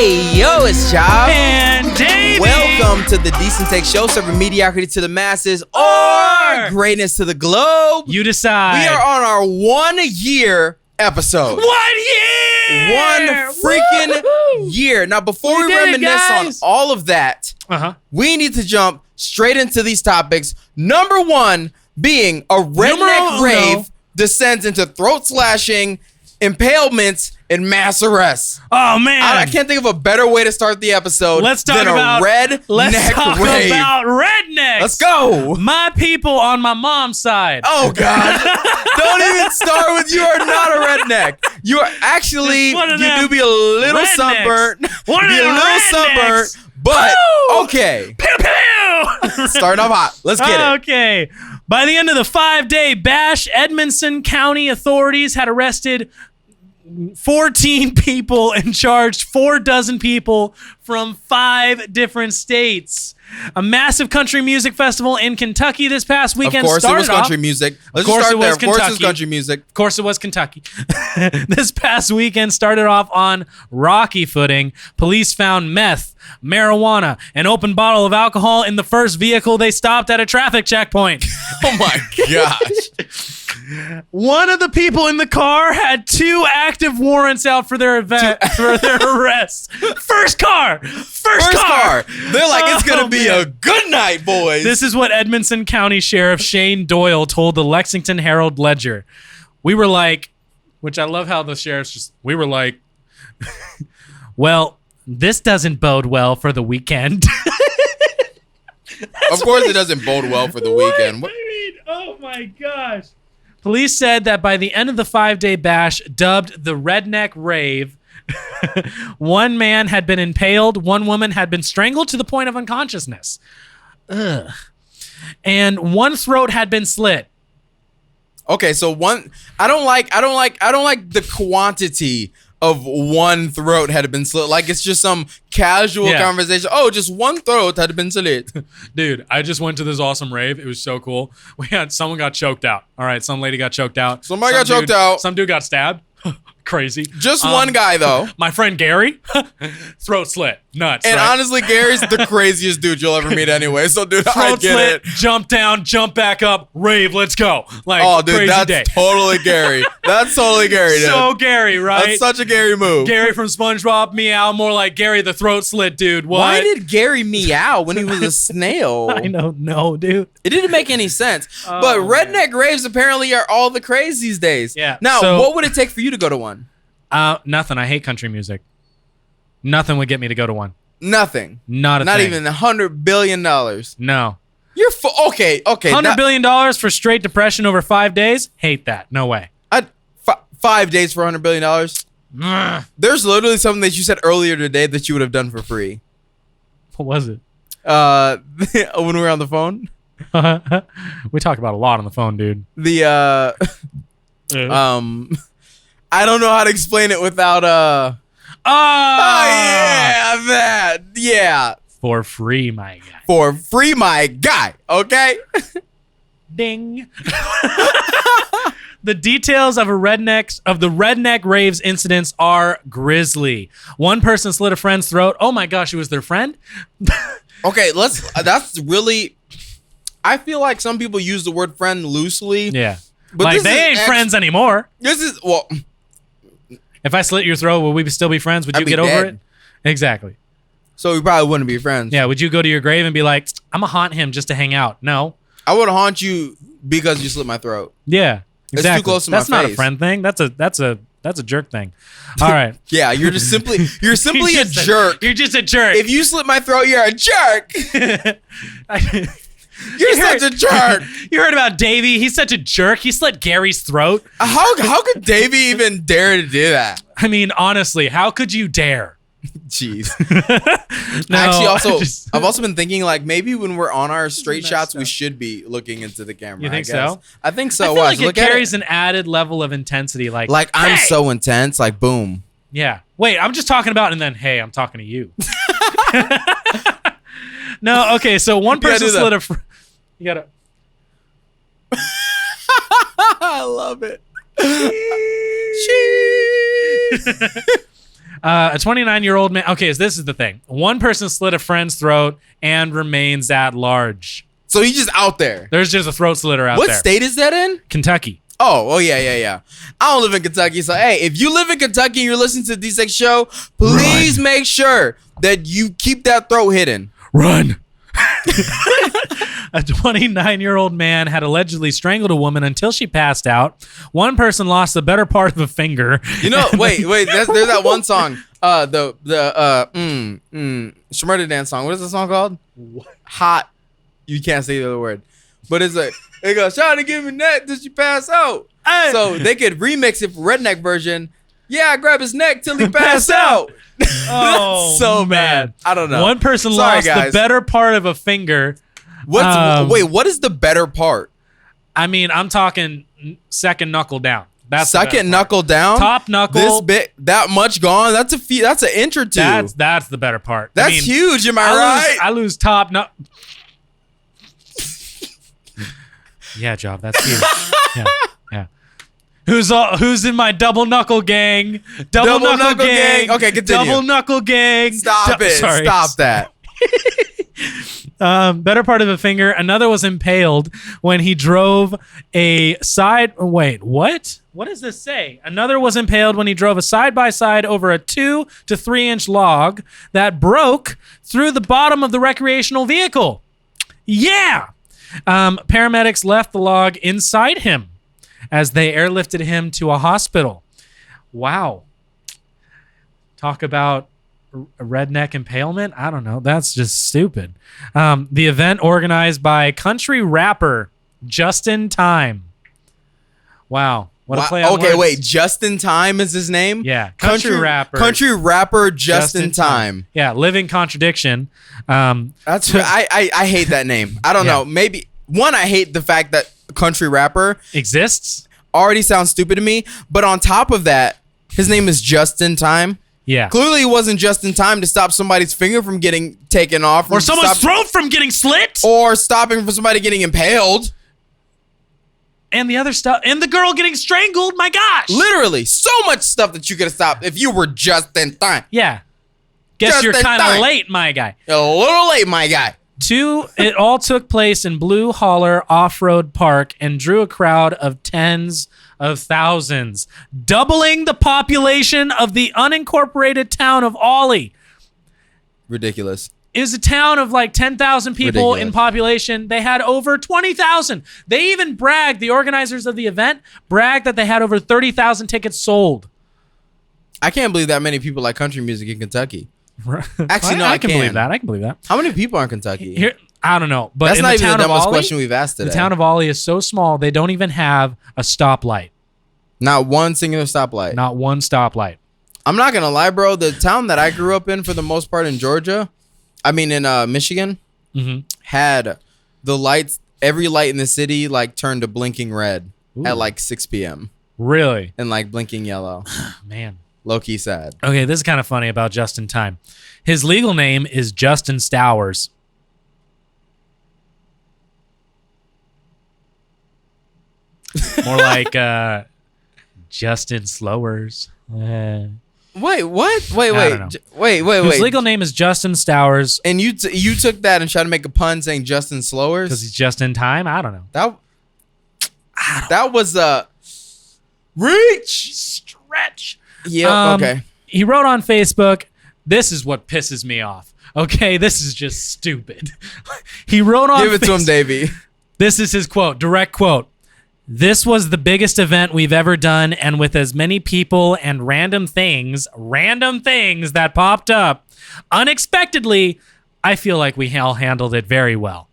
Hey, yo, it's Job. And Davey. Welcome to the Decent Take Show, serving mediocrity to the masses or greatness to the globe. You decide. We are on our 1 year episode. 1 year! One freaking year. Now, before we reminisce on all of that, we need to jump straight into these topics. Number one being a redneck rave descends into throat slashing, impalements, and mass arrests. Oh man, I can't think of a better way to start the episode let's talk than about a redneck rave. About rednecks. Let's go. My people on my mom's side. Oh God! Don't even start with you are not a redneck. You are actually you do be a little sunburnt. Be a little sunburnt, but okay. Pew pew. Starting off hot. Let's get it. Okay. By the end of the 5-day bash, Edmonson County authorities had arrested 14 people and charged 4 dozen people from 5 different states. A massive country music festival in Kentucky this past weekend. Of course, it was country music. Let's just start there. Of course, it was country music. Of course, it was Kentucky. This past weekend started off on rocky footing. Police found meth, marijuana, an open bottle of alcohol in the first vehicle they stopped at a traffic checkpoint. Oh my gosh. One of the people in the car had 2 active warrants out for their arrest. First car. They're like, it's going to be a good night, boys. This is what Edmonson County Sheriff Shane Doyle told the Lexington Herald Ledger. We were like, which I love how the sheriff's just, we were like, well, this doesn't bode well for the weekend. Of course it doesn't bode well for the weekend. What? I mean, oh my gosh. Police said that by the end of the 5-day bash, dubbed the Redneck Rave, 1 man had been impaled, 1 woman had been strangled to the point of unconsciousness. Ugh. And 1 throat had been slit. Okay, so I don't like the quantity of 1 throat had been slit. Like it's just some casual conversation. Oh, just 1 throat had been slit. Dude, I just went to this awesome rave. It was so cool. Someone got choked out. All right, some lady got choked out. Somebody got choked out. Some dude got stabbed. Crazy. Just 1 guy though. My friend Gary, throat slit, nuts. And right? honestly, Gary's the craziest dude you'll ever meet anyway. So dude, I get slit, it. Jump down, jump back up, rave, let's go. Like, oh dude, crazy that's day. Totally Gary. That's totally Gary, dude. So Gary, right? That's such a Gary move. Gary from SpongeBob, meow, more like Gary the throat slit dude. What? Why did Gary meow when he was a snail? I don't know, dude. It didn't make any sense. Oh, but redneck raves apparently are all the craze these days. Yeah. Now, what would it take for you to go to one? Nothing. I hate country music. Nothing would get me to go to one. Nothing. Not thing. even $100 billion. No. You're okay. $100 billion for straight depression over 5 days? Hate that. No way. 5 days for $100 billion? There's literally something that you said earlier today that you would have done for free. What was it? When we were on the phone. We talk about a lot on the phone, dude. I don't know how to explain it without yeah. For free, my guy. For free, my guy. Okay. Ding. The details of the Redneck Raves incidents are grisly. 1 person slit a friend's throat. Oh my gosh, it was their friend? Okay, that's really, I feel like some people use the word friend loosely. Yeah. But like they ain't friends anymore. If I slit your throat, would we still be friends? Would you get over it? Exactly. So we probably wouldn't be friends. Yeah. Would you go to your grave and be like, I'm gonna haunt him just to hang out? No. I would haunt you because you slit my throat. Yeah. Exactly. That's too close to my face. That's not a friend thing. That's a jerk thing. All right. Yeah, you're simply a jerk. You're just a jerk. If you slit my throat, you're a jerk. You're such a jerk. You heard about Davey? He's such a jerk. He slit Gary's throat. How could Davey even dare to do that? I mean, honestly, how could you dare? Jeez. No, actually, I've also been thinking like maybe when we're on our straight shots, we should be looking into the camera. You think so? I think so. I feel like it carries an added level of intensity. Like I'm so intense. Like boom. Yeah. Wait, I'm just talking about, and then hey, I'm talking to you. No. Okay. So 1 person slit a. You gotta. I love it. A 29-year-old man. Okay, so this is the thing. One person slit a friend's throat and remains at large. So he's just out there. There's just a throat slitter out there. What state is that in? Kentucky. Oh, yeah. I don't live in Kentucky, so hey, if you live in Kentucky and you're listening to the D6 show, please make sure that you keep that throat hidden. Run. A 29-year-old man had allegedly strangled a woman until she passed out. One person lost the better part of a finger. You know, wait. There's that one song, the Shmurda Dance song. What is the song called? What? Hot. You can't say the other word, but it's like it goes, "Trying to give me neck till she pass out." Hey. So they could remix it for redneck version. Yeah, I grab his neck till he pass out. Oh, so man. bad. I don't know. One person Sorry, lost guys. the better part of a finger. Wait, what is the better part? I mean, I'm talking second knuckle down. That's second knuckle down. Top knuckle. This bit, that much gone. That's an inch or two. That's the better part. That's huge. Am I right? I lose top knuckle. Yeah, Job. That's huge. Yeah. Who's in my double knuckle gang? Double knuckle gang. Okay, continue. Double knuckle gang. Stop it. Sorry. Stop that. Better part of a finger. Another was impaled when he drove a side. Wait, what? What does this say? Another was impaled when he drove a side-by-side over a 2 to 3 inch log that broke through the bottom of the recreational vehicle. Yeah. Paramedics left the log inside him as they airlifted him to a hospital. Wow. Talk about a redneck impalement? I don't know. That's just stupid. The event organized by country rapper Justin Time. Wow. What a play on Okay, words. wait. Justin Time is his name? Yeah. Country rapper. Country rapper Justin Time. Yeah. Living contradiction. That's I hate that name. I don't know. Maybe one, I hate the fact that country rapper exists. Already sounds stupid to me. But on top of that, his name is Justin Time. Yeah. Clearly, it wasn't just in time to stop somebody's finger from getting taken off, or someone's throat from getting slit, or stopping for somebody getting impaled, and the other stuff, and the girl getting strangled. My gosh! Literally, so much stuff that you could have stopped if you were just in time. Yeah. Guess just you're kind of late, my guy. A little late, my guy. It all took place in Blue Holler Off-Road Park and drew a crowd of tens of thousands, doubling the population of the unincorporated town of Ollie. Ridiculous. It was a town of like 10,000 people in population. They had over 20,000. They even bragged, the organizers of the event bragged that they had over 30,000 tickets sold. I can't believe that many people like country music in Kentucky. Actually, no, I can believe that. I can believe that. How many people are in Kentucky? Here, I don't know, but that's in not the even town the of dumbest Ollie, question we've asked today. The town of Ollie is so small they don't even have a stoplight. Not one singular stoplight. Not one stoplight. I'm not gonna lie, bro. The town that I grew up in, for the most part, in Georgia, I mean in Michigan, had the lights. Every light in the city like turned to blinking red at like 6 p.m. Really? And like blinking yellow. Man. Low key sad. Okay, this is kind of funny about Justin Time. His legal name is Justin Stowers. More like Justin Slowers. Wait, what? Wait. His legal name is Justin Stowers. And you took that and tried to make a pun saying Justin Slowers? Because he's just in time? I don't know. That was a reach. Stretch. Yeah, okay. He wrote on Facebook, this is what pisses me off. Okay, this is just stupid. He wrote on Give it to him, Davey. This is his quote, direct quote. This was the biggest event we've ever done, and with as many people and random things that popped up unexpectedly, I feel like we all handled it very well.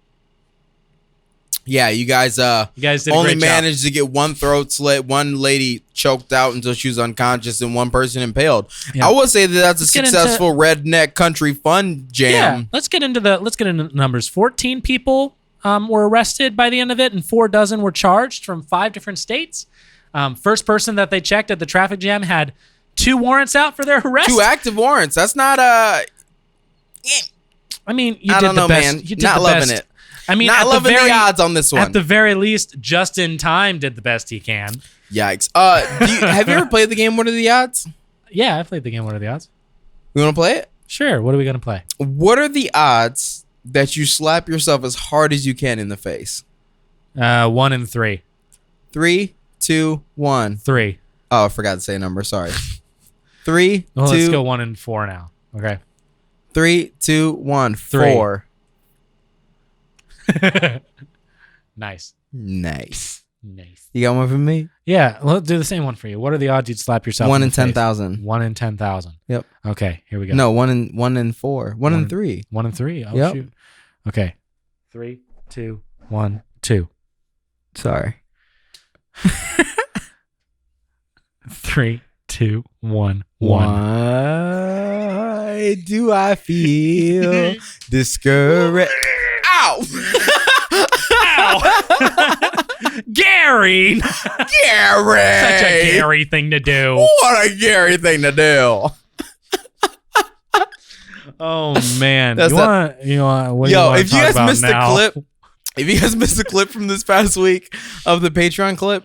Yeah, you guys did a only great managed to get one throat slit, one lady choked out until she was unconscious, and one person impaled. Yeah. I would say that's a successful redneck country fun jam. Yeah, let's get into numbers. 14 people were arrested by the end of it, and 4 dozen were charged from 5 different states. First person that they checked at the traffic jam had 2 warrants out for their arrest. 2 active warrants. That's not I mean, you did the best. Man. You did not the loving best. it. I mean, not loving the odds on this one. At the very least, Justin Time did the best he can. Yikes. Have you ever played the game What Are the Odds? Yeah, I played the game What Are the Odds? We want to play it? Sure. What are we going to play? What are the odds that you slap yourself as hard as you can in the face? 1 in 3. 3, 2, 1. 3. Oh, I forgot to say a number. Sorry. 3, well, 2. Let's go 1 in 4 now. Okay. 3, 2, 1. 3. 4. Nice. Nice. Nice. You got one for me? Yeah, let's do the same one for you. What are the odds you'd slap yourself? 1 in the face? 10,000. 1 in 10,000. Yep. Okay, here we go. No, 1 in 4. 1 in 3. 1 in 3. Oh Yep. shoot. Okay. 3, 2, 1, 2. Sorry. 3, 2, 1, 1. Why do I feel discouraged? Ow! Gary! Gary! Such a Gary thing to do. What a Gary thing to do. Oh man. That's what do you want if you guys missed the clip from this past week of the Patreon clip,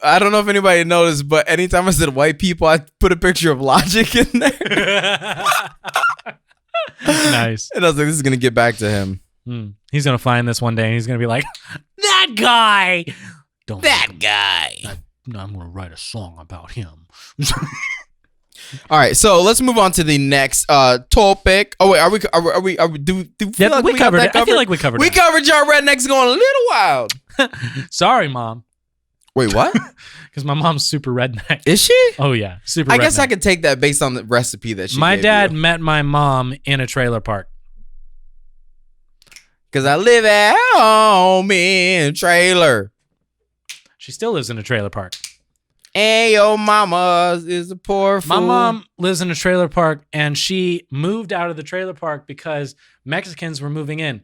I don't know if anybody noticed, but anytime I said white people, I put a picture of Logic in there. Nice. And I was like, this is gonna get back to him. He's gonna find this one day and he's gonna be like, that guy. I'm gonna write a song about him. All right, so let's move on to the next topic. Oh wait, are we do we feel like we covered it. Covered? I feel like we covered it. We covered y'all rednecks going a little wild. Sorry, Mom. Wait, what? Because my mom's super redneck. Is she? Oh yeah, super. I redneck. guess I could take that based on the recipe that she. My gave dad you. met my mom in a trailer park. Cause I live at home in trailer. She still lives in a trailer park. And your mama is a poor fool. My mom lives in a trailer park, and she moved out of the trailer park because Mexicans were moving in.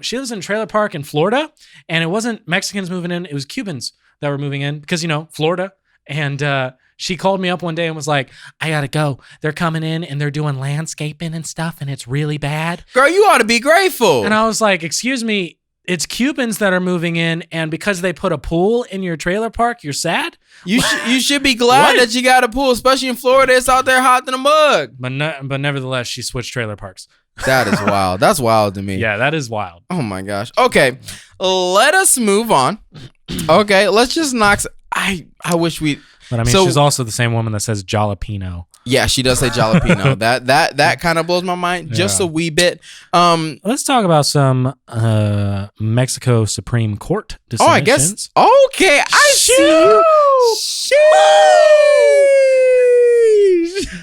She lives in a trailer park in Florida, and it wasn't Mexicans moving in; it was Cubans that were moving in because Florida. And she called me up one day and was like, "I gotta go. They're coming in and they're doing landscaping and stuff, and it's really bad." Girl, you ought to be grateful. And I was like, "Excuse me." It's Cubans that are moving in, and because they put a pool in your trailer park, you're sad? You should be glad that you got a pool, especially in Florida. It's out there hot than a mug. But nevertheless, she switched trailer parks. That is wild. That's wild to me. Yeah, that is wild. Oh my gosh. Okay, let us move on. Okay, let's just knock. I wish we. But I mean, she's also the same woman that says jalapeno. Yeah, she does say jalapeno. that kind of blows my mind just a wee bit. Let's talk about some Mexico Supreme Court decisions. Oh, I guess. Okay, I see.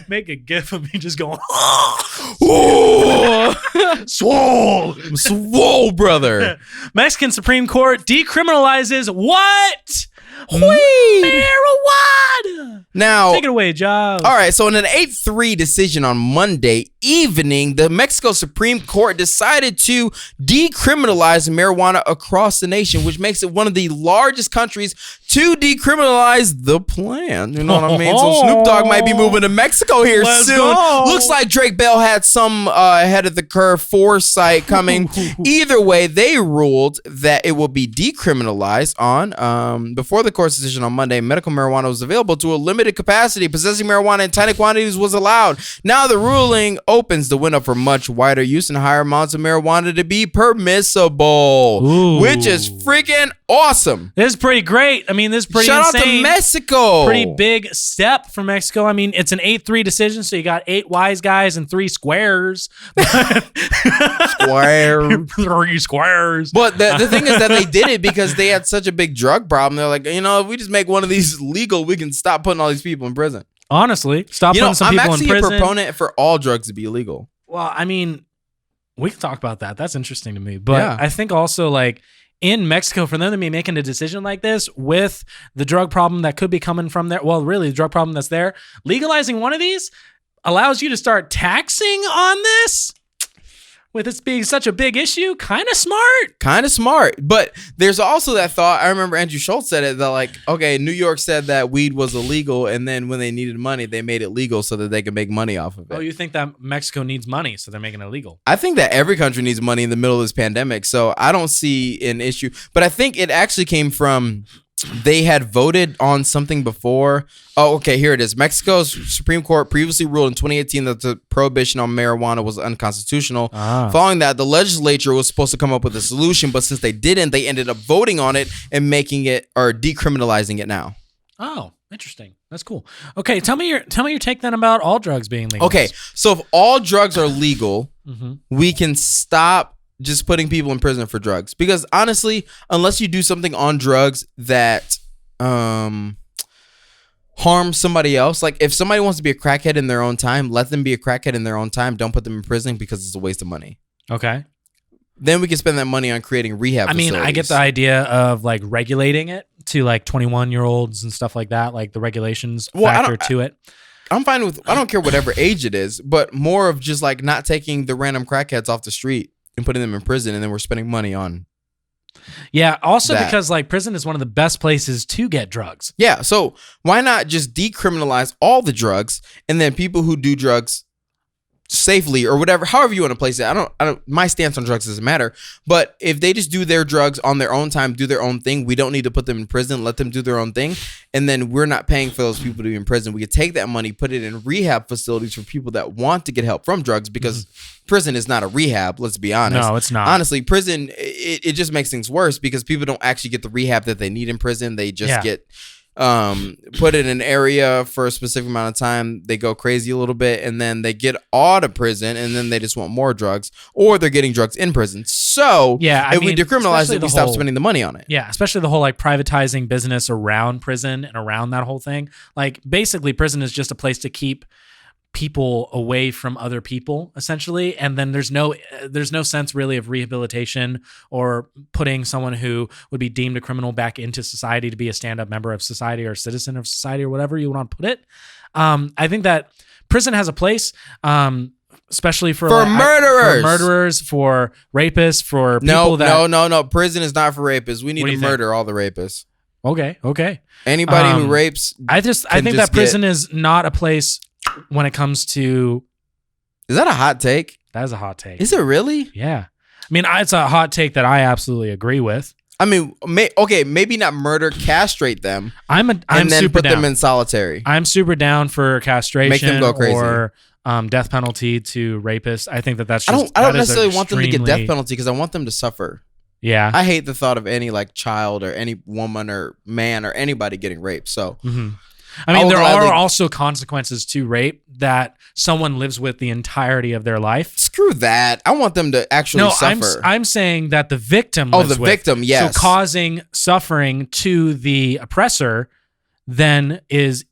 Make a gif of me just going. Swole, brother. Mexican Supreme Court decriminalizes what? Weed. Marijuana. Now, take it away, Job. All right, so in an 8-3 decision on Monday evening, the Mexico Supreme Court decided to decriminalize marijuana across the nation, which makes it one of the largest countries to decriminalize the plant. You know what I mean? So Snoop Dogg might be moving to Mexico here soon. Go. Looks like Drake Bell had some ahead of the curve foresight coming. Either way, they ruled that it will be decriminalized on before the court's decision on Monday. Medical marijuana was available to a limited capacity. Possessing marijuana in tiny quantities was allowed. Now the ruling opens the window for much wider use and higher amounts of marijuana to be permissible, which is freaking awesome. This is pretty great. I mean, this is pretty Shout insane. out to Mexico. Pretty big step for Mexico. I mean, it's an 8-3 decision, so you got 8 wise guys and 3 squares. Square. 3 squares. But the thing is that they did it because they had such a big drug problem. They're like, if we just make one of these legal, we can stop putting all these people in prison. Honestly, stop putting some people in prison. I'm actually a proponent for all drugs to be illegal. Well, I mean, we can talk about that. That's interesting to me. But I think also, like, in Mexico, for them to be making a decision like this with the drug problem that could be coming from there, well, really, the drug problem that's there, legalizing one of these allows you to start taxing on this. With this being such a big issue, kind of smart. But there's also that thought. I remember Andrew Schultz said it, that like, okay, New York said that weed was illegal, and then when they needed money, they made it legal so that they could make money off of it. Oh, you think that Mexico needs money, so they're making it illegal? I think that every country needs money in the middle of this pandemic, so I don't see an issue. But I think it actually came from they had voted on something before. Oh, okay, here it is. Mexico's Supreme Court previously ruled in 2018 that the prohibition on marijuana was unconstitutional. Following that, the legislature was supposed to come up with a solution, but since they didn't, they ended up voting on it and making it or decriminalizing it now. Oh, interesting. That's cool. Okay, tell me your take then about all drugs being legal. Okay, so if all drugs are legal, we can stop just putting people in prison for drugs. Because honestly, unless you do something on drugs that harm somebody else, like if somebody wants to be a crackhead in their own time, let them be a crackhead in their own time. Don't put them in prison because it's a waste of money. Okay. Then we can spend that money on creating rehab facilities. I get the idea of like regulating it to like 21-year-olds and stuff like that, like the regulations factor to it. I'm fine with, I don't care whatever age it is, but more of just like not taking the random crackheads off the street and putting them in prison, and then we're spending money on. Yeah, also because like prison is one of the best places to get drugs. Yeah, so why not just decriminalize all the drugs, and then people who do drugs safely or whatever, however you want to place it. I don't my stance on drugs doesn't matter, but if they just do their drugs on their own time, do their own thing, we don't need to put them in prison, let them do their own thing, and then we're not paying for those people to be in prison. We could take that money, put it in rehab facilities for people that want to get help from drugs, because prison is not a rehab, let's be honest. No, it's not. Honestly, prison, it just makes things worse because people don't actually get the rehab that they need in prison. They just get put in an area for a specific amount of time, they go crazy a little bit, and then they get out of prison, and then they just want more drugs, or they're getting drugs in prison. So if we decriminalize it, we stop spending the money on it. Yeah, especially the whole like privatizing business around prison and around that whole thing. Like basically prison is just a place to keep people away from other people, essentially, and then there's no sense really of rehabilitation or putting someone who would be deemed a criminal back into society to be a stand-up member of society or a citizen of society or whatever you want to put it. I think that prison has a place, especially for murderers, for rapists, for people No. Prison is not for rapists. We need to murder all the rapists. Okay. Anybody who rapes, I think that prison is not a place when it comes to. Is that a hot take? That is a hot take. Is it really? Yeah. I mean, it's a hot take that I absolutely agree with. I mean, maybe not murder, castrate them. I'm and then super put down. them in solitary. I'm super down for castration, make them go crazy, or death penalty to rapists. I think that's just. I don't necessarily want them to get death penalty because I want them to suffer. Yeah, I hate the thought of any like child or any woman or man or anybody getting raped. So. I mean, there are also consequences to rape that someone lives with the entirety of their life. Screw that. I want them to actually suffer. I'm saying that the victim lives with. Victim, yes. So causing suffering to the oppressor then is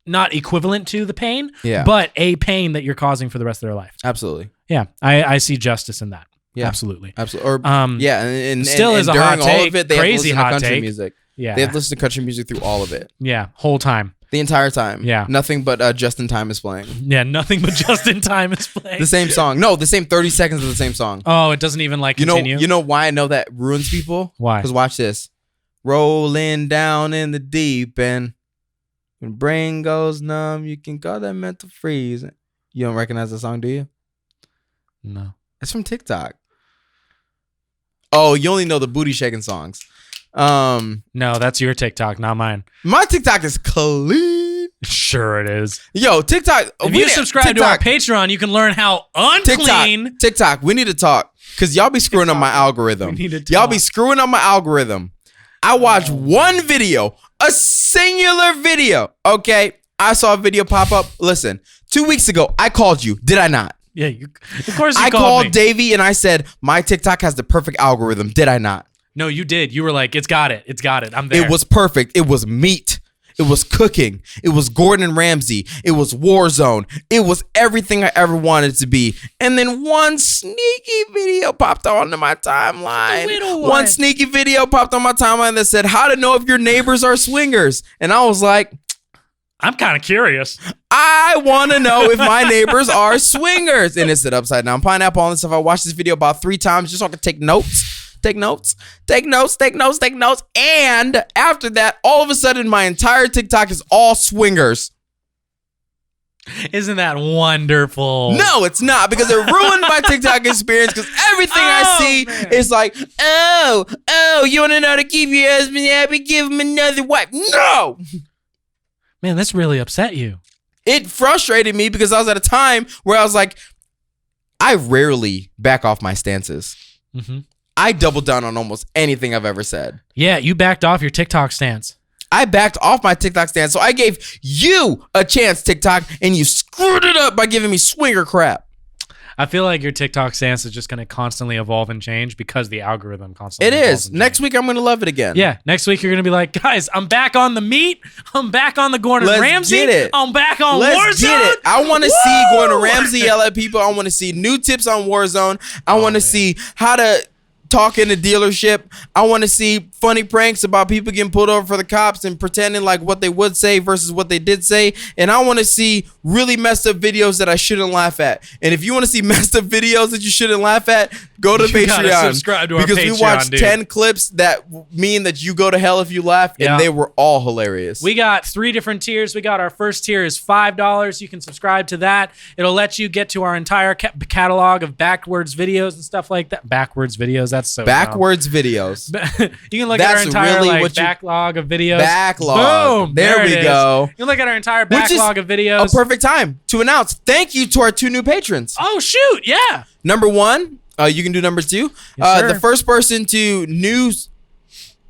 not equivalent to the pain, but a pain that you're causing for the rest of their life. Absolutely. Yeah, I see justice in that. Yeah. Absolutely. Or, and still is a hot take. All of it, they crazy have to listen hot to country take. music. Yeah. They have to listen to country music through all of it. Yeah, whole time. The entire time. Yeah. Nothing but Just in Time is playing. Yeah, nothing but Just in Time is playing. The same song. No, the same 30 seconds of the same song. Oh, it doesn't even like continue? You know why I know that ruins people? Why? Because watch this. Rolling down in the deep end. When brain goes numb, you can call that mental freeze. You don't recognize the song, do you? No. It's from TikTok. Oh, you only know the booty shaking songs. No, that's your TikTok, not mine. My TikTok is clean. Sure it is. Yo, TikTok. If you subscribe to our Patreon, you can learn how unclean. TikTok, we need to talk. Because y'all be screwing up my algorithm. Y'all be screwing up my algorithm. I watch one video, a singular video. Okay. I saw a video pop up. Listen, 2 weeks ago, I called you. Did I not? Yeah, of course you I called me. Davey and I said, my TikTok has the perfect algorithm. Did I not? No, you did. You were like, it's got it. It's got it. I'm there. It was perfect. It was meat. It was cooking. It was Gordon Ramsay. It was Warzone. It was everything I ever wanted to be. And then one sneaky video popped onto my timeline. One sneaky video popped on my timeline that said, how to know if your neighbors are swingers. And I was like, I'm kind of curious. I want to know if my neighbors are swingers. And it said upside down pineapple and stuff. I watched this video about 3 times just so I could take notes. And after that, all of a sudden, my entire TikTok is all swingers. Isn't that wonderful? No, it's not, because it ruined my TikTok experience, because everything I see is like, oh, you want to know how to keep your husband happy? Give him another wife. No! Man, that's really upset you. It frustrated me because I was at a time where I was like, I rarely back off my stances. Mm-hmm. I double down on almost anything I've ever said. Yeah, you backed off your TikTok stance. I backed off my TikTok stance, so I gave you a chance, TikTok, and you screwed it up by giving me swinger crap. I feel like your TikTok stance is just going to constantly evolve and change because the algorithm constantly It is. Next week, I'm going to love it again. Yeah, next week you're going to be like, guys, I'm back on the meat. I'm back on the Gordon Ramsay. Get it. I'm back on Let's Warzone. Get it. I want to see Gordon Ramsay yell at people. I want to see new tips on Warzone. I want to see how to talk in the dealership. I want to see funny pranks about people getting pulled over for the cops and pretending like what they would say versus what they did say. And I want to see really messed up videos that I shouldn't laugh at. And if you want to see messed up videos that you shouldn't laugh at, go to Patreon. Subscribe to our because Patreon, we watched dude. 10 clips that mean that you go to hell if you laugh, and they were all hilarious. We got 3 different tiers. We got our first tier is $5. You can subscribe to that. It'll let you get to our entire catalog of backwards videos and stuff like that. Backwards videos. That's so backwards videos. You can look at our entire backlog of videos. Backlog. Boom. There we go. You can look at our entire backlog of videos. A perfect time to announce thank you to our 2 new patrons. Oh shoot! Yeah. Number 1, you can do number 2. Yes, the first person to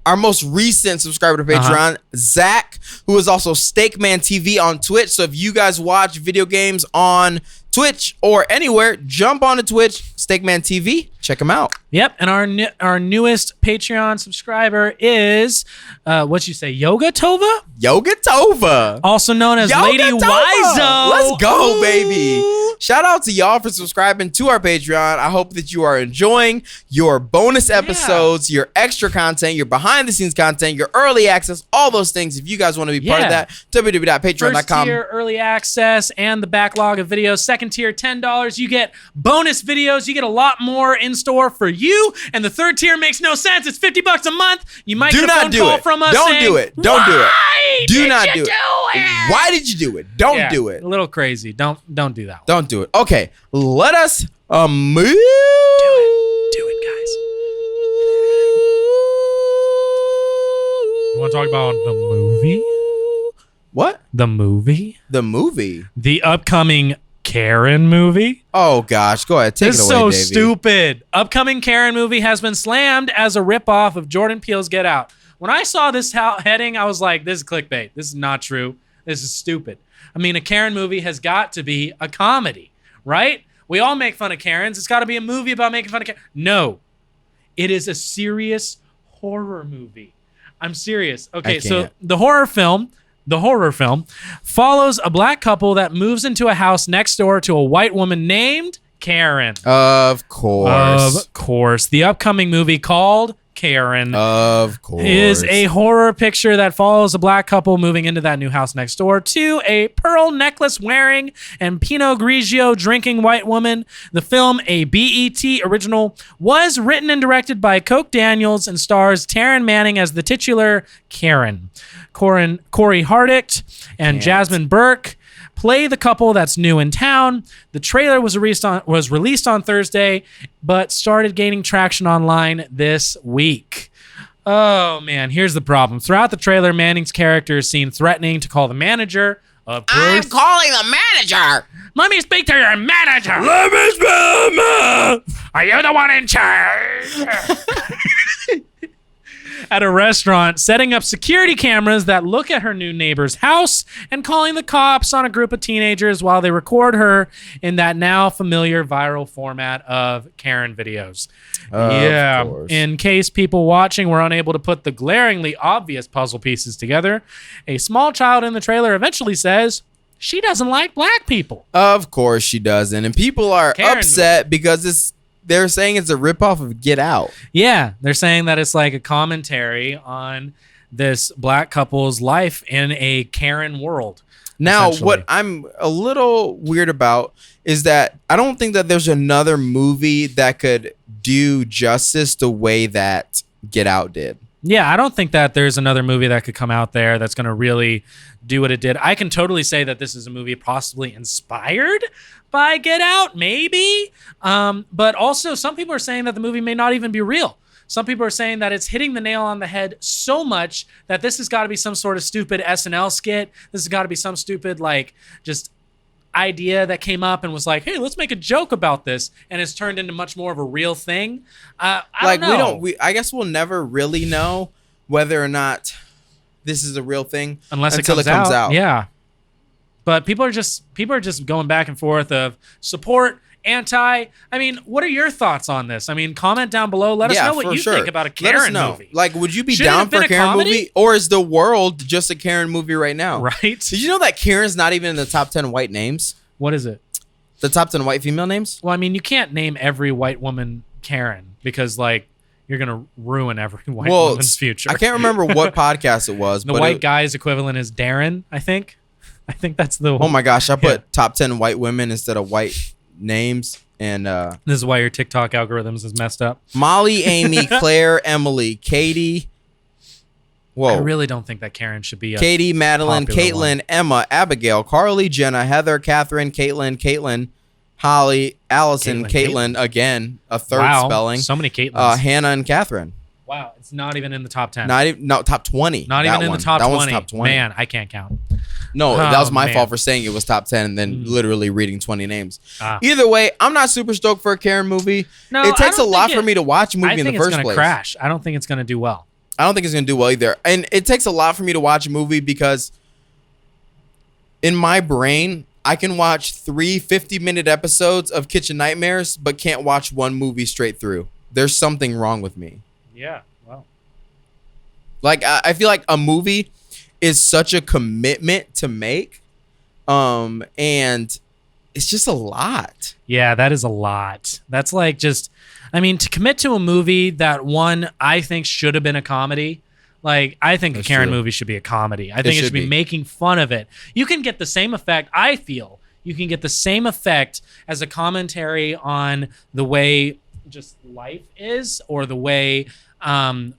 our most recent subscriber to Patreon, Zach, who is also Steakman TV on Twitch. So if you guys watch video games on Twitch or anywhere, jump on to Twitch, Steakman TV. Check him out. Yep, and our newest Patreon subscriber is what you say, Yoga Tova? Yoga Tova, also known as Lady Wizo. Let's go, baby. Shout out to y'all for subscribing to our Patreon. I hope that you are enjoying your bonus episodes, your extra content, your behind the scenes content, your early access, all those things. If you guys want to be part of that, www.patreon.com. First tier early access and the backlog of videos. Second tier $10. You get bonus videos. You get a lot more in store for you. And the third tier makes no sense. It's $50 a month. You might get a phone call from us. Don't do it. Don't do it. Do not do it. Why did you do it? Don't do it. A little crazy. Don't do that one. Don't do it. Okay, let us move. Do it, guys. You want to talk about the movie? What? The movie? The movie? The upcoming Karen movie? Oh gosh, go ahead. Take it away, This is so Davey. stupid. Upcoming Karen movie has been slammed as a ripoff of Jordan Peele's Get Out. When I saw this heading, I was like, this is clickbait. This is not true. This is stupid. I mean, a Karen movie has got to be a comedy, right? We all make fun of Karens. It's got to be a movie about making fun of Karens. No. It is a serious horror movie. I'm serious. Okay, so the horror film follows a black couple that moves into a house next door to a white woman named Karen. Of course. Of course. The upcoming movie called Karen, of course, is a horror picture that follows a black couple moving into that new house next door to a pearl necklace wearing and Pinot Grigio drinking white woman. The film, a BET original, was written and directed by Coke Daniels and stars Taryn Manning as the titular Karen. Corey Hardict and Jasmine Burke play the couple that's new in town. The trailer was released on Thursday, but started gaining traction online this week. Oh, man, here's the problem. Throughout the trailer, Manning's character is seen threatening to call the manager. Of course. I'm calling the manager. Let me speak to your manager. Let me speak. Are you the one in charge? At a restaurant, setting up security cameras that look at her new neighbor's house and calling the cops on a group of teenagers while they record her in that now familiar viral format of Karen videos. Of course. In case people watching were unable to put the glaringly obvious puzzle pieces together, a small child in the trailer eventually says she doesn't like black people. Of course she doesn't. And people are upset because they're saying it's a ripoff of Get Out. Yeah, they're saying that it's like a commentary on this black couple's life in a Karen world. Now, what I'm a little weird about is that I don't think that there's another movie that could do justice the way that Get Out did. Yeah, I don't think that there's another movie that could come out there that's going to really do what it did. I can totally say that this is a movie possibly inspired by Get Out, maybe. But also, some people are saying that the movie may not even be real. Some people are saying that it's hitting the nail on the head so much that this has got to be some sort of stupid SNL skit. This has got to be some stupid, like, just idea that came up and was like, hey, let's make a joke about this, and it's turned into much more of a real thing. I don't know. I guess we'll never really know whether or not this is a real thing until it comes out. Yeah. But people are just going back and forth of support, anti. I mean, what are your thoughts on this? I mean, comment down below. Let us know what you think about a Karen movie. Like, would you be down for a Karen movie? Or is the world just a Karen movie right now? Right. Did you know that Karen's not even in the top 10 white names? What is it? The top 10 white female names? Well, I mean, you can't name every white woman Karen because, like, you're going to ruin every white woman's future. I can't remember what podcast it was. The white guy's equivalent is Darren, I think. I think that's the one. Oh, my gosh. I put top 10 white women instead of white names. And this is why your TikTok algorithms is messed up. Molly, Amy, Claire, Emily, Katie. Whoa. I really don't think that Karen should be Katie, Madeline, Caitlin, Emma, Abigail, Carly, Jenna, Heather, Catherine, Caitlin, Holly, Allison, Caitlin, again, a third spelling. So many Caitlins. Hannah and Catherine. Wow, it's not even in the top 10. Top 20. Not even in the top 20. That one's top 20. Man, I can't count. No, that was my fault for saying it was top 10 and then literally reading 20 names. Either way, I'm not super stoked for a Karen movie. No, it takes a lot for me to watch a movie in the first place. I think it's going to crash. I don't think it's going to do well. I don't think it's going to do well either. And it takes a lot for me to watch a movie because in my brain, I can watch 3 50-minute episodes of Kitchen Nightmares, but can't watch one movie straight through. There's something wrong with me. Yeah, wow. Like, I feel like a movie is such a commitment to make, and it's just a lot. Yeah, that is a lot. That's like just, I mean, to commit to a movie that one I think should have been a comedy. Like, I think a Karen movie should be a comedy. I think it should be making fun of it. You can get the same effect, I feel. You can get the same effect as a commentary on the way just life is, or the way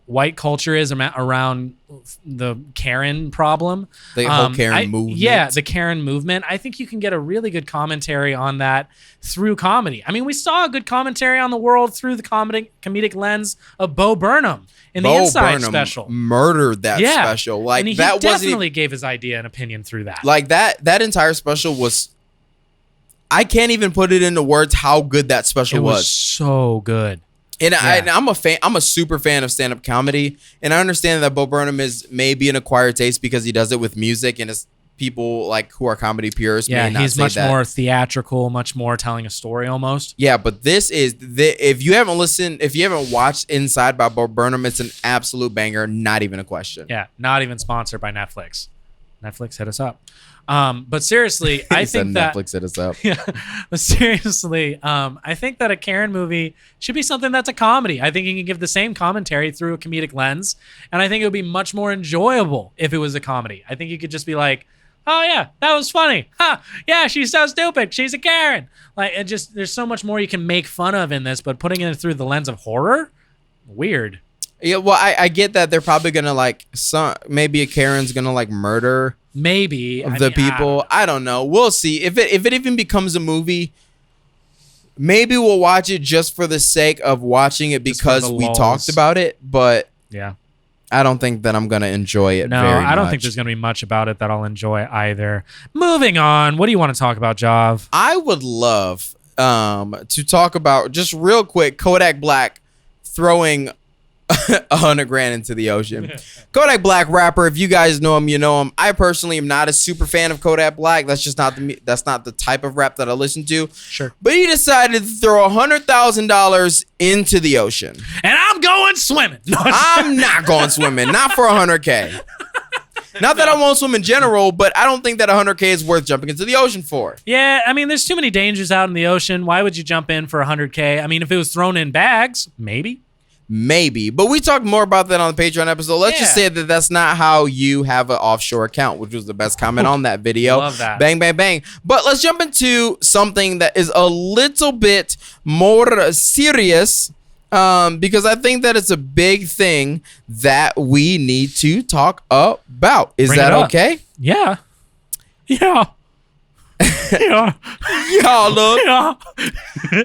white culture is around the Karen problem. The whole Karen movement. Yeah, the Karen movement. I think you can get a really good commentary on that through comedy. I mean, we saw a good commentary on the world through the comedic lens of Bo Burnham in the Inside special. Murdered that special. Like, and he that definitely gave his idea and opinion through that. Like, that entire special was, I can't even put it into words how good that special was. It was so good. And I'm a fan. I'm a super fan of stand-up comedy, and I understand that Bo Burnham is maybe an acquired taste because he does it with music, and it's people like who are comedy purists. Yeah, may not he's say much that. more theatrical, much more telling a story almost. Yeah, but this is if you haven't watched Inside by Bo Burnham, it's an absolute banger. Not even a question. Yeah, not even sponsored by Netflix. Netflix, hit us up. But seriously, I think that Netflix hit us up. Yeah, but seriously, I think that a Karen movie should be something that's a comedy. I think you can give the same commentary through a comedic lens, and I think it would be much more enjoyable if it was a comedy. I think you could just be like, "Oh yeah, that was funny. Huh? Yeah, she's so stupid. She's a Karen." Like, it just, there's so much more you can make fun of in this, but putting it through the lens of horror, weird. Yeah, well, I get that they're probably gonna like maybe a Karen's gonna like murder the people. I don't know. We'll see if it even becomes a movie. Maybe we'll watch it just for the sake of watching it because we talked about it. But yeah, I don't think that I'm gonna enjoy it. No, I don't think there's gonna be much about it that I'll enjoy either. Moving on, what do you want to talk about, Jav? I would love to talk about, just real quick, Kodak Black throwing $100,000 into the ocean. Kodak Black, rapper. If you guys know him, you know him. I personally am not a super fan of Kodak Black. That's just not the type of rap that I listen to. Sure. But he decided to throw $100,000 into the ocean. And I'm going swimming. No, I'm not going swimming. Not for $100K. Not that I won't swim in general, but I don't think that $100K is worth jumping into the ocean for. Yeah, I mean, there's too many dangers out in the ocean. Why would you jump in for $100K? I mean, if it was thrown in bags, maybe. Maybe, but we talked more about that on the Patreon episode. Let's just say that that's not how you have an offshore account, which was the best comment on that video. Love that. Bang, bang, bang. But let's jump into something that is a little bit more serious Because I think that it's a big thing that we need to talk about. Is that okay? Yeah. Yeah. Yeah. Yeah, look. Yeah.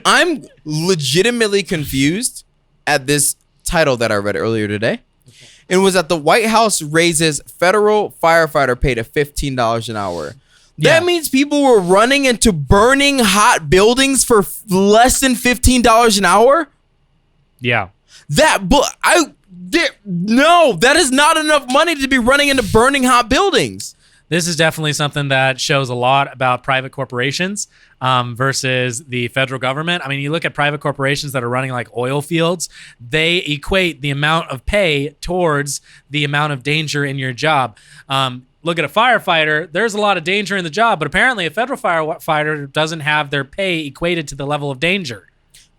I'm legitimately confused at this title that I read earlier today. It was that the White House raises federal firefighter pay to $15 an hour. Yeah. That means people were running into burning hot buildings for less than $15 an hour? Yeah. No, that is not enough money to be running into burning hot buildings. This is definitely something that shows a lot about private corporations versus the federal government. I mean, you look at private corporations that are running like oil fields, they equate the amount of pay towards the amount of danger in your job. Look at a firefighter, there's a lot of danger in the job, but apparently a federal firefighter doesn't have their pay equated to the level of danger.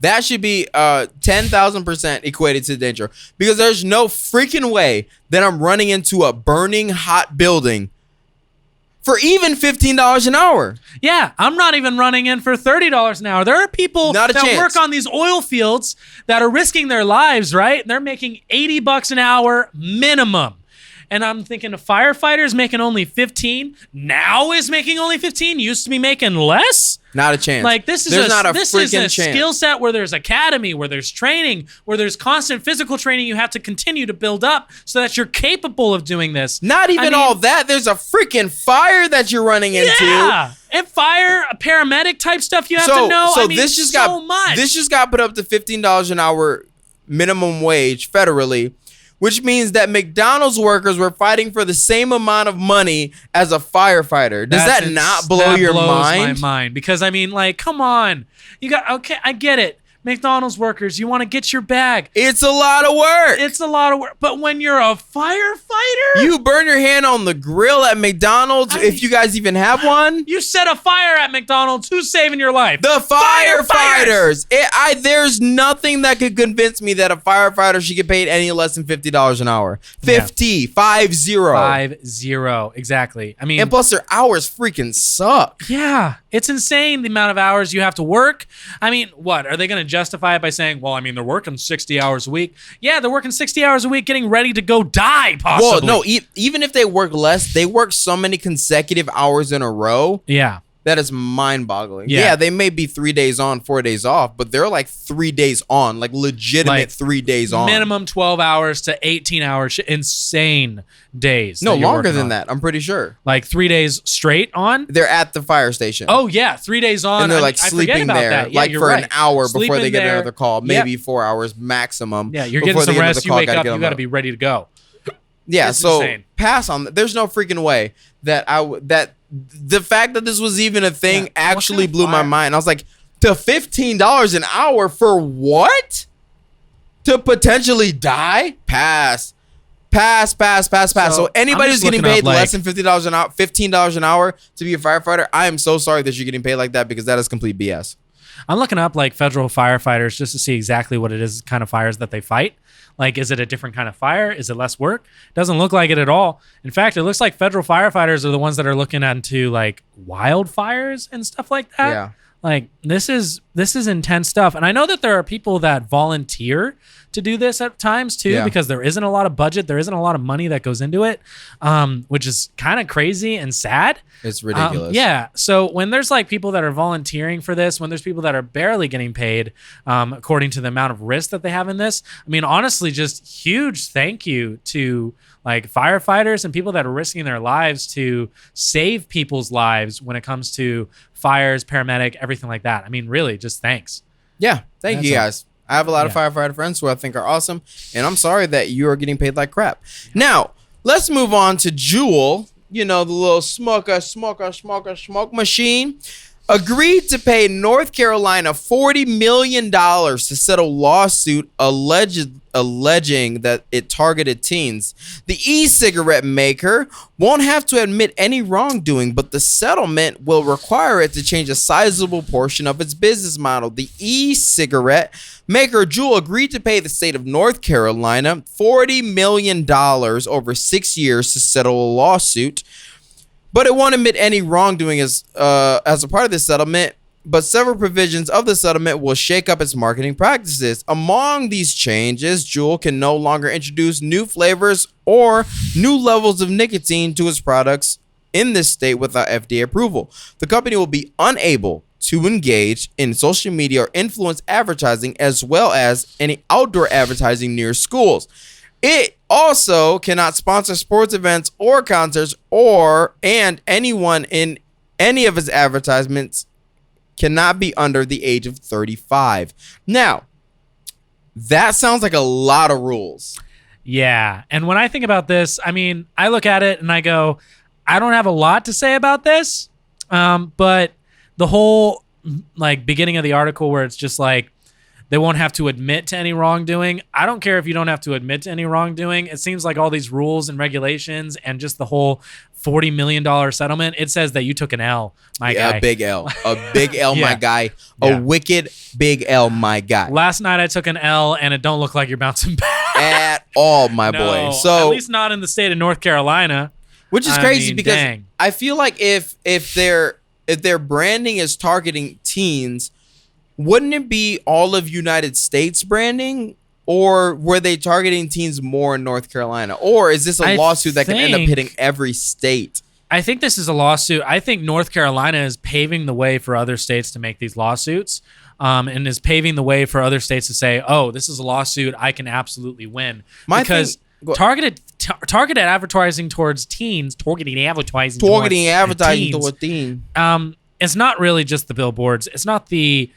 That should be 10,000% equated to danger, because there's no freaking way that I'm running into a burning hot building for even $15 an hour. Yeah, I'm not even running in for $30 an hour. There are people that work on these oil fields that are risking their lives, right? They're making $80 an hour minimum. And I'm thinking a firefighter's making only 15, now is making only 15, used to be making less? Not a chance. Like this is a skill set where there's academy, where there's training, where there's constant physical training you have to continue to build up so that you're capable of doing this. Not even all that. There's a freaking fire that you're running into. Yeah. And fire, paramedic type stuff you have to know. So this just got put up to $15 an hour minimum wage federally, which means that McDonald's workers were fighting for the same amount of money as a firefighter. Does that not blow your mind? That blows my mind, because I mean, like, come on. Okay, I get it. McDonald's workers, you want to get your bag. It's a lot of work. It's a lot of work. But when you're a firefighter, you burn your hand on the grill at McDonald's, if you guys even have one. You set a fire at McDonald's. Who's saving your life? The firefighters. There's nothing that could convince me that a firefighter should get paid any less than $50 an hour. 50. 50. Exactly. I mean, and plus their hours freaking suck. Yeah. It's insane the amount of hours you have to work. I mean, what? Are they going to justify it by saying, well, I mean, they're working 60 hours a week. Yeah, they're working 60 hours a week getting ready to go die, possibly. Well, no, even if they work less, they work so many consecutive hours in a row. Yeah. That is mind-boggling. Yeah, they may be 3 days on, 4 days off, but they're like 3 days on, like legitimate 3 days on. Minimum 12 hours to 18 hours. Insane days. No, longer than that, I'm pretty sure. Like 3 days straight on? They're at the fire station. Oh, yeah, 3 days on. And they're like sleeping there, like for an hour before they get another call. Maybe 4 hours maximum. Yeah, you're getting some rest. You wake up, you got to be ready to go. Yeah, so insane. Pass on that. There's no freaking way that the fact that this was even a thing actually blew my mind. I was like, to $15 an hour for what? To potentially die? Pass. So anybody who's getting paid less than $15 an hour to be a firefighter, I am so sorry that you're getting paid like that, because that is complete BS. I'm looking up like federal firefighters just to see exactly what it is, kind of fires that they fight. Like, is it a different kind of fire? Is it less work? Doesn't look like it at all. In fact, it looks like federal firefighters are the ones that are looking into like wildfires and stuff like that. Yeah. Like this is intense stuff. And I know that there are people that volunteer to do this at times too, because there isn't a lot of budget. There isn't a lot of money that goes into it, which is kind of crazy and sad. It's ridiculous. Yeah. So when there's like people that are volunteering for this, when there's people that are barely getting paid according to the amount of risk that they have in this, I mean, honestly, just huge thank you to like firefighters and people that are risking their lives to save people's lives when it comes to fires, paramedic, everything like that. I mean, really, just thanks. Yeah. Thank you guys. I have a lot of firefighter friends who I think are awesome, and I'm sorry that you are getting paid like crap. Now, let's move on to Juul, you know, the little smoke machine, agreed to pay North Carolina $40 million to settle lawsuit alleging that it targeted teens. The e-cigarette maker won't have to admit any wrongdoing, but the settlement will require it to change a sizable portion of its business model. The e-cigarette maker Juul agreed to pay the state of North Carolina $40 million over 6 years to settle a lawsuit, but it won't admit any wrongdoing as a part of this settlement. several provisions of the settlement will shake up its marketing practices. Among these changes, Juul can no longer introduce new flavors or new levels of nicotine to its products in this state without FDA approval. The company will be unable to engage in social media or influence advertising, as well as any outdoor advertising near schools. It also cannot sponsor sports events or concerts, and anyone in any of its advertisements cannot be under the age of 35. Now, that sounds like a lot of rules. Yeah. And when I think about this, I mean, I look at it and I go, I don't have a lot to say about this. But the whole like beginning of the article where it's just like, they won't have to admit to any wrongdoing. I don't care if you don't have to admit to any wrongdoing. It seems like all these rules and regulations and just the whole $40 million settlement, it says that you took an L, my guy. A big L. A big L, my guy. A wicked big L, my guy. Last night I took an L, and it don't look like you're bouncing back. At all, my boy. So at least not in the state of North Carolina. Which is crazy because I feel like if their branding is targeting teens, wouldn't it be all of United States branding? Or were they targeting teens more in North Carolina? Or is this a lawsuit that can end up hitting every state? I think this is a lawsuit. I think North Carolina is paving the way for other states to make these lawsuits, and is paving the way for other states to say, oh, this is a lawsuit I can absolutely win. Targeted advertising towards teens, targeting advertising towards teens. It's not really just the billboards. It's not the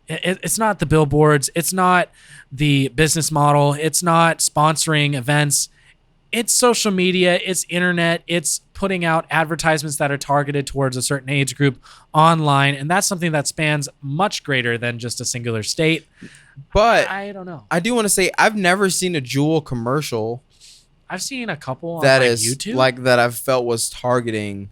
it's not the billboards. It's not the business model. It's not sponsoring events. It's social media. It's internet. It's putting out advertisements that are targeted towards a certain age group online. And that's something that spans much greater than just a singular state. But I don't know. I do want to say I've never seen a Juul commercial. I've seen a couple on YouTube. Like that I've felt was targeting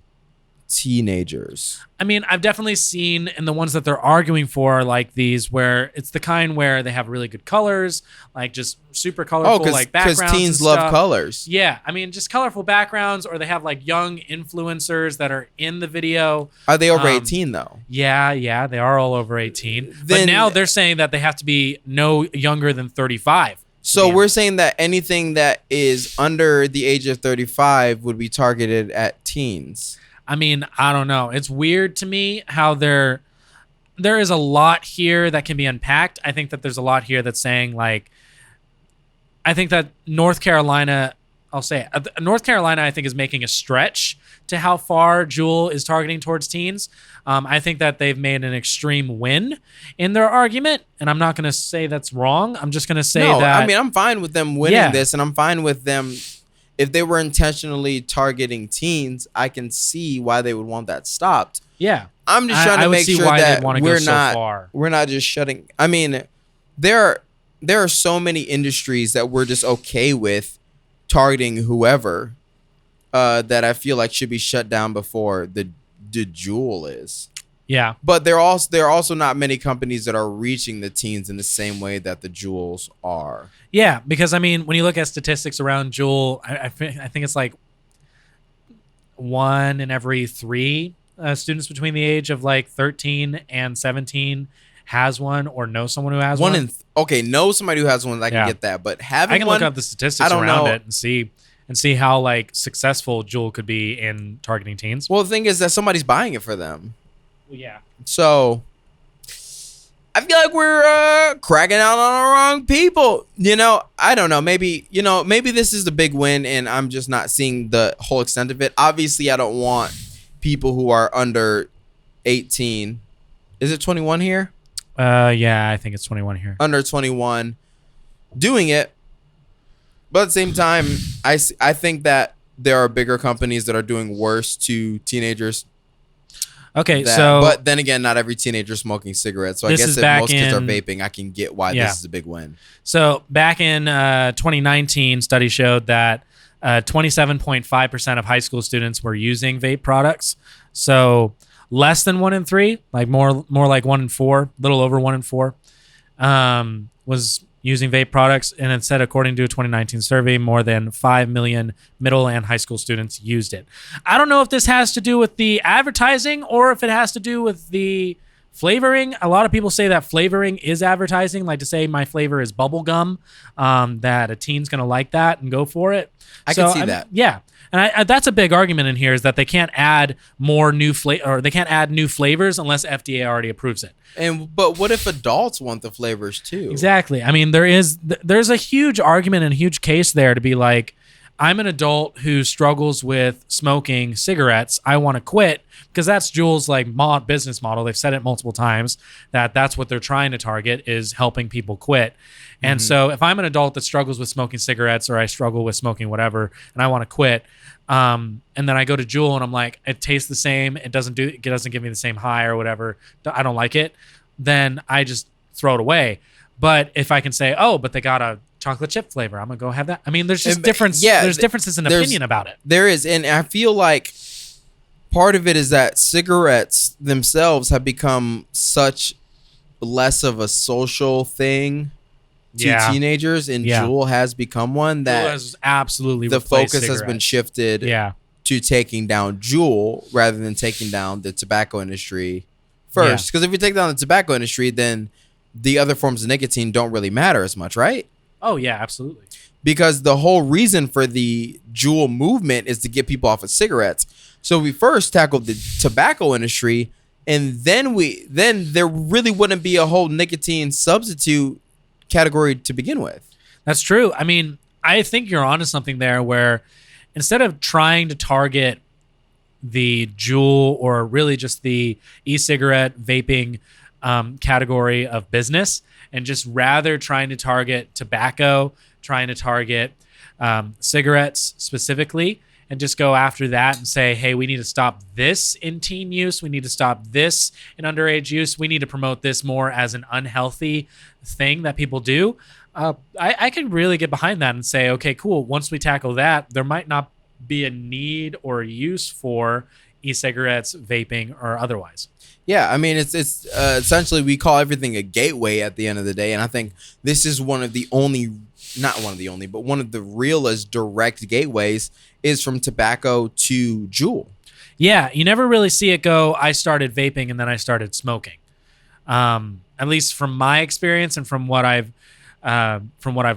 teenagers. I mean, I've definitely seen, and the ones that they're arguing for are like these where it's the kind where they have really good colors, like just super colorful like backgrounds. Because teens love colors. Yeah, I mean, just colorful backgrounds, or they have like young influencers that are in the video. Are they over 18 though? Yeah, they are all over 18. But now they're saying that they have to be no younger than 35. So we're saying that anything that is under the age of 35 would be targeted at teens. I mean, I don't know. It's weird to me how there is a lot here that can be unpacked. I think that there's a lot here that's saying like, I think that North Carolina, I think is making a stretch to how far Juul is targeting towards teens. I think that they've made an extreme win in their argument, and I'm not going to say that's wrong. I'm just going to say that. I mean, I'm fine with them winning this, and I'm fine with them. If they were intentionally targeting teens, I can see why they would want that stopped. Yeah. I'm just trying to make sure that we're not just shutting. I mean, there are so many industries that we're just okay with targeting whoever that I feel like should be shut down before the Juul is. Yeah. But there are also not many companies that are reaching the teens in the same way that the Juuls are. Yeah, because I mean, when you look at statistics around Juul, I think it's like 1 in every 3 students between the age of like 13 and 17 has one or knows someone who has one. Know somebody who has one. I can get that, but having I can look up the statistics around it and see how like successful Juul could be in targeting teens. Well, the thing is that somebody's buying it for them. Well, yeah. So I feel like we're cracking out on the wrong people. I don't know. Maybe this is the big win, and I'm just not seeing the whole extent of it. Obviously, I don't want people who are under 18. Is it 21 here? Yeah, I think it's 21 here. Under 21 doing it. But at the same time, I think that there are bigger companies that are doing worse to teenagers. Okay, but then again, not every teenager is smoking cigarettes. So I guess if most kids are vaping, I can get why this is a big win. So back in 2019, study showed that 27.5% of high school students were using vape products. So less than 1 in 3, like more like 1 in 4, a little over 1 in 4, was using vape products, and instead, according to a 2019 survey, more than 5 million middle and high school students used it. I don't know if this has to do with the advertising or if it has to do with the flavoring. A lot of people say that flavoring is advertising, like to say my flavor is bubble gum, that a teen's going to like that and go for it. I can see that. Yeah. And that's a big argument in here, is that they can't add more new they can't add new flavors unless FDA already approves it. But what if adults want the flavors too? Exactly. I mean, there's a huge argument and a huge case there to be like, I'm an adult who struggles with smoking cigarettes. I want to quit, because that's Juul's like business model. They've said it multiple times that that's what they're trying to target, is helping people quit. And so if I'm an adult that struggles with smoking cigarettes, or I struggle with smoking whatever, and I want to quit, and then I go to Juul and I'm like, it tastes the same. It doesn't give me the same high or whatever. I don't like it. Then I just throw it away. But if I can say, oh, but they got a chocolate chip flavor, I'm gonna go have that. I mean, there's just difference. Yeah, there's differences in opinion about it. There is, and I feel like part of it is that cigarettes themselves have become such less of a social thing to teenagers, and Juul has become one that has absolutely the focus has been shifted to taking down Juul rather than taking down the tobacco industry first. Because if you take down the tobacco industry, then the other forms of nicotine don't really matter as much, right? Oh, yeah, absolutely. Because the whole reason for the Juul movement is to get people off of cigarettes. So we first tackled the tobacco industry, and then there really wouldn't be a whole nicotine substitute category to begin with. That's true. I mean, I think you're onto something there, where instead of trying to target the Juul or really just the e-cigarette vaping category of business, and just rather trying to target tobacco, trying to target cigarettes specifically, and just go after that and say, hey, we need to stop this in teen use. We need to stop this in underage use. We need to promote this more as an unhealthy thing that people do. I can really get behind that and say, okay, cool. Once we tackle that, there might not be a need or a use for e-cigarettes, vaping, or otherwise. Yeah, I mean, it's essentially we call everything a gateway at the end of the day, and I think this is one of the realest direct gateways is from tobacco to Juul. Yeah, you never really see it go, I started vaping and then I started smoking. At least from my experience and from what I've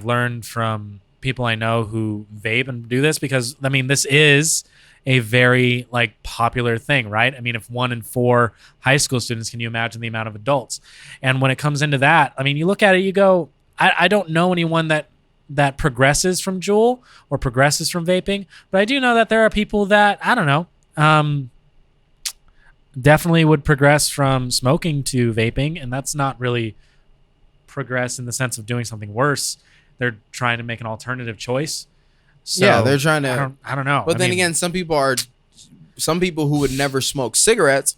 learned from people I know who vape and do this, because I mean, this is a very like popular thing, right? I mean, if 1 in 4 high school students, can you imagine the amount of adults? And when it comes into that, I mean, you look at it, you go, I don't know anyone that progresses from Juul or progresses from vaping, but I do know that there are people that, I don't know, definitely would progress from smoking to vaping, and that's not really progress in the sense of doing something worse. They're trying to make an alternative choice. So, yeah, they're trying to. I don't know. But then again, some people who would never smoke cigarettes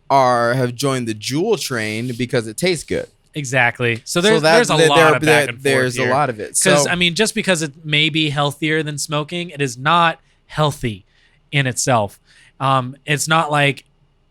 have joined the Juul train because it tastes good. Exactly. So there's a lot of back and forth. There's a lot of it. Because I mean, just because it may be healthier than smoking, it is not healthy in itself. It's not like,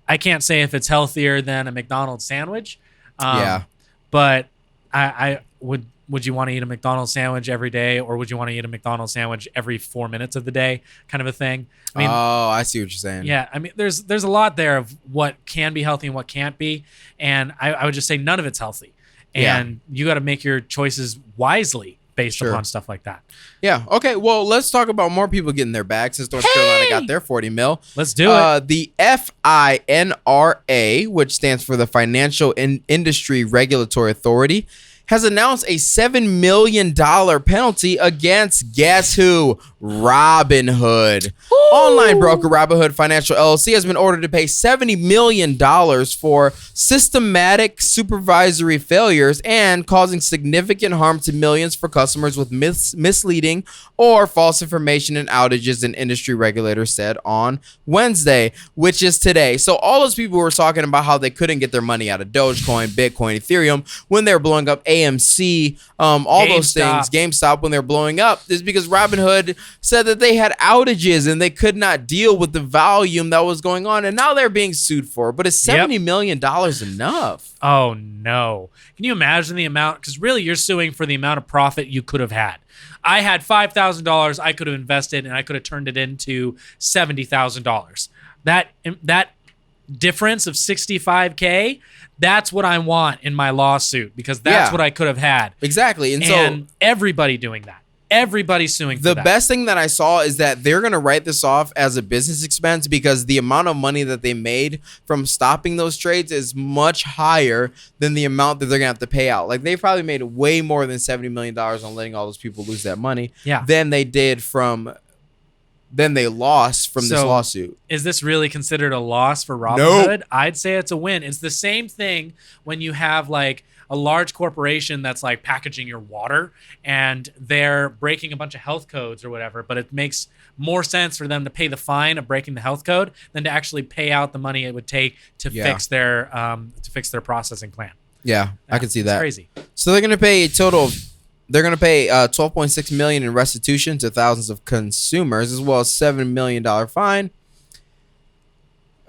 I can't say if it's healthier than a McDonald's sandwich. But I would you want to eat a McDonald's sandwich every day, or would you want to eat a McDonald's sandwich every 4 minutes of the day, kind of a thing? I mean, I see what you're saying. Yeah, I mean, there's a lot there of what can be healthy and what can't be, and I would just say none of it's healthy, and you got to make your choices wisely based upon stuff like that. Yeah. Okay. Well, let's talk about more people getting their bag since North Carolina got their 40 mil. Let's do it. The FINRA, which stands for the Financial Industry Regulatory Authority, has announced a $7 million penalty against, guess who? Robinhood. Ooh. Online broker Robinhood Financial LLC has been ordered to pay $70 million for systematic supervisory failures and causing significant harm to millions for customers with misleading or false information and outages, an industry regulator said on Wednesday, which is today. So all those people were talking about how they couldn't get their money out of Dogecoin, Bitcoin, Ethereum when they were blowing up AMC, all those things, GameStop, when they're blowing up, is because Robinhood said that they had outages and they could not deal with the volume that was going on, and now they're being sued for it. But is $70 million enough? Oh, no. Can you imagine the amount? Because really, you're suing for the amount of profit you could have had. I had $5,000 I could have invested, and I could have turned it into $70,000. That difference of $65K, that's what I want in my lawsuit, because that's what I could have had. Exactly. And so everybody doing that. Everybody's suing for that. The best thing that I saw is that they're going to write this off as a business expense, because the amount of money that they made from stopping those trades is much higher than the amount that they're going to have to pay out. Like, they probably made way more than $70 million on letting all those people lose that money than they did than they lost from this lawsuit. Is this really considered a loss for Robinhood? Nope. I'd say it's a win. It's the same thing when you have like a large corporation that's like packaging your water and they're breaking a bunch of health codes or whatever, but it makes more sense for them to pay the fine of breaking the health code than to actually pay out the money it would take to fix their processing plant. Yeah, I can see that. Crazy. So they're going to pay a total of $12.6 million in restitution to thousands of consumers, as well as $7 million fine.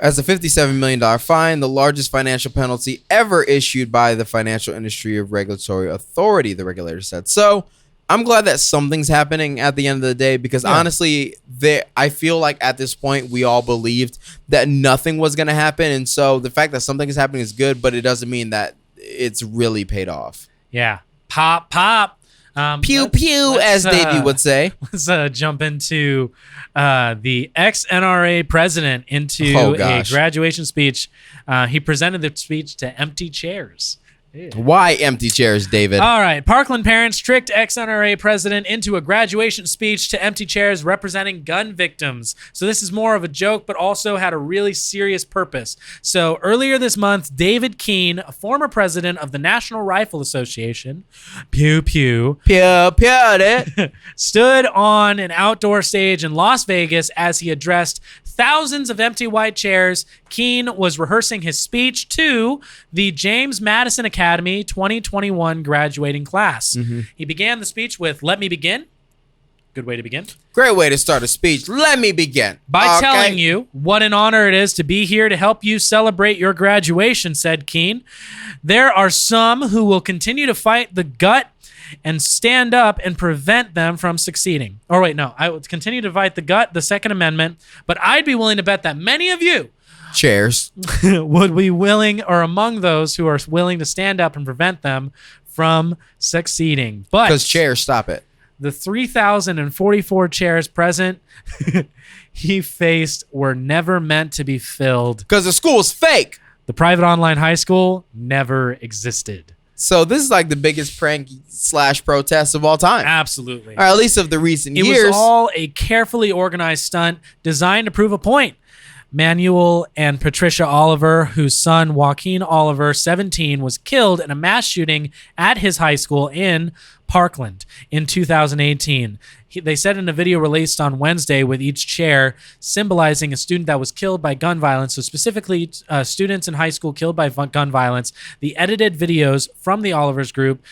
As a $57 million fine, the largest financial penalty ever issued by the Financial Industry Regulatory Authority, the regulator said. So I'm glad that something's happening at the end of the day, because honestly, I feel like at this point we all believed that nothing was going to happen. And so the fact that something is happening is good, but it doesn't mean that it's really paid off. Yeah. Pop, pop. Pew, pew, as Davey would say. Let's jump into the ex-NRA president into a graduation speech. He presented the speech to empty chairs. Ew. Why empty chairs, David? All right. Parkland parents tricked ex-NRA president into a graduation speech to empty chairs representing gun victims. So this is more of a joke, but also had a really serious purpose. So earlier this month, David Keene, a former president of the National Rifle Association, pew, pew, pew, pew, stood on an outdoor stage in Las Vegas as he addressed thousands of empty white chairs. Keene was rehearsing his speech to the James Madison Academy 2021 graduating class. Mm-hmm. He began the speech with, "Let me begin." Good way to begin. Great way to start a speech. Let me begin. By telling you what an honor it is to be here to help you celebrate your graduation, said Keene. There are some who will continue to fight the gut and stand up and prevent them from succeeding. Or wait, no, I would continue to fight the gut, the Second Amendment, but I'd be willing to bet that many of you chairs would be willing, or among those who are willing to stand up and prevent them from succeeding. But because chairs stop it. The 3,044 chairs present he faced were never meant to be filled. Because the school's fake. The private online high school never existed. So this is like the biggest prank / protest of all time. Absolutely. Or at least of the recent years. It was all a carefully organized stunt designed to prove a point. Manuel and Patricia Oliver, whose son Joaquin Oliver, 17, was killed in a mass shooting at his high school in Parkland in 2018. They said in a video released on Wednesday with each chair symbolizing a student that was killed by gun violence, so specifically students in high school killed by gun violence. The edited videos from the Oliver's group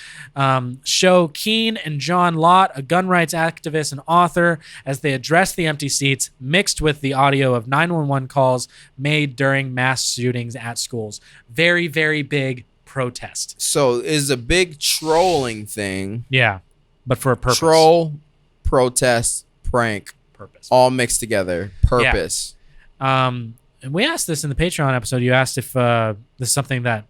show Keene and John Lott, a gun rights activist and author, as they address the empty seats, mixed with the audio of 911 calls made during mass shootings at schools. Very, very big protest. So is a big trolling thing. Yeah, but for a purpose. Troll, protest, prank, purpose, all mixed together. Purpose. Yeah. And we asked this in the Patreon episode. You asked if this is something that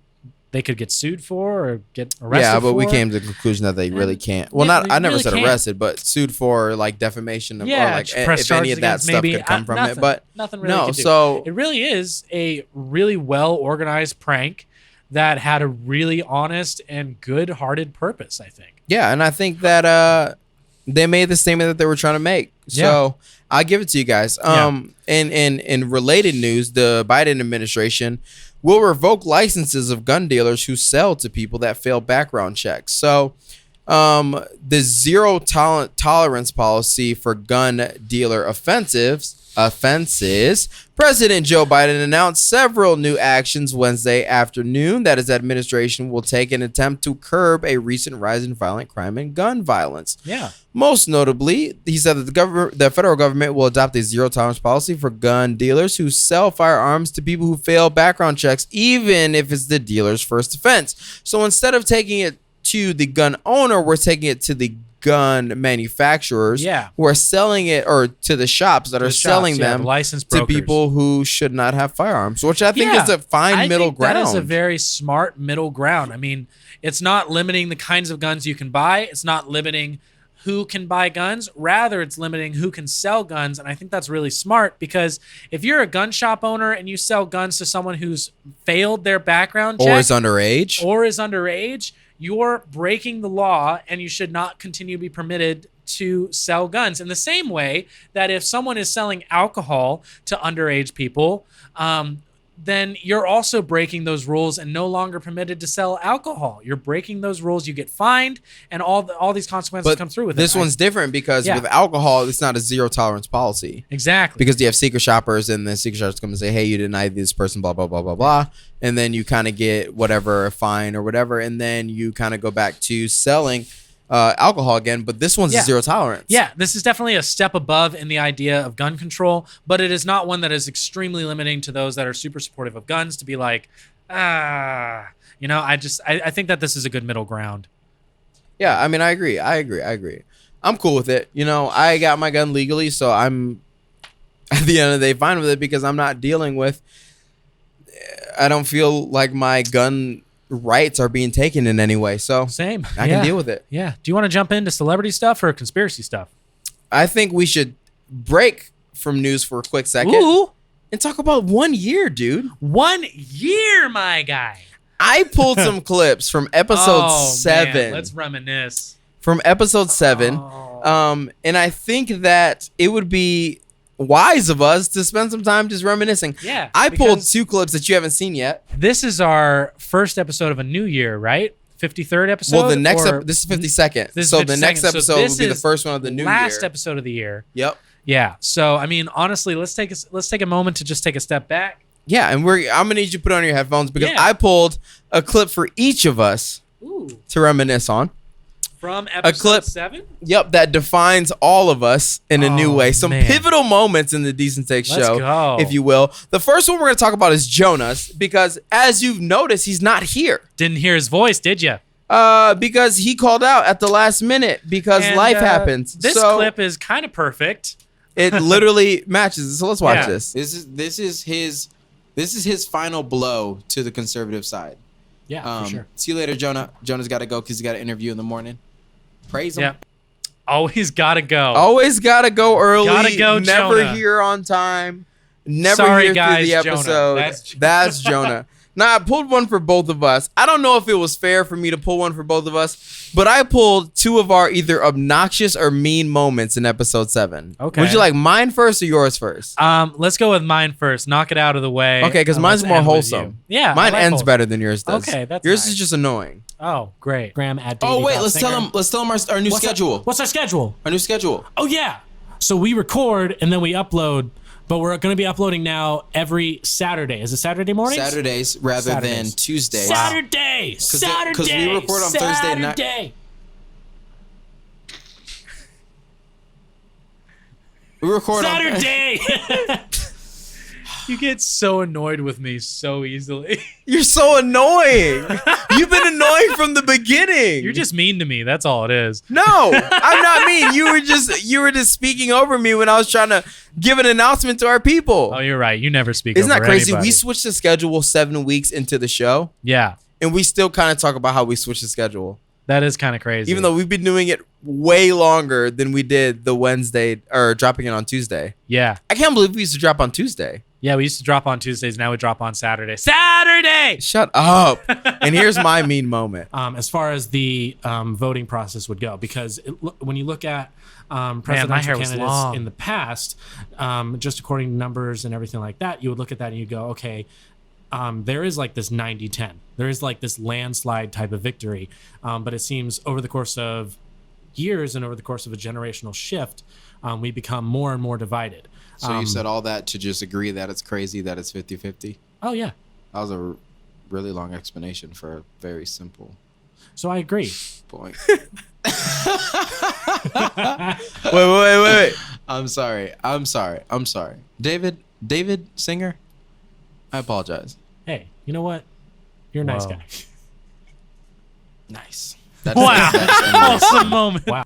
they could get sued for or get arrested for. Yeah, but we came to the conclusion that they really can't. Well, I never said arrested, but sued for like defamation of, or like if any of that stuff could come from it. But nothing really no, could do. So it really is a really well organized prank that had a really honest and good-hearted purpose, I think. Yeah, and I think that they made the statement that they were trying to make. So I'll give it to you guys. In related news, the Biden administration will revoke licenses of gun dealers who sell to people that fail background checks. So the zero tolerance policy for gun dealer offenses offenses. President Joe Biden announced several new actions Wednesday afternoon that his administration will take in an attempt to curb a recent rise in violent crime and gun violence. Yeah. Most notably, he said that the federal government will adopt a zero-tolerance policy for gun dealers who sell firearms to people who fail background checks, even if it's the dealer's first offense. So instead of taking it to the gun owner, we're taking it to the gun manufacturers who are selling it, or to the shops that are selling them licensed to people who should not have firearms, which I think is a fine middle ground. That is a very smart middle ground. I mean, it's not limiting the kinds of guns you can buy. It's not limiting who can buy guns. Rather, it's limiting who can sell guns. And I think that's really smart, because if you're a gun shop owner and you sell guns to someone who's failed their background check or is underage, you're breaking the law, and you should not continue to be permitted to sell guns. In the same way that if someone is selling alcohol to underage people, then you're also breaking those rules and no longer permitted to sell alcohol. You're breaking those rules. You get fined, and all these consequences come through with it. This one's different because with alcohol, it's not a zero tolerance policy. Exactly. Because you have secret shoppers, and the secret shoppers come and say, hey, you denied this person, blah, blah, blah, blah, blah. And then you kind of get whatever, a fine or whatever. And then you kind of go back to selling alcohol again. But this one's a zero tolerance. Yeah, this is definitely a step above in the idea of gun control, but it is not one that is extremely limiting to those that are super supportive of guns to be like, I think that this is a good middle ground. Yeah, I mean, I agree. I'm cool with it. I got my gun legally, so I'm at the end of the day fine with it, because I'm not dealing with, I don't feel like my gun rights are being taken in any way. So same. I can deal with it. Yeah. Do you want to jump into celebrity stuff or conspiracy stuff? I think we should break from news for a quick second. Ooh. And talk about 1 year, dude. 1 year, my guy. I pulled some clips from episode 7. Man, let's reminisce. From episode 7. And I think that it would be wise of us to spend some time just reminiscing. Yeah. I pulled 2 clips that you haven't seen yet. This is our first episode of a new year, right? 53rd episode? Well, the next this is 52nd. So the next episode will be the first one of the new year. Last episode of the year. Yep. Yeah. So, I mean, honestly, let's take a moment to just take a step back. Yeah, and I'm going to need you to put on your headphones, because I pulled a clip for each of us to reminisce on. From episode 7? Yep, that defines all of us in a new way. Some pivotal moments in the Decent Take show, if you will. The first one we're going to talk about is Jonas, because as you've noticed, he's not here. Didn't hear his voice, did you? Because he called out at the last minute because life happens. This clip is kind of perfect. It literally matches. So let's watch this. This is his final blow to the conservative side. Yeah, for sure. See you later, Jonah. Jonah's got to go because he's got an interview in the morning. Praise him. Yeah. Always gotta go. Always gotta go early. Gotta go, Never Jonah. here on time. Never Sorry, here guys, through the episode. Jonah. That's Jonah. Now, I pulled one for both of us. I don't know if it was fair for me to pull one for both of us, but I pulled 2 of our either obnoxious or mean moments in episode 7. Okay. Would you like mine first or yours first? Let's go with mine first. Knock it out of the way. Okay, because mine's more wholesome. Yeah. Mine ends better than yours does. Okay, that's yours nice. is just annoying. Oh, great. Graham at Oh, wait, let's Singer. tell him our new schedule. What's our schedule? Our new schedule. Oh, yeah. So we record and then we upload, but we're going to be uploading now every Saturday. Is it Saturday mornings? Saturdays rather than Tuesdays. Saturday. Saturday. Because we record on Thursday night. Saturday. We record Saturday. You get so annoyed with me so easily. You're so annoying. You've been annoying from the beginning. You're just mean to me. That's all it is. No, I'm not mean. You were just speaking over me when I was trying to give an announcement to our people. Oh, you're right. You never speak Isn't over that crazy? anybody. We switched the schedule 7 weeks into the show. Yeah. And we still kind of talk about how we switched the schedule. That is kind of crazy. Even though we've been doing it way longer than we did the Wednesday or dropping it on Tuesday. Yeah. I can't believe we used to drop on Tuesday. Yeah, we used to drop on Tuesdays. Now we drop on Saturday. Saturday! Shut up. And here's my mean moment. As far as the voting process would go, because when you look at my presidential hair was candidates long. in the past, just according to numbers and everything like that, you would look at that and you go, okay, there is like this 90-10. There is like this landslide type of victory. But it seems over the course of years and over the course of a generational shift, we become more and more divided. So you said all that to just agree that it's crazy that it's 50-50? Oh, yeah. That was a really long explanation for a very simple So I agree. point. Wait. I'm sorry. David Singer, I apologize. Hey, you know what? You're a nice Whoa. guy. Nice. Wow. Awesome moment. Wow.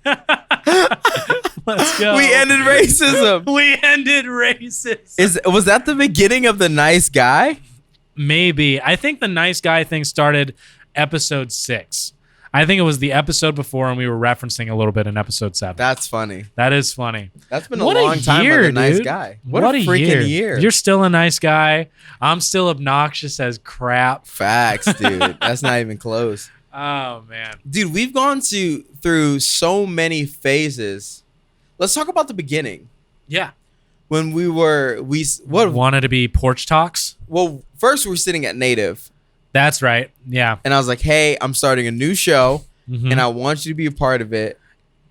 Let's go. We ended racism. We ended racism. Was that the beginning of the nice guy? Maybe. I think the nice guy thing started episode 6. I think it was the episode before, and we were referencing a little bit in episode 7. That's funny. That is funny. That's been a What long time year, for the nice dude. guy. What a freaking year. You're still a nice guy. I'm still obnoxious as crap. Facts, dude. That's not even close. Oh, man. Dude, we've gone through so many phases. Let's talk about the beginning. Yeah. When Wanted to be porch talks? Well, first we're sitting at Native. That's right. Yeah. And I was like, hey, I'm starting a new show, Mhm. and I want you to be a part of it.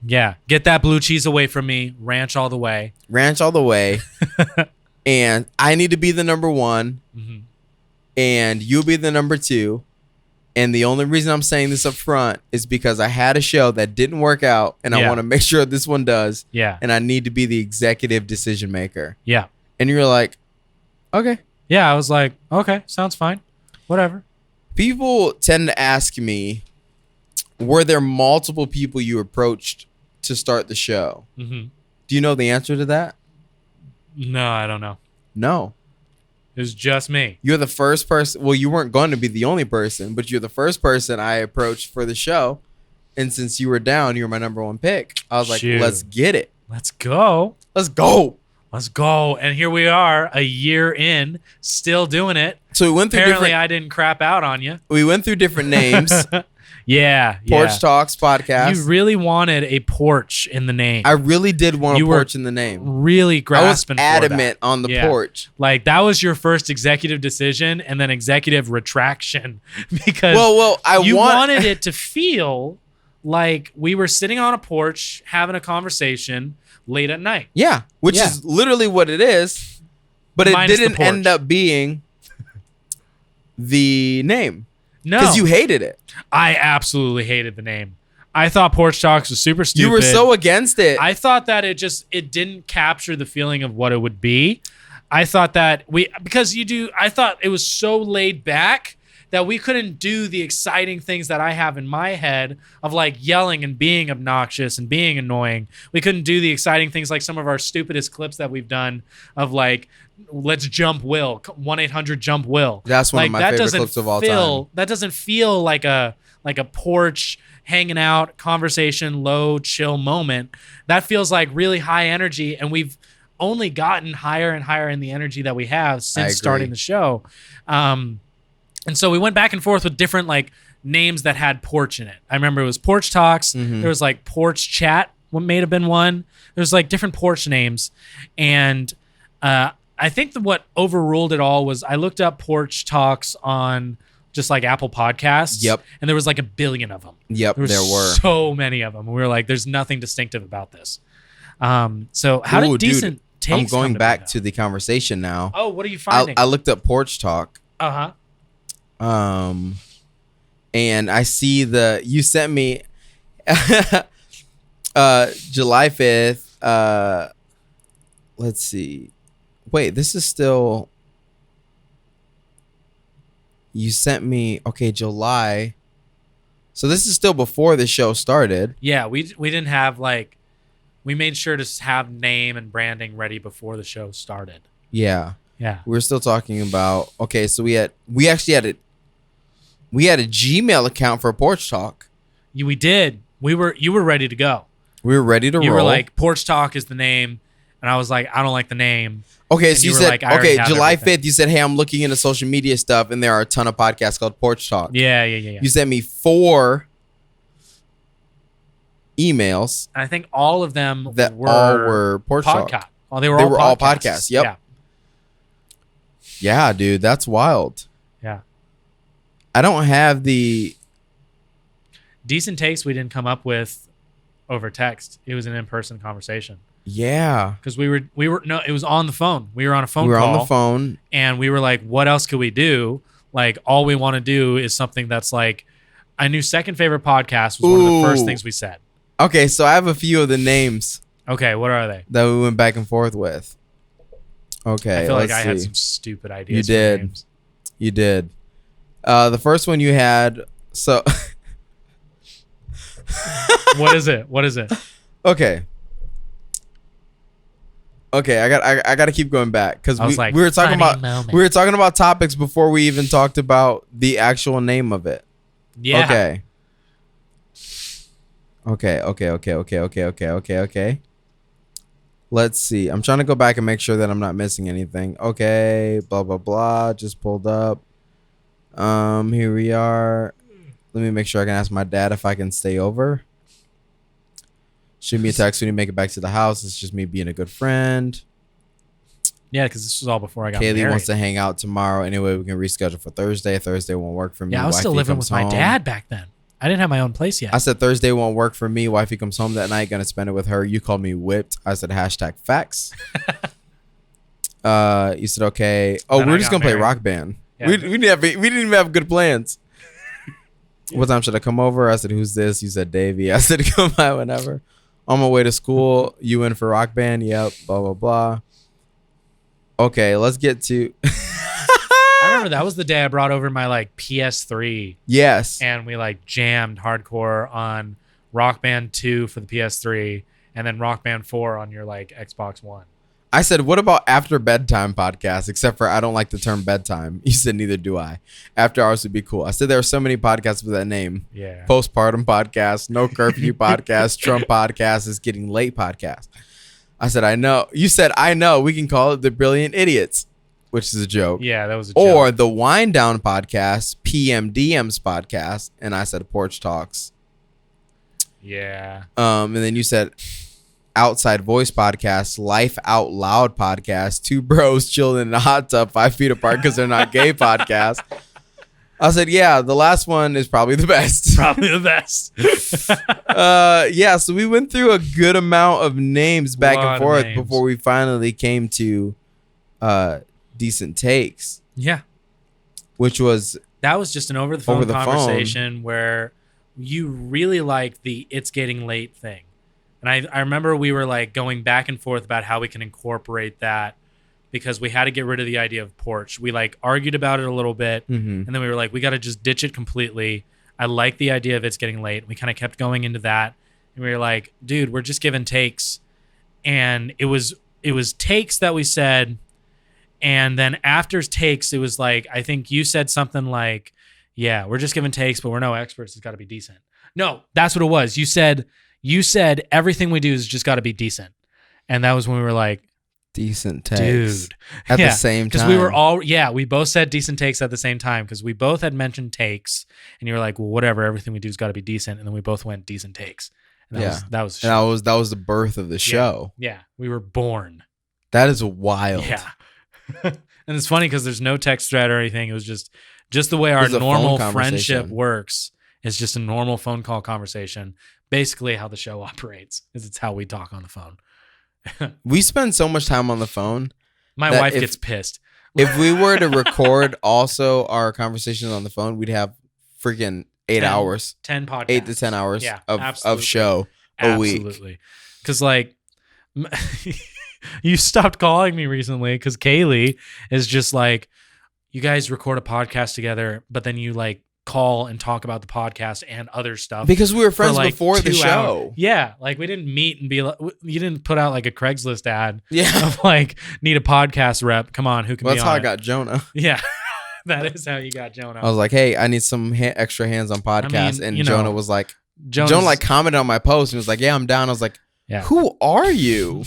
Yeah. Get that blue cheese away from me. Ranch all the way. Ranch all the way. And I need to be the number 1, Mhm. and you'll be the number 2. And the only reason I'm saying this up front is because I had a show that didn't work out, and I Yeah. want to make sure this one does. Yeah. And I need to be the executive decision maker. Yeah. And you're like, okay. Yeah. I was like, okay, sounds fine. Whatever. People tend to ask me, were there multiple people you approached to start the show? Mm-hmm. Do you know the answer to that? No, I don't know. No. It was just me. You're the first person. Well, you weren't going to be the only person, but you're the first person I approached for the show. And since you were down, you were my number 1 pick. I was like, Shoot. let's get it. Let's go. Let's go. Let's go. And here we are, a year in, still doing it. So we went through Apparently, I didn't crap out on you. different names. Yeah. Porch yeah. Talks podcast. You really wanted a porch in the name. I really did want You a were porch in the name. really I was grasping for adamant that. on the Yeah. porch. Like, that was your first executive decision and then executive retraction because Well, you wanted it to feel like we were sitting on a porch having a conversation late at night. Yeah, which Yeah. is literally what it is, but it Minus the didn't end porch. up being the name No. because you hated it. I absolutely hated the name. I thought Porch Talks was super stupid. You were so against it. I thought that it didn't capture the feeling of what it would be. I thought that I thought it was so laid back that we couldn't do the exciting things that I have in my head of like yelling and being obnoxious and being annoying. We couldn't do the exciting things like some of our stupidest clips that we've done of like, let's jump Will, 1-800 Will. That's one of Like, my that favorite doesn't clips of all feel- time. That doesn't feel like a porch hanging out conversation, low chill moment. That feels like really high energy, and we've only gotten higher and higher in the energy that we have since agree. starting the show. And so we went back and forth with different like names that had porch in it. I remember it was Porch Talks. Mhm. There was like Porch Chat. What may have been one. There's like different porch names, and I think what overruled it all was I looked up Porch Talks on just like Apple Podcasts. Yep. And there was like 1 billion of them. Yep, There were. so many of them. We were like, there's nothing distinctive about this. So how Ooh, did Decent dude, Takes I'm going come back be, to the conversation now. though? Oh, what are you finding? I looked up Porch Talk. Uh-huh. And I see you sent me July 5th. Let's see. Wait, this is still. You sent me July. So this is still before the show started. Yeah, we didn't have like, we made sure to have name and branding ready before the show started. Yeah. Yeah. We were still talking about so we actually had a Gmail account for Porch Talk. We did. You were ready to go. We were ready to roll. You were like, Porch Talk is the name. And I was like, I don't like the name. okay, and so you you were said, like, I already have July everything. 5th, you said, hey, I'm looking into social media stuff, and there are a ton of podcasts called Porch Talk. Yeah. You sent me 4 emails I think all of them that all were Porch podcast. Talk. Oh, they were They all were podcasts. all podcasts, yep. Yeah. Yeah, dude, that's wild. Yeah. I don't have the. Decent Takes we didn't come up with over text. It was an in-person conversation. Yeah. Because we were no, it was on the phone. We were on a phone call. We were on the phone. And we were like, what else could we do? Like, all we want to do is something that's like, I knew second favorite podcast was one of the first things we said. Okay, so I have a few of the names. Okay, what are they? That we went back and forth with. Okay, I feel like let's I had see. some stupid ideas. You for did. names. You did. The first one you had, so... What is it? Okay. Okay, I got to keep going back because we were talking about topics before we even talked about the actual name of it. Yeah. Okay. Let's see. I'm trying to go back and make sure that I'm not missing anything. Okay, blah blah blah. Just pulled up. Here we are. Let me make sure I can ask my dad if I can stay over. Shoot me a text when you make it back to the house. It's just me being a good friend. Yeah, because this was all before I got Kaylee married. wants to hang out tomorrow. Anyway, we can reschedule for Thursday. Thursday won't work for me. Yeah, I was still Wifey living comes with my home. dad back then. I didn't have my own place yet. I said Thursday won't work for me. Wifey comes home that night. Gonna spend it with her. You called me whipped. I said #facts. You said okay. Oh, Then we're I just got gonna play married. Rock Band. Yeah. We didn't even have good plans. What time should I come over? I said, who's this? You said Davey. I said, come by whenever. On my way to school. You in for Rock Band? Yep. Blah blah blah. Okay, let's get to. I remember that was the day I brought over my like PS3. Yes. And we like jammed hardcore on Rock Band 2 for the PS3 and then Rock Band 4 on your like Xbox One. I said, what about after bedtime podcast? Except for I don't like the term bedtime. You said neither do I. After hours would be cool. I said there are so many podcasts with that name. Yeah. Postpartum podcast, no curfew podcast, Trump podcast, is getting late podcast. I said, I know. You said, I know. We can call it the Brilliant Idiots, which is a joke. Yeah, that was a joke. Or the Wind Down podcast, PMDM's podcast. And I said Porch Talks. Yeah. And then you said Outside Voice podcast, Life Out Loud podcast, Two Bros Chilling in a Hot Tub 5 feet apart because they're not gay podcast. I said, yeah, the last one is probably the best. Probably the best. Yeah, so we went through a good amount of names back and forth names. before we finally came to Decent Takes. Yeah. Which was... That was just an over-the-phone Over the conversation where you really liked the it's getting late thing. And I remember we were like going back and forth about how we can incorporate that because we had to get rid of the idea of porch. We like argued about it a little bit and then we were like, we got to just ditch it completely. I like the idea of it's getting late. We kind of kept going into that and we were like, dude, we're just giving takes. And it was takes that we said. And then after takes, it was like, I think you said something like, yeah, we're just giving takes, but we're no experts. It's got to be decent. No, that's what it was. You said everything we do is just got to be decent. And that was when we were like, Decent Takes. dude. At the same time. Because we were all, we both said decent takes at the same time because we both had mentioned takes. And you were like, well, whatever, everything we do has got to be decent. And then we both went decent takes. And that was the birth of the show. Yeah, we were born. That is wild. Yeah. And it's funny because there's no text thread or anything. It was just the way our normal friendship works. It's just a normal phone call conversation. Basically how the show operates is it's how we talk on the phone. We spend so much time on the phone. My wife gets pissed. If we were to record also our conversations on the phone, we'd have freaking 8 hours. 10 podcasts. 8 to 10 hours of show a week. Absolutely. Because like... You stopped calling me recently because Kaylee is just like, you guys record a podcast together, but then you like call and talk about the podcast and other stuff. Because we were friends like before the 2 show. hours. Yeah. Like we didn't meet and be like, you didn't put out like a Craigslist ad. Yeah. Of like, need a podcast rep. Come on. Who can be on That's how I it? got Jonah. Yeah. That is how you got Jonah. I was like, hey, I need some extra hands on podcasts. And Jonah was like, Jonah like commented on my post and was like, yeah, I'm down. I was like, who are you?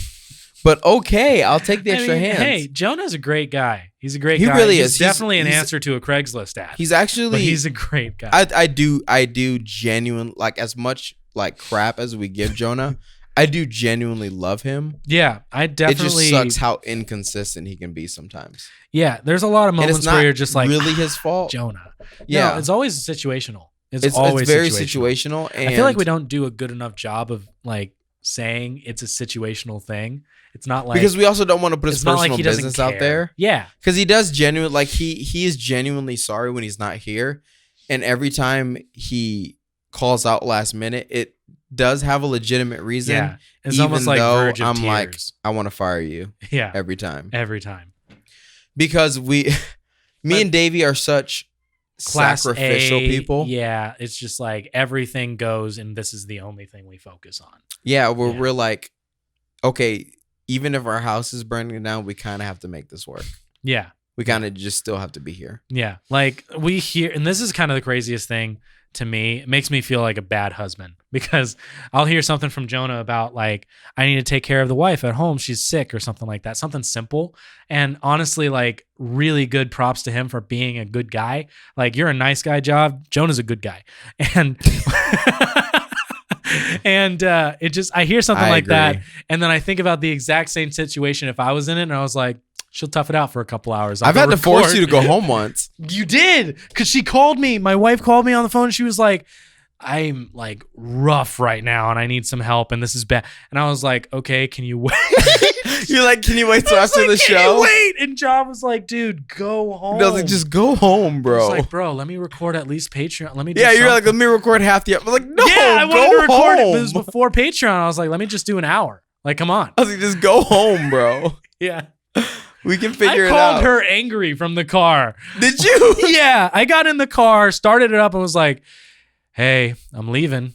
But okay, I'll take the extra hands. Hey, Jonah's a great guy. He's a great guy. He really is. is. He's definitely an answer to a Craigslist ad. He's actually... But he's a great guy. I do genuine, like as much like crap as we give Jonah, I do genuinely love him. Yeah, I definitely... It just sucks how inconsistent he can be sometimes. Yeah, there's a lot of moments where you're just like... really his fault. Jonah. Yeah. No, it's always situational. It's always very situational. And I feel like we don't do a good enough job of like saying it's a situational thing. It's not like, because we also don't want to put his personal he doesn't business out care. there. Yeah. Because he does genuine, like he is genuinely sorry when he's not here. And every time he calls out last minute, it does have a legitimate reason. Yeah. It's even almost like though verge of I'm tears. like, I want to fire you. Yeah. Every time. Every time. Because me and Davey are such Class sacrificial A, people. Yeah. It's just like everything goes and this is the only thing we focus on. Yeah. We're like, okay, even if our house is burning down, we kind of have to make this work. Yeah. We kind of just still have to be here. Yeah. Like we hear, and this is kind of the craziest thing to me. It makes me feel like a bad husband because I'll hear something from Jonah about like, I need to take care of the wife at home. She's sick or something like that. Something simple. And honestly, like really good props to him for being a good guy. Like you're a nice guy, Job. Jonah's a good guy. And and it just, I hear something like that. And then I think about the exact same situation if I was in it and I was like, she'll tough it out for a couple hours. I've had to force you to go home once. You did, because she called me. My wife called me on the phone. And she was like, I'm like rough right now and I need some help and this is bad. And I was like, okay, can you wait? You're like, can you wait till after the show? Can you wait? And John was like, dude, go home. I was like, just go home, bro. I was like, bro, let me record at least Patreon. Let me do you're something. like, let me record half the episode. I was like, no, yeah, I wanted to record home. it. It was before Patreon. I was like, let me just do an hour. Like, come on. I was like, just go home, bro. Yeah. We can figure it out. I called her angry from the car. Did you? Yeah. I got in the car, started it up, and was like, hey, I'm leaving.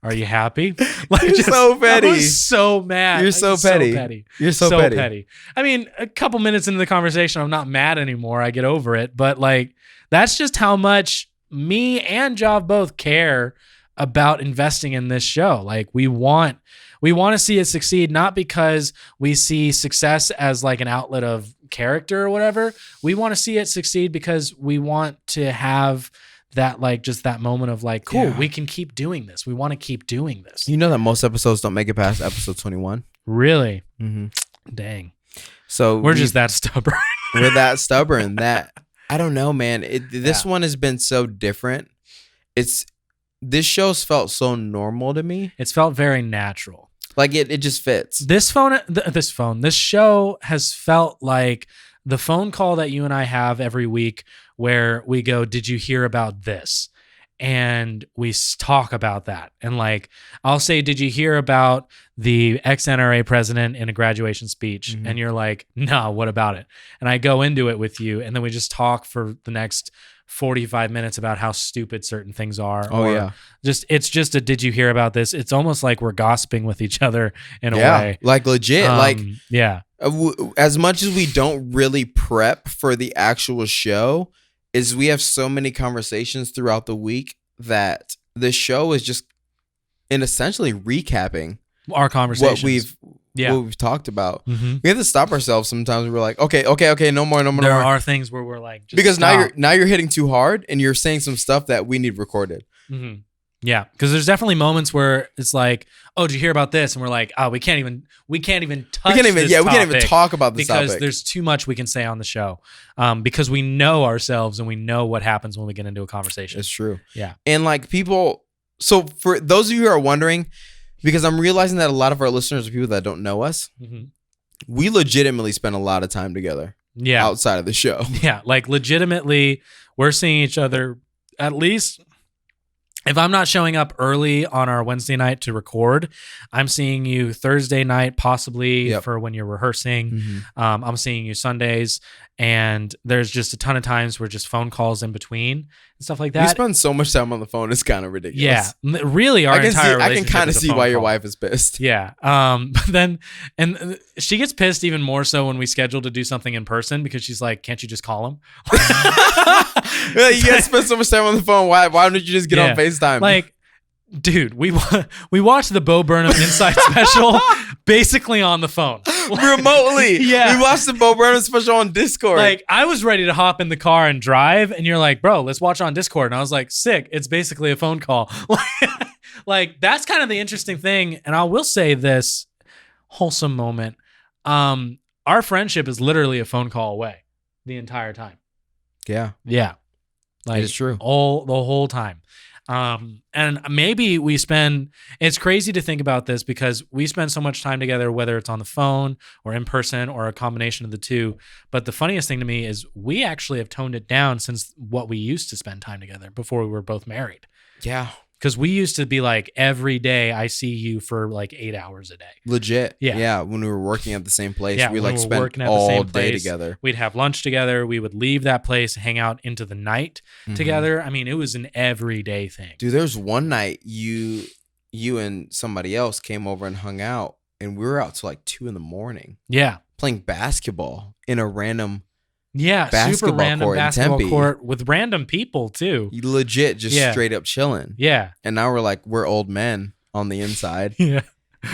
Are you happy? Like, You're so petty. I was so mad. You're so petty. You're so petty. I mean, a couple minutes into the conversation, I'm not mad anymore. I get over it. But like, that's just how much me and Jav both care about investing in this show. Like we want to see it succeed, not because we see success as like an outlet of character or whatever. We want to see it succeed because we want to have that, like, just that moment of like, cool, we can keep doing this. We want to keep doing this. You know that most episodes don't make it past episode 21? Really? Mm-hmm. Dang. So we're just that stubborn. We're that stubborn that, I don't know, man. This one has been so different. This show's felt so normal to me. It's felt very natural. Like it just fits. This show has felt like the phone call that you and I have every week where we go, did you hear about this? And we talk about that. And like, I'll say, did you hear about the ex-NRA president in a graduation speech? Mm-hmm. And you're like, no, what about it? And I go into it with you. And then we just talk for the next 45 minutes about how stupid certain things are. Oh, yeah. It's just a, did you hear about this? It's almost like we're gossiping with each other in a way. Like legit. Yeah. As much as we don't really prep for the actual show, is we have so many conversations throughout the week that the show is just essentially recapping our conversations. What we've talked about. Mm-hmm. We have to stop ourselves sometimes. We're like, okay, no more. There are things where we're like, just because stop. now you're hitting too hard and you're saying some stuff that we need recorded. Mm-hmm. Yeah, because there's definitely moments where it's like, oh, did you hear about this? And we're like, oh, we can't even touch this topic we can't even talk about this because topic. There's too much we can say on the show, because we know ourselves and we know what happens when we get into a conversation. It's true. Yeah, and like people. So for those of you who are wondering, because I'm realizing that a lot of our listeners are people that don't know us, mm-hmm. we legitimately spend a lot of time together. Yeah, outside of the show. Yeah, like legitimately, we're seeing each other at least. If I'm not showing up early on our Wednesday night to record, I'm seeing you Thursday night, possibly for when you're rehearsing. Mm-hmm. I'm seeing you Sundays, and there's just a ton of times where just phone calls in between and stuff like that. We spend so much time on the phone; it's kind of ridiculous. Yeah, really, I can kind of see why your wife is pissed. Yeah, but then and she gets pissed even more so when we schedule to do something in person because she's like, "Can't you just call him?" You guys spend so much time on the phone. Why don't you just get on FaceTime? Like, dude, we watched the Bo Burnham Inside Special basically on the phone. Remotely. Yeah. We watched the Bo Burnham Special on Discord. Like, I was ready to hop in the car and drive, and you're like, bro, let's watch on Discord. And I was like, sick. It's basically a phone call. Like, that's kind of the interesting thing. And I will say this wholesome moment. Our friendship is literally a phone call away the entire time. Yeah. Yeah. Like, it's true. The whole time. And maybe it's crazy to think about this because we spend so much time together, whether it's on the phone or in person or a combination of the two. But the funniest thing to me is we actually have toned it down since what we used to spend time together before we were both married. Yeah. Because we used to be like, every day I see you for like 8 hours a day. Legit. Yeah. Yeah. When we were working at the same place, Yeah, we when like we were working spent at the all same day place, together. We'd have lunch together. We would leave that place, hang out into the night together. I mean, it was an everyday thing. Dude, there was one night you and somebody else came over and hung out, and we were out till like 2 a.m. Yeah. playing basketball in a random Yeah, super basketball random court in basketball Tempe. court with random people too. legit just Yeah. straight up chilling. Yeah. And now we're old men on the inside. Yeah.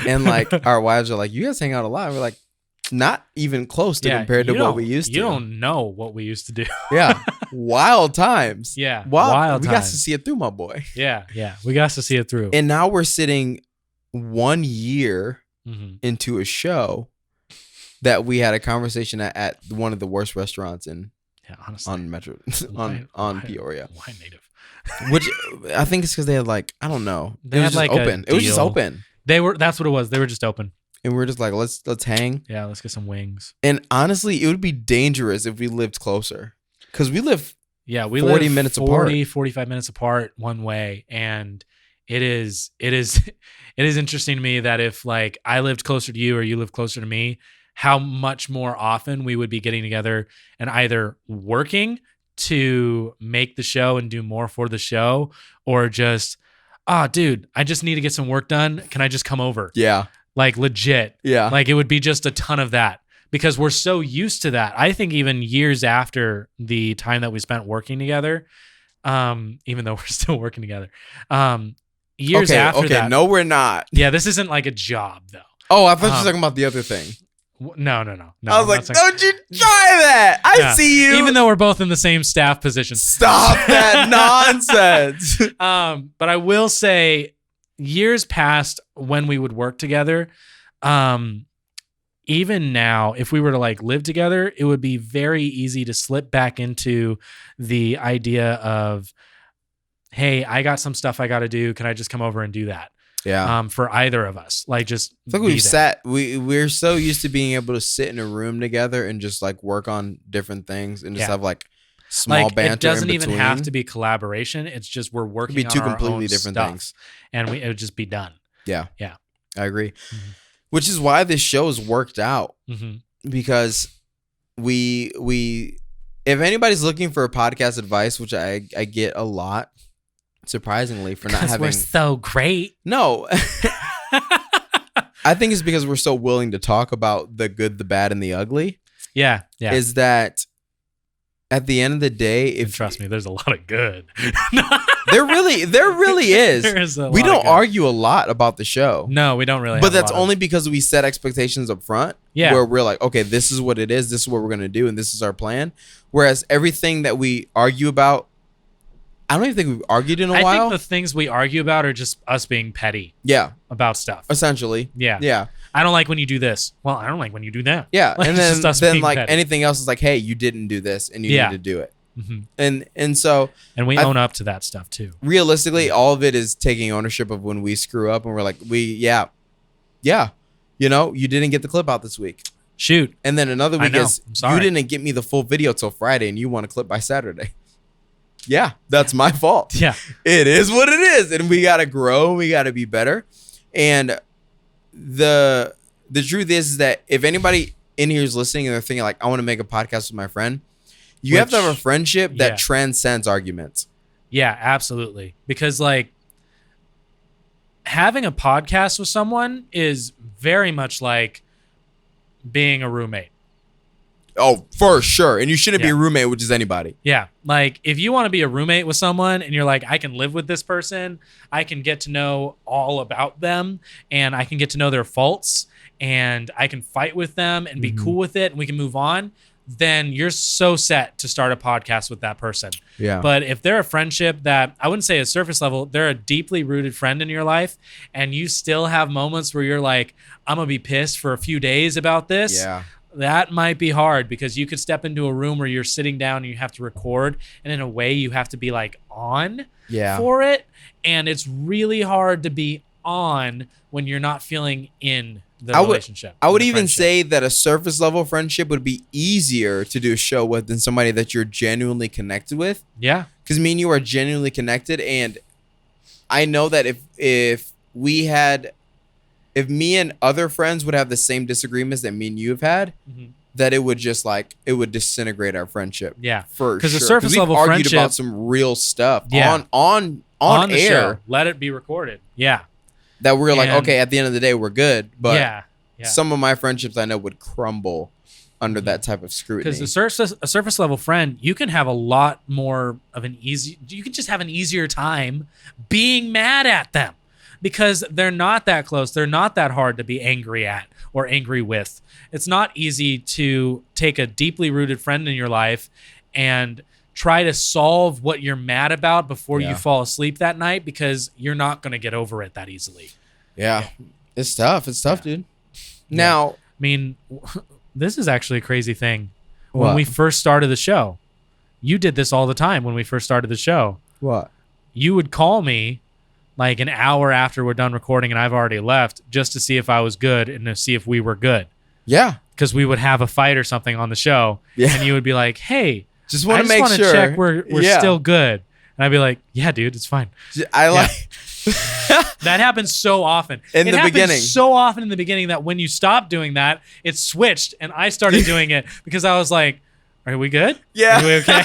And like our wives are like, you guys hang out a lot. We're like, not even close to compared to what we used to. You don't know what we used to do. Yeah. Wild times. Yeah. Wild. We got times. to see it through, my boy. Yeah. Yeah. We got to see it through. And now we're sitting 1 year into a show that we had a conversation at one of the worst restaurants honestly, on Metro why Peoria. Why native? Which I think it's because they had like, I don't know. They It had was just like a open. It was just deal. open. That's what it was. They were just open. And we were just like, let's hang. Yeah, let's get some wings. And honestly, it would be dangerous if we lived closer. Because we live Yeah, we 40 live minutes 45 minutes apart one way. And it is interesting to me that if like I lived closer to you or you live closer to me, how much more often we would be getting together and either working to make the show and do more for the show, or just, dude, I just need to get some work done. Can I just come over? Yeah. Like legit. Yeah. Like it would be just a ton of that because we're so used to that. I think even years after the time that we spent working together, even though we're still working together, years after that. No, we're not. Yeah, this isn't like a job though. Oh, I thought you were talking about the other thing. No. I was like, don't you try that. I see you. Even though we're both in the same staff position. Stop that nonsense. But I will say years past when we would work together, even now, if we were to like live together, it would be very easy to slip back into the idea of, hey, I got some stuff I got to do. Can I just come over and do that? Yeah. For either of us, like just it's like we're so used to being able to sit in a room together and just like work on different things and just have like small banter. It doesn't in even have to be collaboration. It's just we're working It could be two on our completely own different stuff, things. and it would just be done. Yeah. Yeah. I agree. Which is why this show's worked out, because we if anybody's looking for a podcast advice, which I get a lot, surprisingly, for not having. We're so great. No. I think it's because we're so willing to talk about the good, the bad, and the ugly. Yeah. Yeah. Is that at the end of the day, if trust me, there's a lot of good. there really is. There is we don't argue a lot about the show. No, we don't really. But that's only because we set expectations up front. Yeah. Where we're like, okay, this is what it is. This is what we're gonna do, and this is our plan. Whereas everything that we argue about, I don't even think we've argued in a while. I think the things we argue about are just us being petty. Yeah. About stuff. Essentially. Yeah. Yeah. I don't like when you do this. Well, I don't like when you do that. Yeah. Like, and it's just then being like petty. anything else is like, hey, you didn't do this and you need to do it. And so and we own up to that stuff too. Realistically, all of it is taking ownership of when we screw up and we're like, you didn't get the clip out this week. Shoot. And then another week is sorry. you didn't get me the full video till Friday and you want a clip by Saturday. Yeah, that's my fault. Yeah. It is what it is. And we got to grow. We got to be better. And the truth is that if anybody in here is listening and they're thinking like, I want to make a podcast with my friend, you have to have a friendship that transcends arguments. Yeah, absolutely. Because like having a podcast with someone is very much like being a roommate. Oh, for sure. And you shouldn't be a roommate with just anybody. Yeah. Like if you want to be a roommate with someone and you're like, I can live with this person, I can get to know all about them and I can get to know their faults and I can fight with them and be cool with it and we can move on, then you're so set to start a podcast with that person. Yeah. But if they're a friendship that I wouldn't say a surface level, they're a deeply rooted friend in your life and you still have moments where you're like, I'm going to be pissed for a few days about this. Yeah. that might be hard because you could step into a room where you're sitting down and you have to record, and in a way you have to be like on for it, and it's really hard to be on when you're not feeling in the relationship. I would even say that a surface level friendship would be easier to do a show with than somebody that you're genuinely connected with. Yeah. Because me and you are genuinely connected, and I know that if me and other friends would have the same disagreements that me and you have had, that it would just it would disintegrate our friendship. Yeah. For sure. Because a surface level argued friendship about some real stuff on the air. show. Let it be recorded. Yeah. That we're like, okay, at the end of the day, we're good. But yeah. some of my friendships I know would crumble under that type of scrutiny. Because a surface level friend, you can have a lot more of you can just have an easier time being mad at them because they're not that close. They're not that hard to be angry at or angry with. It's not easy to take a deeply rooted friend in your life and try to solve what you're mad about before you fall asleep that night because you're not going to get over it that easily. Yeah. It's tough. It's tough, dude. Now, I mean, this is actually a crazy thing. What? When we first started the show, you did this all the time when we first started the show. What? You would call me like an hour after we're done recording and I've already left just to see if I was good and to see if we were good. Yeah. Because we would have a fight or something on the show. Yeah. And you would be like, hey, just want to make sure. Check we're still good. And I'd be like, yeah, dude, it's fine. That happens so often. In the beginning. So often in the beginning that when you stopped doing that, it switched and I started doing it because I was like, are we good? Yeah. Are we okay?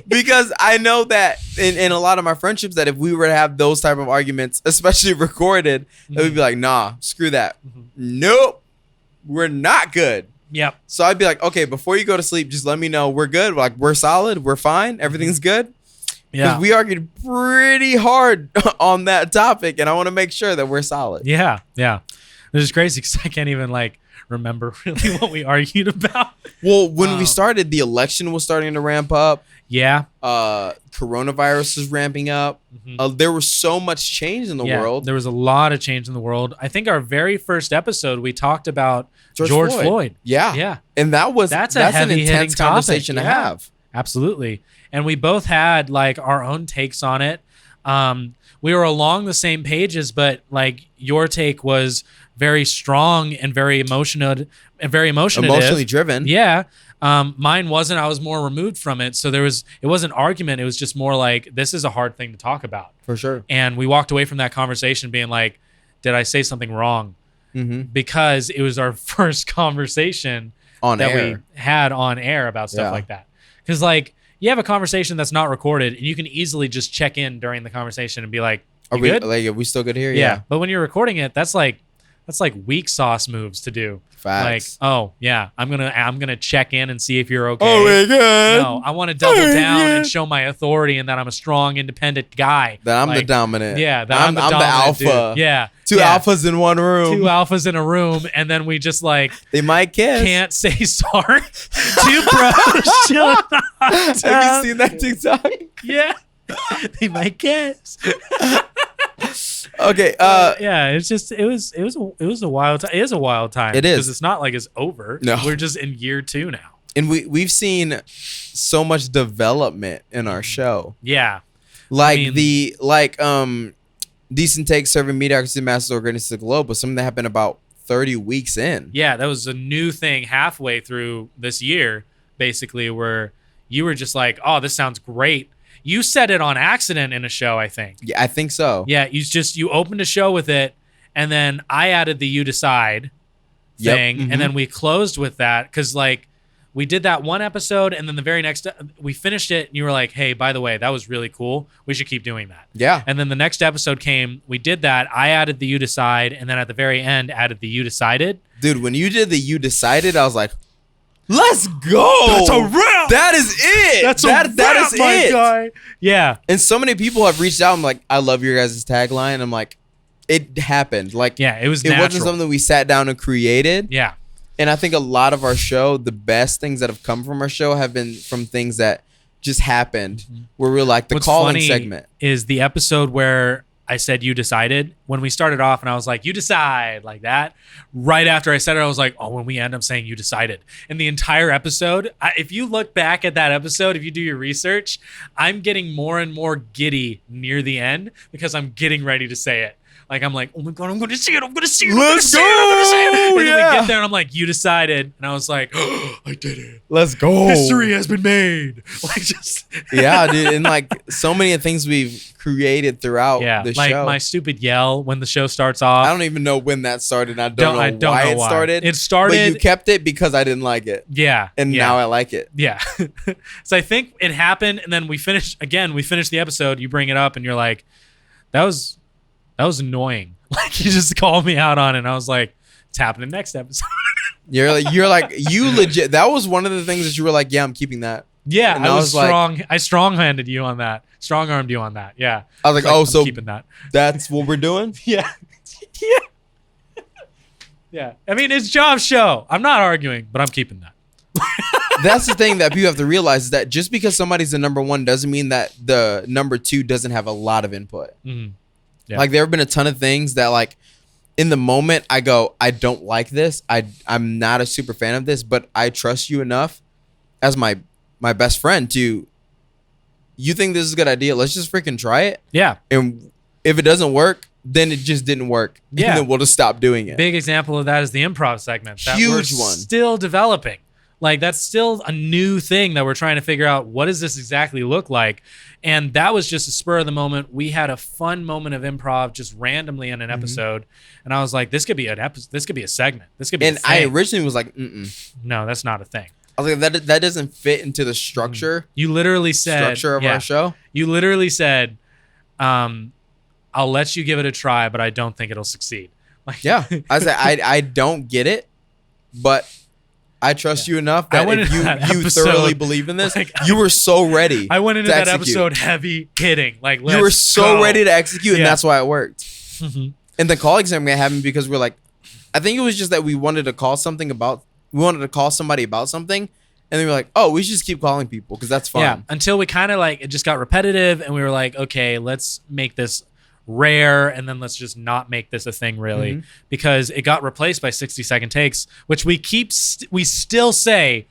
Because I know that in a lot of my friendships that if we were to have those type of arguments, especially recorded, it would be like, nah, screw that. Nope. We're not good. Yep. So I'd be like, okay, before you go to sleep, just let me know we're good. Like, we're solid. We're fine. Everything's good. Yeah. Because we argued pretty hard on that topic, and I want to make sure that we're solid. Yeah. Yeah. This is crazy because I can't even remember really what we argued about. Well, when we started, the election was starting to ramp up. Yeah. Coronavirus is ramping up. There was so much change in the world. There was a lot of change in the world. I think our very first episode, we talked about George Floyd. Yeah. Yeah. And that's an intense conversation to have. Absolutely. And we both had our own takes on it. We were along the same pages, but your take was very strong and very emotionally driven. Yeah. Mine wasn't. I was more removed from it. So it wasn't argument. It was just more like, this is a hard thing to talk about. For sure. And we walked away from that conversation being like, did I say something wrong? Because it was our first conversation we had on air about stuff like that. Because you have a conversation that's not recorded and you can easily just check in during the conversation and be like, are we good? Are we still good here? Yeah. But when you're recording it, that's weak sauce moves to do. Facts. Oh yeah, I'm gonna check in and see if you're okay. Oh my god. No, I want to double down and show my authority and that I'm a strong, independent guy. That I'm the dominant. Yeah, that I'm the alpha. Dude. Yeah. Two alphas in one room. Two alphas in a room, and then we just they might kiss. Can't say sorry. Two bros. Have you seen that TikTok? Yeah. They might kiss. Okay. Yeah, it was a wild time. It is a wild time. It is because it's not like it's over. No, we're just in year 2 now, and we've seen so much development in our show. Yeah, Decent Take serving mediocrity masters organized the globe was something that happened about 30 weeks in. Yeah, that was a new thing halfway through this year, basically, where you were just like, "Oh, this sounds great." You said it on accident in a show, I think. Yeah, I think so. Yeah, you opened a show with it, and then I added the "You Decide" thing, and then we closed with that because we did that one episode, and then the very next we finished it, and you were like, "Hey, by the way, that was really cool. We should keep doing that." Yeah. And then the next episode came, we did that. I added the "You Decide," and then at the very end, added the "You Decided." Dude, when you did the "You Decided," I was like, let's go. That's a wrap. That is it. That is my it. guy. Yeah. And so many people have reached out. I'm like, I love your guys' tagline. I'm like, it happened. Yeah, it was It natural. wasn't something we sat down and created. Yeah. And I think a lot of our show, the best things that have come from our show have been from things that just happened where we're like the What's calling funny segment. Is the episode where I said you decided when we started off, and I was like, you decide, like that. Right after I said it, I was like, oh, when we end up saying you decided. And the entire episode, if you look back at that episode, if you do your research, I'm getting more and more giddy near the end because I'm getting ready to say it. Like, I'm like, oh my God, I'm going to see it. I'm going to see it. Let's go. And then Yeah. we get there and I'm like, you decided. And I was like, oh, I did it. Let's go. History has been made. Like, just. Yeah, dude. And like so many things we've created throughout the like show. my stupid yell when the show starts off. I don't even know when that started. I don't know why it started. It started. But you kept it because I didn't like it. Yeah. And now I like it. Yeah. So I think it happened. And then we finished the episode. You bring it up and you're like, that was annoying. Like, you just called me out on it. And I was like, it's happening next episode. You're like, you legit. That was one of the things that you were like, yeah, I'm keeping that. Yeah, and I was strong. Like, I strong-handed you on that. Strong-armed you on that. Yeah. I was like, oh, I'm so keeping that. That's what we're doing? Yeah. Yeah. Yeah. I mean, it's Job's show. I'm not arguing, but I'm keeping that. That's the thing that people have to realize, is that just because somebody's the number one doesn't mean that the number two doesn't have a lot of input. Mm-hmm. Yeah. Like, there have been a ton of things that, like, in the moment I go, I don't like this. I'm not a super fan of this, but I trust you enough as my best friend to, you think this is a good idea? Let's just freaking try it. Yeah. And if it doesn't work, then it just didn't work. Yeah. And then we'll just stop doing it. Big example of that is the improv segment. That Huge we're one. Still developing. Like, that's still a new thing that we're trying to figure out. What does this exactly look like? And that was just a spur of the moment. We had a fun moment of improv just randomly in an episode. And I was like, this could be an episode. This could be a segment. This could be a thing. I originally was like, no, that's not a thing. I was like, that doesn't fit into the structure. You literally said Structure of our show. You literally said, I'll let you give it a try, but I don't think it'll succeed. Like, Yeah. I said, I don't get it, but I trust you enough that if you thoroughly believe in this, like, you were so ready. I went into to that execute. episode heavy hitting. Like, You were so ready to execute, and Yeah. that's why it worked. And the call exam happened because we're like, I think it was just that we wanted to call somebody about something, and then we were like, oh, we should just keep calling people because that's fun. Yeah, until we kind of like, it just got repetitive, and we were like, okay, let's make this rare, and then let's just not make this a thing really, because it got replaced by 60-second takes, which we still say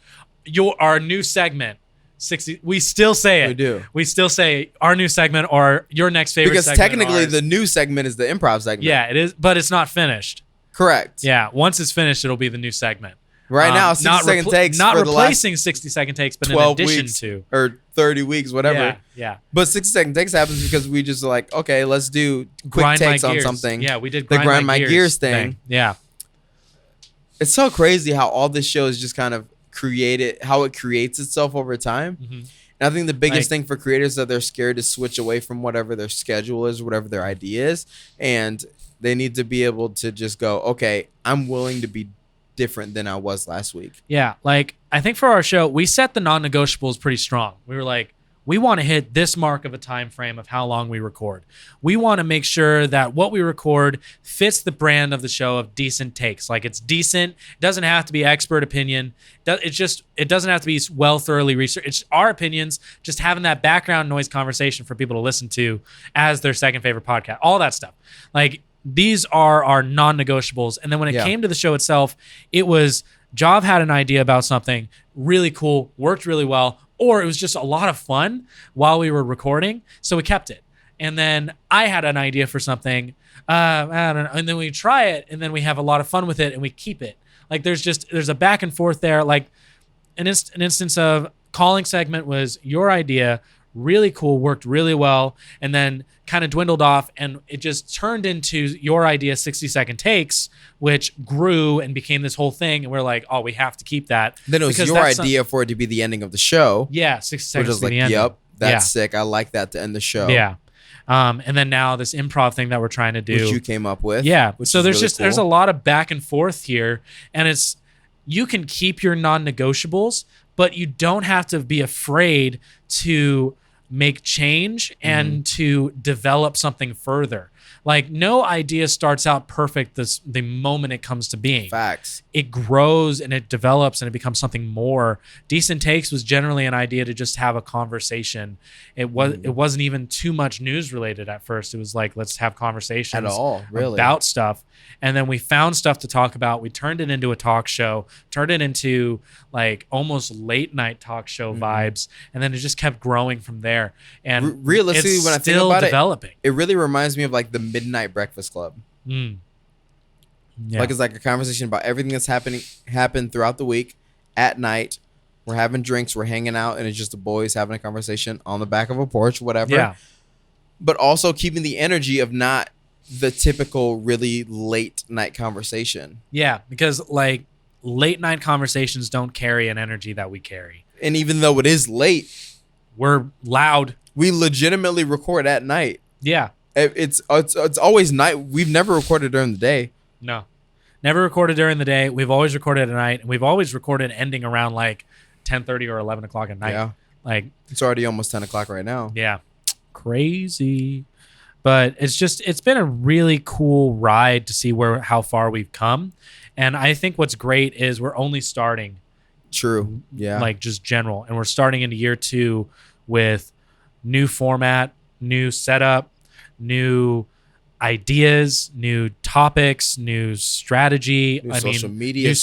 our new segment 60. We still say it. We do. We still say our new segment or your next favorite Because segment. technically ours. the new segment is the improv segment. Yeah, it is, but it's not finished. Correct. Yeah, once it's finished, it'll be the new segment. Right now, 60-second takes not for the last replacing 60-second takes, but in 12 addition weeks to or 30 weeks, whatever. Yeah. But 60-second takes happens because we just like, okay, let's do quick Grind my takes on gears. something. Yeah, we did the grind my gears thing. Yeah. It's so crazy how all this show is just kind of how it creates itself over time. Mm-hmm. And I think the biggest thing for creators is that they're scared to switch away from whatever their schedule is, whatever their idea is. And they need to be able to just go, okay, I'm willing to be different than I was last week. Yeah, like I think for our show, we set the non-negotiables pretty strong. We were like, we want to hit this mark of a time frame of how long we record. We want to make sure that what we record fits the brand of the show of decent takes. Like, it's decent. It doesn't have to be expert opinion. It doesn't have to be well thoroughly researched. It's our opinions, just having that background noise conversation for people to listen to as their second favorite podcast. All that stuff. Like, these are our non-negotiables. And then when it came to the show itself, it was Jav had an idea about something really cool, worked really well, or it was just a lot of fun while we were recording, so we kept it. And then I had an idea for something, I don't know, and then we try it, and then we have a lot of fun with it, and we keep it. Like, there's a back and forth there. Like, an instance of calling segment was your idea, really cool, worked really well, and then kind of dwindled off, and it just turned into your idea 60-second takes, which grew and became this whole thing, and we're like, oh, we have to keep that. Then it was your idea for it to be the ending of the show. Yeah, 60 seconds which was to like, the end. yep, that's sick. I like that to end the show. Yeah. And then now this improv thing that we're trying to do. Which you came up with. Yeah. Which So is there's really just there's a lot of back and forth here, and you can keep your non-negotiables, but you don't have to be afraid to make change and to develop something further. Like, no idea starts out perfect the moment it comes to being. Facts. It grows and it develops and it becomes something more. Decent Takes was generally an idea to just have a conversation. It wasn't even too much news related at first. It was like, let's have conversations At all, really. about stuff. And then we found stuff to talk about. We turned it into a talk show, turned it into like almost late night talk show vibes. And then it just kept growing from there. And realistically, it's when I think still about developing. it really reminds me of like the Midnight Breakfast Club. Yeah. Like it's like a conversation about everything that's happened throughout the week at night. We're having drinks, we're hanging out, and it's just the boys having a conversation on the back of a porch, whatever. Yeah. But also keeping the energy of not the typical really late night conversation. Yeah, because like late night conversations don't carry an energy that we carry. And even though it is late, we're loud. We legitimately record at night. Yeah. It's always night. We've never recorded during the day. No. Never recorded during the day. We've always recorded at night. And we've always recorded ending around like 10:30 or 11 o'clock at night. Yeah. Like it's already almost 10 o'clock right now. Yeah. Crazy. But it's been a really cool ride to see how far we've come. And I think what's great is we're only starting. True. Yeah. Like just general. And we're starting into year 2 with new format, new setup, new ideas, new topics, new strategy. New social media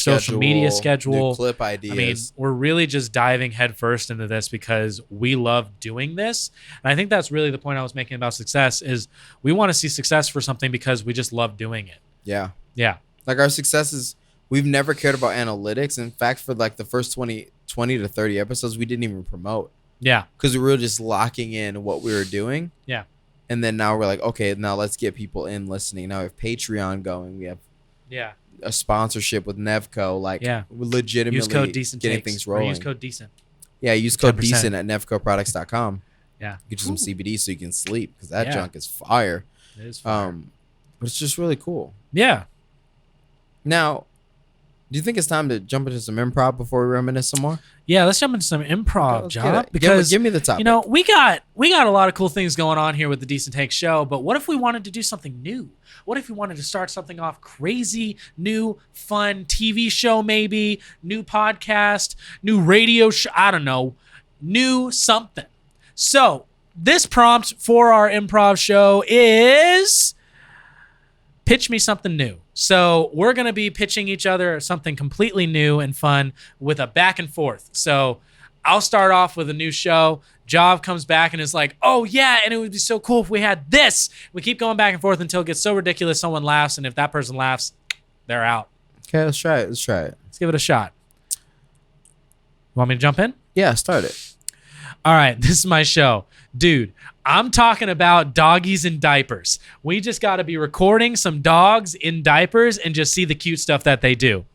schedule, new clip ideas. I mean, we're really just diving headfirst into this because we love doing this. And I think that's really the point I was making about success is we want to see success for something because we just love doing it. Yeah. Yeah. Like our successes, we've never cared about analytics. In fact, for like the first 20 to 30 episodes, we didn't even promote. Yeah. Because we were just locking in what we were doing. Yeah. And then now we're like, okay, now let's get people in listening. Now we have Patreon going. We have a sponsorship with Nevco. Like, we're legitimately use code decent getting things rolling. Use code decent. Yeah, use code 10%. decent at nevcoproducts.com. Yeah. Get you some CBD so you can sleep because that junk is fire. It is fire. But it's just really cool. Yeah. Now, do you think it's time to jump into some improv before we reminisce some more? Yeah, let's jump into some improv, John. Because give me the topic. You know, we got a lot of cool things going on here with the Decent Take show, but what if we wanted to do something new? What if we wanted to start something off crazy, new, fun TV show maybe, new podcast, new radio show, I don't know, new something. So, this prompt for our improv show is pitch me something new. So we're going to be pitching each other something completely new and fun with a back and forth. So I'll start off with a new show. Jav comes back and is like, oh yeah, and it would be so cool if we had this. We keep going back and forth until it gets so ridiculous someone laughs, and if that person laughs, they're out. Okay, let's try it. Let's give it a shot. Want me to jump in? Yeah, start it. All right, this is my show. Dude, I'm talking about doggies in diapers. We just got to be recording some dogs in diapers and just see the cute stuff that they do.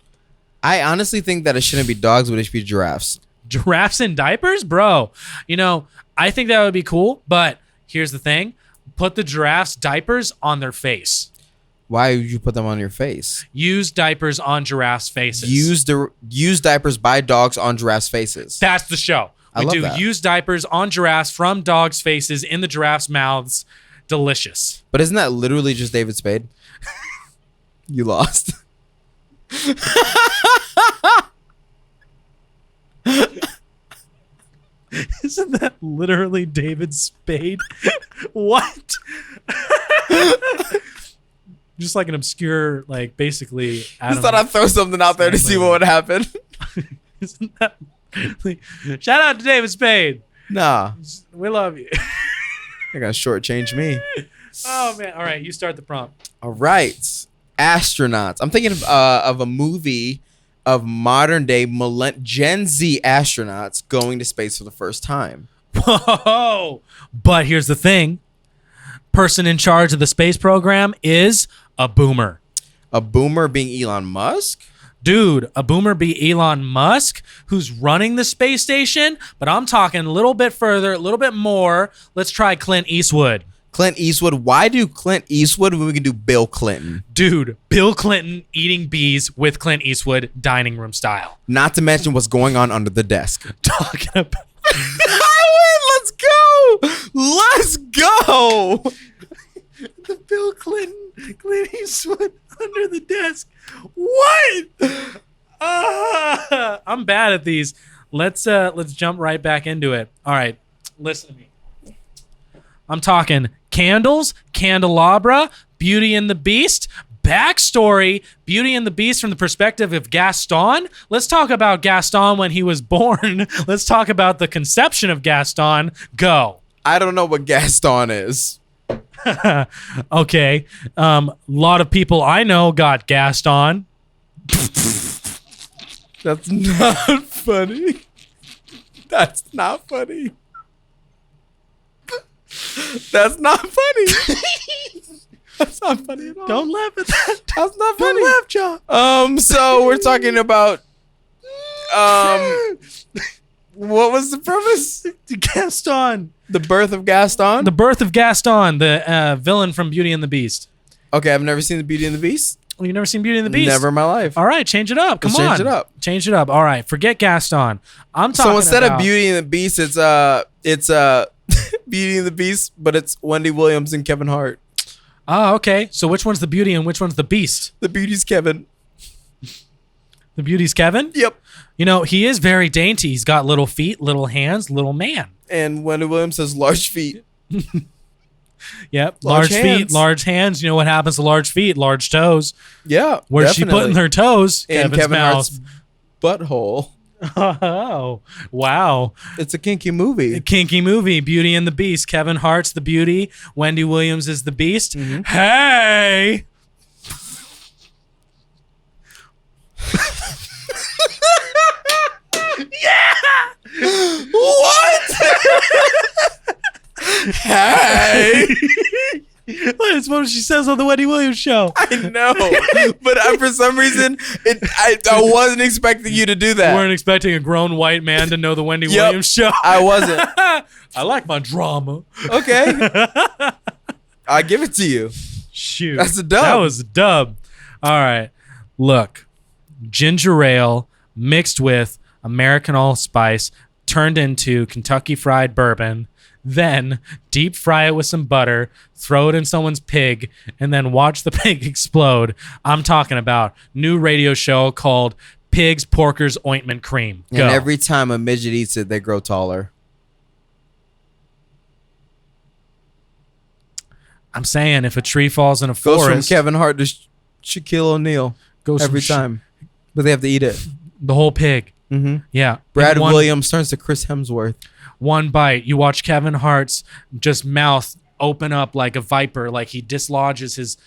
I honestly think that it shouldn't be dogs, but it should be giraffes. Giraffes in diapers? Bro, you know, I think that would be cool, but here's the thing. Put the giraffes' diapers on their face. Why would you put them on your face? Use diapers on giraffes' faces. Use diapers by dogs on giraffes' faces. That's the show. We do that. Use diapers on giraffes from dogs' faces in the giraffes' mouths. Delicious. But isn't that literally just David Spade? You lost. Isn't that literally David Spade? What? Just like an obscure, like basically. Just thought I'd throw something out there to see what would happen. Isn't that? Shout out to David Spade. Nah. We love you. You're going to shortchange me. Oh, man. All right. You start the prompt. All right. Astronauts. I'm thinking of a movie of modern day Gen Z astronauts going to space for the first time. Whoa. But here's the thing. Person in charge of the space program is a boomer. A boomer being Elon Musk? Dude, a boomer be Elon Musk, who's running the space station, but I'm talking a little bit further, a little bit more. Let's try Clint Eastwood. Clint Eastwood? Why do Clint Eastwood when we can do Bill Clinton? Dude, Bill Clinton eating bees with Clint Eastwood, dining room style. Not to mention what's going on under the desk. Talking about... Let's go! Let's go! The Bill Clint Eastwood under the desk. What? I'm bad at these. Let's jump right back into it. All right, listen to me. I'm talking candles, candelabra, Beauty and the Beast, backstory, Beauty and the Beast from the perspective of Gaston. Let's talk about Gaston when he was born. Let's talk about the conception of Gaston. Go. I don't know what Gaston is. Okay. A lot of people I know got Gaston. That's not funny. That's not funny. That's not funny. That's not funny at all. Don't laugh at that. That's not funny. Don't laugh, John. So we're talking about what was the premise? Gaston. The birth of Gaston? The birth of Gaston, the villain from Beauty and the Beast. Okay, I've never seen the Beauty and the Beast. Well, you've never seen Beauty and the Beast? Never in my life. All right, change it up. Come Let's on. change it up. Change it up. All right, forget Gaston. I'm talking So instead about... of Beauty and the Beast, it's Beauty and the Beast, but it's Wendy Williams and Kevin Hart. Oh, okay. So which one's the Beauty and which one's the Beast? The Beauty's Kevin. The Beauty's Kevin? Yep. You know, he is very dainty. He's got little feet, little hands, little man. And Wendy Williams has large feet. Yep. Large Large feet, hands. large hands. You know what happens to large feet? Large toes. Yeah. Where's she putting her toes? In Kevin's Kevin mouth. Hart's butthole. Oh, wow. It's a kinky movie. Kinky movie, Beauty and the Beast. Kevin Hart's the Beauty. Wendy Williams is the Beast. Mm-hmm. Hey! Yeah! What? Hey! That's what she says on the Wendy Williams show. I know, but for some reason, I wasn't expecting you to do You that. weren't expecting a grown white man to know the Wendy Williams show. I wasn't. I like my drama. Okay. I give it to you. Shoot. That's a dub. That was a dub. All right. Look, ginger ale mixed with American allspice turned into Kentucky Fried Bourbon. Then deep fry it with some butter, throw it in someone's pig, and then watch the pig explode. I'm talking about new radio show called Pigs Porkers Ointment Cream. Go. And every time a midget eats it, they grow taller. I'm saying if a tree falls in a Goes forest, from Kevin Hart to Shaquille O'Neal goes every from time. But they have to eat it. the whole pig. Mm-hmm. Yeah. Brad In one- Williams turns to Chris Hemsworth. One bite. You watch Kevin Hart's just mouth open up like a viper, like he dislodges his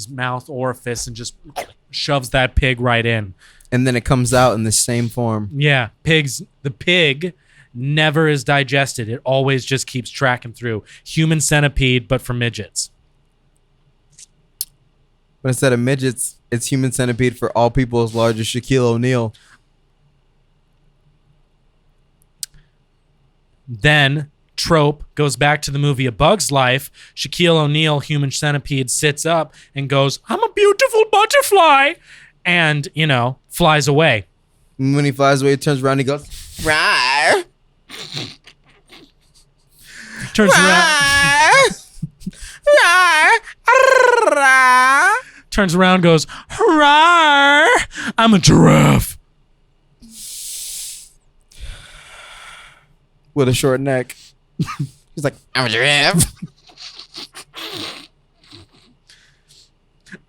mouth orifice and just shoves that pig right in. And then it comes out in the same form. Yeah, the pig never is digested. It always just keeps tracking through. Human centipede, but for midgets. But instead of midgets, it's human centipede for all people as large as Shaquille O'Neal. Then trope goes back to the movie A Bug's Life. Shaquille O'Neal, human centipede, sits up and goes, "I'm a beautiful butterfly," and, flies away. And when he flies away, he turns around and he goes, "Rawr." Turns around. Turns around, goes, "Rawr, I'm a giraffe." With a short neck. He's like, "I'm a giraffe."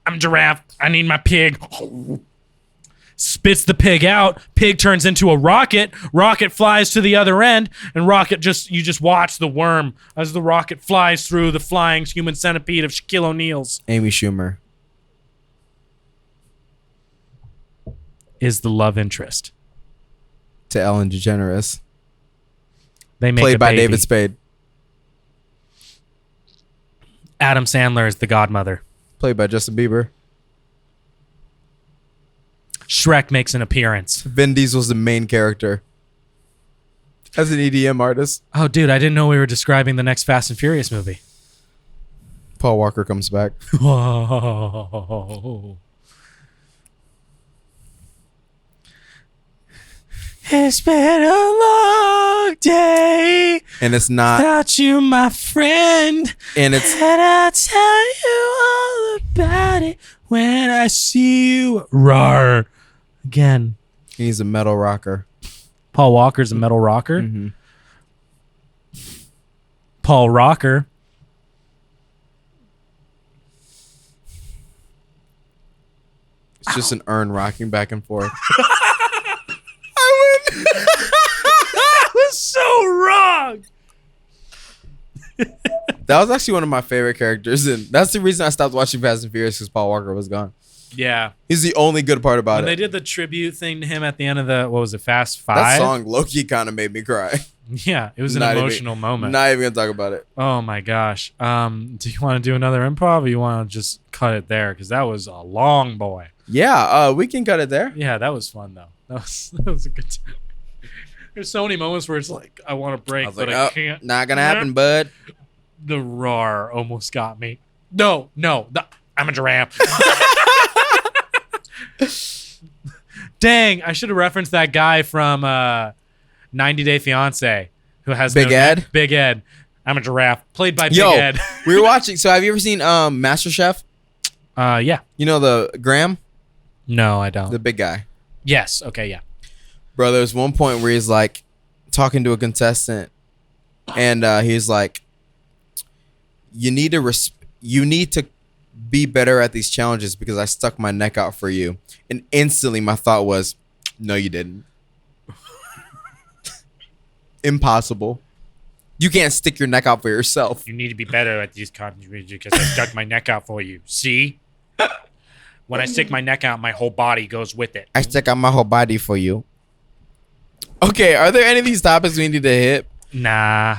I'm a giraffe. I need my pig. Spits the pig out. Pig turns into a rocket. Rocket flies to the other end, and you just watch the worm as the rocket flies through the flying human centipede of Shaquille O'Neal's. Amy Schumer. Is the love interest. To Ellen DeGeneres. They make Played a by baby. David Spade. Adam Sandler is the godmother. Played by Justin Bieber. Shrek makes an appearance. Vin Diesel's the main character. As an EDM artist. Oh, dude, I didn't know we were describing the next Fast and Furious movie. Paul Walker comes back. Whoa. It's been a long day And it's not. Without you, my friend. And it's. And I'll tell you all about it when I see you. Rawr. Again. He's a metal rocker. Paul Walker's a metal rocker. Mm-hmm. Paul Rocker. It's just an urn rocking back and forth. That was so wrong. That was actually one of my favorite characters, and that's the reason I stopped watching Fast and Furious, because Paul Walker was gone. Yeah. He's the only good part about When it. they did the tribute thing to him at the end of the, what was it, Fast 5? That song, Loki, kind of made me cry. Yeah, it was an Not emotional moment. Not even gonna talk about it. Oh my gosh. Do you want to do another improv, or you want to just cut it there? Because that was a long boy. Yeah, we can cut it there. Yeah, that was fun though. That was a good time. There's so many moments where it's like I want to break, but I can't. Not gonna happen, bud. The roar almost got me. No, I'm a giraffe. Dang, I should have referenced that guy from 90 Day Fiance who has Big Ed. Big Ed. I'm a giraffe, played by Big Yo, Ed. we were watching. So have you ever seen MasterChef? Yeah. You know the Graham, No, I don't. the big guy. Yes. Okay. Yeah. Bro, there's one point where he's like talking to a contestant, and he's like, "You need to be better at these challenges because I stuck my neck out for you." And instantly, my thought was, "No, you didn't. Impossible. You can't stick your neck out for yourself." You need to be better at these contributions because I stuck my neck out for you. See? When I stick my neck out, my whole body goes with it. I stuck out my whole body for you. Okay, are there any of these topics we need to hit? Nah.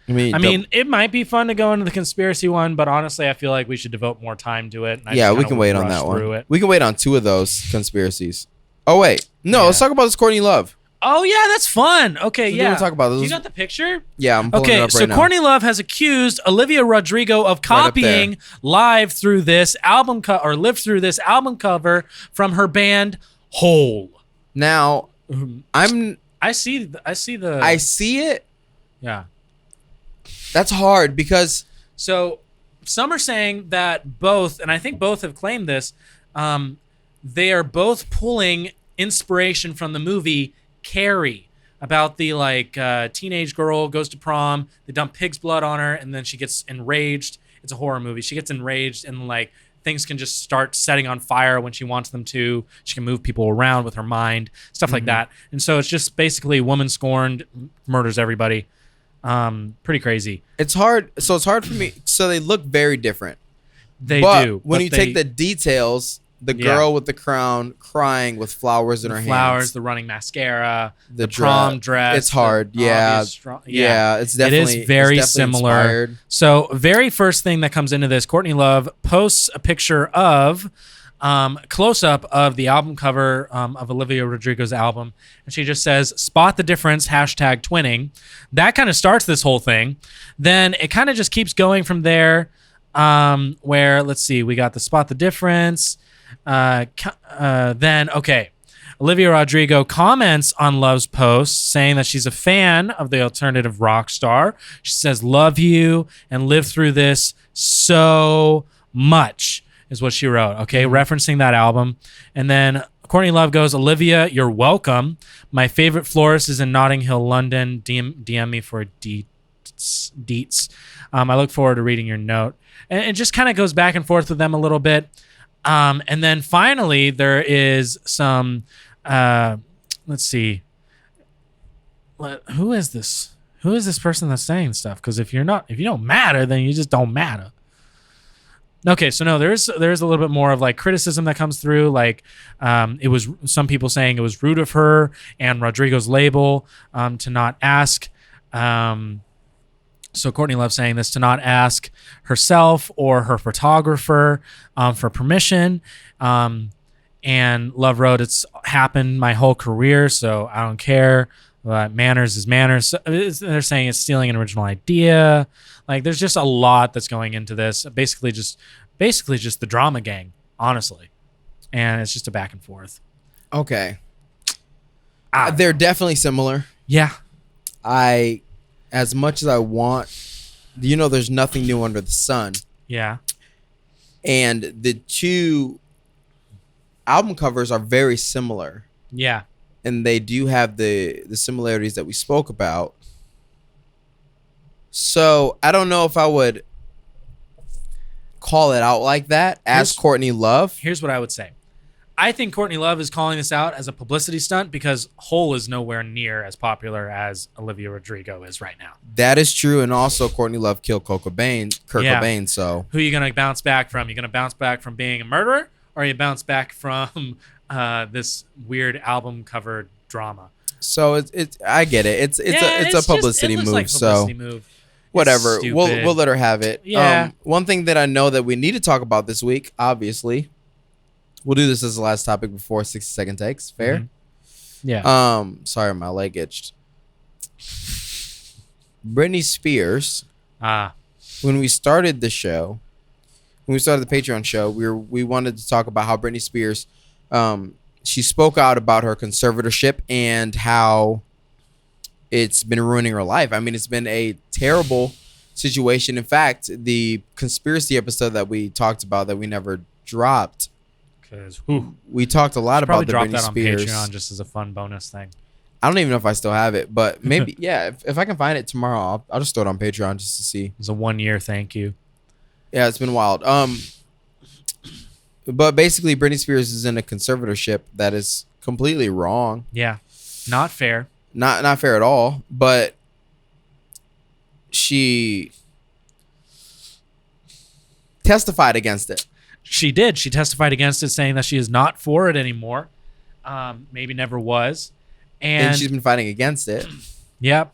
I mean, It might be fun to go into the conspiracy one, but honestly, I feel like we should devote more time to it. And yeah, we can wait on that one. We can wait on 2 of those conspiracies. Oh wait, no, let's talk about this Courtney Love. Oh yeah, that's fun. Okay, So yeah. talk about this. You got the picture? Yeah, I'm pulling it up so right now. Courtney Love has accused Olivia Rodrigo of copying live through this album lived through this album cover from her band Hole. Now, I see it. Yeah. That's hard because So some are saying that both, and I think both have claimed this, they are both pulling inspiration from the movie Carrie, about the teenage girl goes to prom, they dump pig's blood on her, and then she gets enraged. It's a horror movie. She gets enraged, and things can just start setting on fire when she wants them to. She can move people around with her mind, stuff like that. And so it's just basically woman scorned, murders everybody. Pretty crazy. it's hard. So it's hard for me. So they look very different. They But do. when you take the details, the girl with the crown crying with flowers in her flowers, hands, the running mascara, the prom dress. It's hard. the Yeah. obvious It's definitely. It is very it's definitely similar. inspired. So, very first thing that comes into this, Courtney Love posts a picture of close up of the album cover of Olivia Rodrigo's album, and she just says, "Spot the difference." #twinning. That kind of starts this whole thing. Then it kind of just keeps going from there. Where let's see, we got the spot the difference. Then Olivia Rodrigo comments on Love's post saying that she's a fan of the alternative rock star. She says, "Love you and live through this so much," is what she wrote. Okay, referencing that album. And then Courtney Love goes, "Olivia, you're welcome. My favorite florist is in Notting Hill, London. DM me for deets. I look forward to reading your note." And it just kind of goes back and forth with them a little bit. And then finally, there is some, let's see. Who is this? Who is this person that's saying stuff? Because if you don't matter, then you just don't matter. Okay, so no, there's a little bit more of criticism that comes through. It was some people saying it was rude of her and Rodrigo's label to not ask. So Courtney Love saying this, to not ask herself or her photographer for permission. And Love wrote, "It's happened my whole career, so I don't care. Manners is manners." So they're saying it's stealing an original idea. There's just a lot that's going into this. Basically just the drama gang, honestly. And it's just a back and forth. Okay. They're definitely similar. Yeah. as much as I want, there's nothing new under the sun. Yeah. And the two album covers are very similar. Yeah. And they do have the similarities that we spoke about. So I don't know if I would call it out like that as Courtney Love. Here's what I would say. I think Courtney Love is calling this out as a publicity stunt because Hole is nowhere near as popular as Olivia Rodrigo is right now. That is true. And also Courtney Love killed Kurt Cobain. So who are you going to bounce back from? You're going to bounce back from being a murderer, or you bounce back from this weird album cover drama? So it's I get it. It's a publicity move. Like a publicity move. Whatever. We'll let her have it. Yeah. One thing that I know that we need to talk about this week, obviously. We'll do this as the last topic before 60-second takes. Fair? Mm-hmm. Yeah. Sorry, my leg itched. Britney Spears. When we started the show, when we started the Patreon show, we wanted to talk about how Britney Spears, she spoke out about her conservatorship and how it's been ruining her life. I mean, it's been a terrible situation. In fact, the conspiracy episode that we talked about that we never dropped, because we talked a lot about the Britney Spears. On Patreon just as a fun bonus thing. I don't even know if I still have it, but maybe if I can find it tomorrow, I'll just throw it on Patreon just to see. It's a 1-year thank you. Yeah, it's been wild. But basically, Britney Spears is in a conservatorship that is completely wrong. Yeah, not fair. Not fair at all. But she testified against it. She did. She testified against it, saying that she is not for it anymore. Maybe never was. And she's been fighting against it. Yep.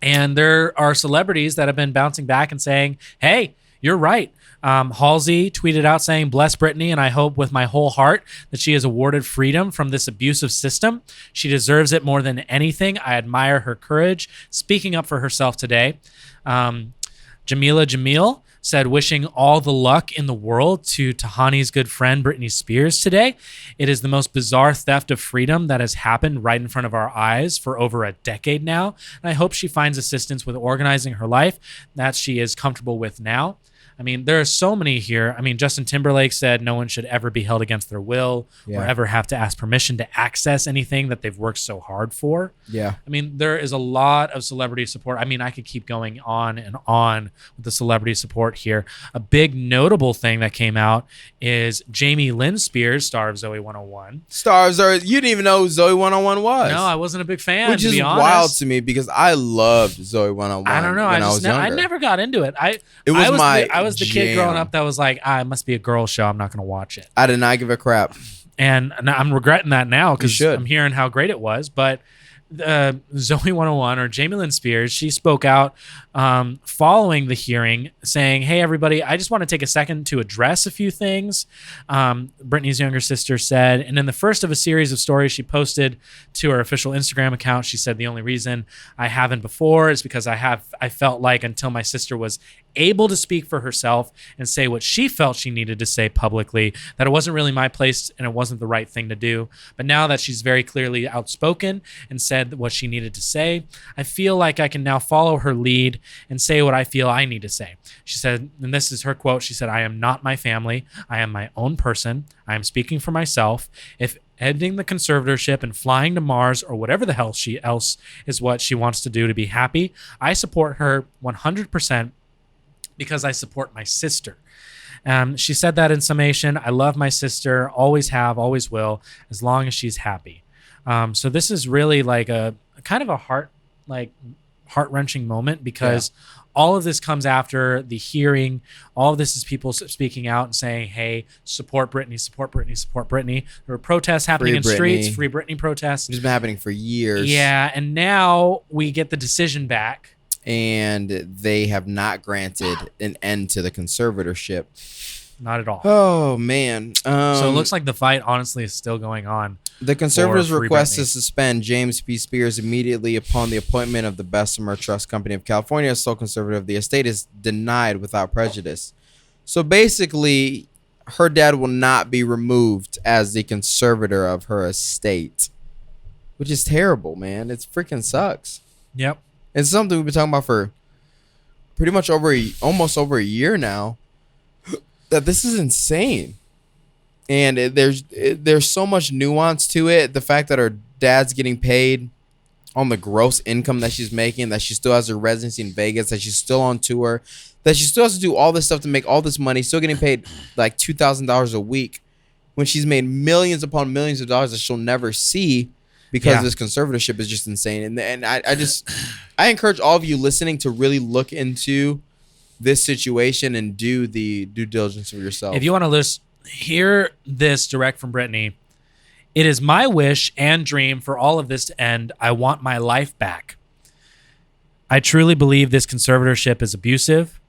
And there are celebrities that have been bouncing back and saying, hey, you're right. Halsey tweeted out saying, bless Britney, and I hope with my whole heart that she is awarded freedom from this abusive system. She deserves it more than anything. I admire her courage speaking up for herself today. Jamila Jamil said, wishing all the luck in the world to Tahani's good friend Britney Spears today. It is the most bizarre theft of freedom that has happened right in front of our eyes for over a decade now. And I hope she finds assistance with organizing her life that she is comfortable with now. I mean, there are so many here. I mean, Justin Timberlake said no one should ever be held against their will or ever have to ask permission to access anything that they've worked so hard for. Yeah. I mean, there is a lot of celebrity support. I mean, I could keep going on and on with the celebrity support here. A big notable thing that came out is Jamie Lynn Spears, star of Zoe 101. You didn't even know who Zoe 101 was. No, I wasn't a big fan, which to be is honest. wild to me because I loved Zoe 101. I don't know. When I was younger. I never got into it. I was the kid growing up that was like, it must be a girl show. I'm not going to watch it. I did not give a crap. And I'm regretting that now because I'm hearing how great it was. But Zoe 101 or Jamie Lynn Spears, she spoke out following the hearing saying, hey, everybody, I just want to take a second to address a few things. Britney's younger sister said, and in the first of a series of stories she posted to her official Instagram account, she said, the only reason I haven't before is because I felt like until my sister was able to speak for herself and say what she felt she needed to say publicly, that it wasn't really my place and it wasn't the right thing to do. But now that she's very clearly outspoken and said what she needed to say, I feel like I can now follow her lead and say what I feel I need to say. She said, and this is her quote, she said, I am not my family. I am my own person. I am speaking for myself. If ending the conservatorship and flying to Mars or whatever the hell else is what she wants to do to be happy, I support her 100%. Because I support my sister. She said that in summation, I love my sister, always have, always will, as long as she's happy. So this is really like a kind of a heart-wrenching moment because all of this comes after the hearing. All of this is people speaking out and saying, hey, support Britney, support Britney, support Britney. There were protests happening in streets, Free Britney protests. It's been happening for years. Yeah, and now we get the decision back. And they have not granted an end to the conservatorship. Not at all. Oh, man. So it looks like the fight, honestly, is still going on. The conservators request to suspend James P. Spears immediately upon the appointment of the Bessemer Trust Company of California as sole conservator of the estate is denied without prejudice. So basically, her dad will not be removed as the conservator of her estate, which is terrible, man. It freaking sucks. Yep. It's something we've been talking about for pretty much almost over a year now. That this is insane. And there's so much nuance to it. The fact that her dad's getting paid on the gross income that she's making, that she still has her residency in Vegas, that she's still on tour, that she still has to do all this stuff to make all this money, still getting paid like $2,000 a week when she's made millions upon millions of dollars that she'll never see because this conservatorship is just insane. And I encourage all of you listening to really look into this situation and do the due diligence for yourself. If you want to hear this direct from Britney, it is my wish and dream for all of this to end. I want my life back. I truly believe this conservatorship is abusive.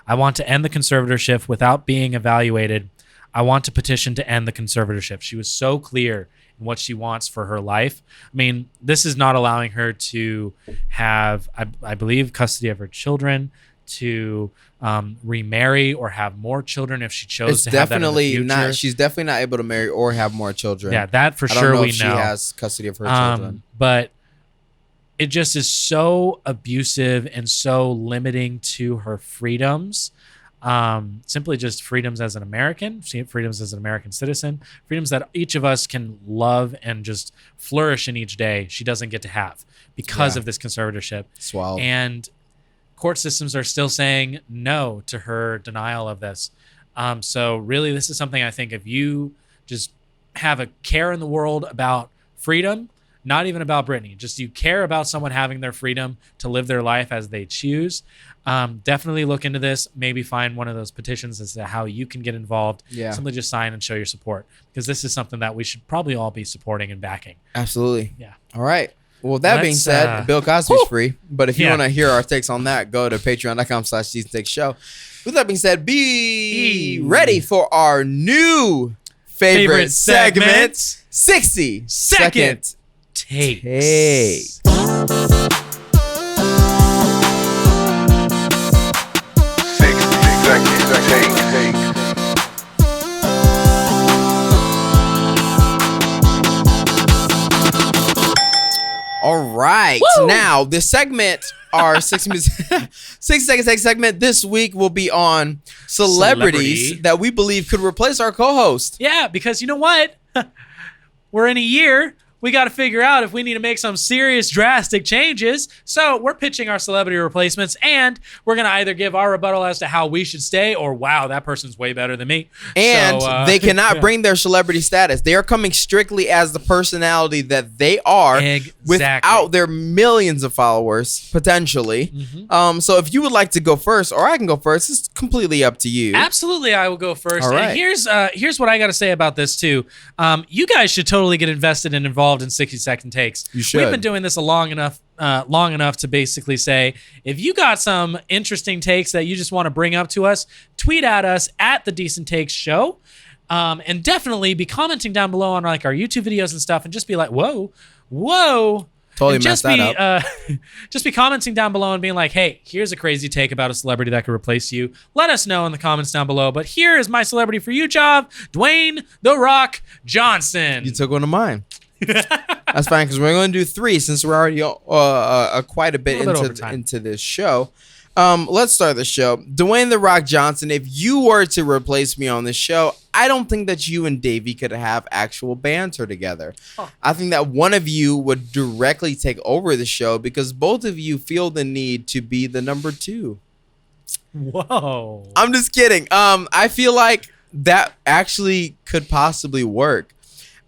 I want to end the conservatorship without being evaluated. I want to petition to end the conservatorship. She was so clear in what she wants for her life. I mean, this is not allowing her to have, I believe, custody of her children, to remarry or have more children if she chose to have that in the future. She's definitely not able to marry or have more children. Yeah, that for I don't sure know we if know. She has custody of her children. But it just is so abusive and so limiting to her freedoms. Simply just freedoms as an American, freedoms as an American citizen, freedoms that each of us can love and just flourish in each day. She doesn't get to have because of this conservatorship. It's wild. And court systems are still saying no to her denial of this. So really, this is something I think if you just have a care in the world about freedom, not even about Britney, just you care about someone having their freedom to live their life as they choose, definitely look into this. Maybe find one of those petitions as to how you can get involved. Yeah. Simply just sign and show your support, because this is something that we should probably all be supporting and backing. Absolutely. Yeah. All right. Well, that being said, Bill Cosby's free. But if you want to hear our takes on that, go to patreon.com/DecentTakesShow. With that being said, be ready for our new favorite segment, 60 Second Takes. All right. Woo! Now, this segment, our 60 Second Take segment this week will be on celebrities that we believe could replace our co-host. Yeah, because you know what? We're in a year. We got to figure out if we need to make some serious drastic changes. So we're pitching our celebrity replacements, and we're going to either give our rebuttal as to how we should stay, or wow, that person's way better than me. And they cannot bring their celebrity status. They are coming strictly as the personality that they are, without their millions of followers, potentially. Mm-hmm. So if you would like to go first, or I can go first, it's completely up to you. Absolutely, I will go first. All right. And here's what I got to say about this too. You guys should totally get invested and involved in 60 Second Takes. You should. We've been doing this long enough to basically say, if you got some interesting takes that you just want to bring up to us, tweet at us at the Decent Takes Show, and definitely be commenting down below on like our YouTube videos and stuff, and just be like, whoa. Totally messed that up. Just be commenting down below and being like, hey, here's a crazy take about a celebrity that could replace you. Let us know in the comments down below. But here is my celebrity for you, Job, Dwayne "The Rock" Johnson. You took one of mine. That's fine, because we're going to do 3 since we're already quite a bit into this show. Let's start the show. Dwayne "The Rock" Johnson, if you were to replace me on this show, I don't think that you and Davey could have actual banter together. I think that one of you would directly take over the show because both of you feel the need to be the number 2. Whoa. I'm just kidding. I feel like that actually could possibly work.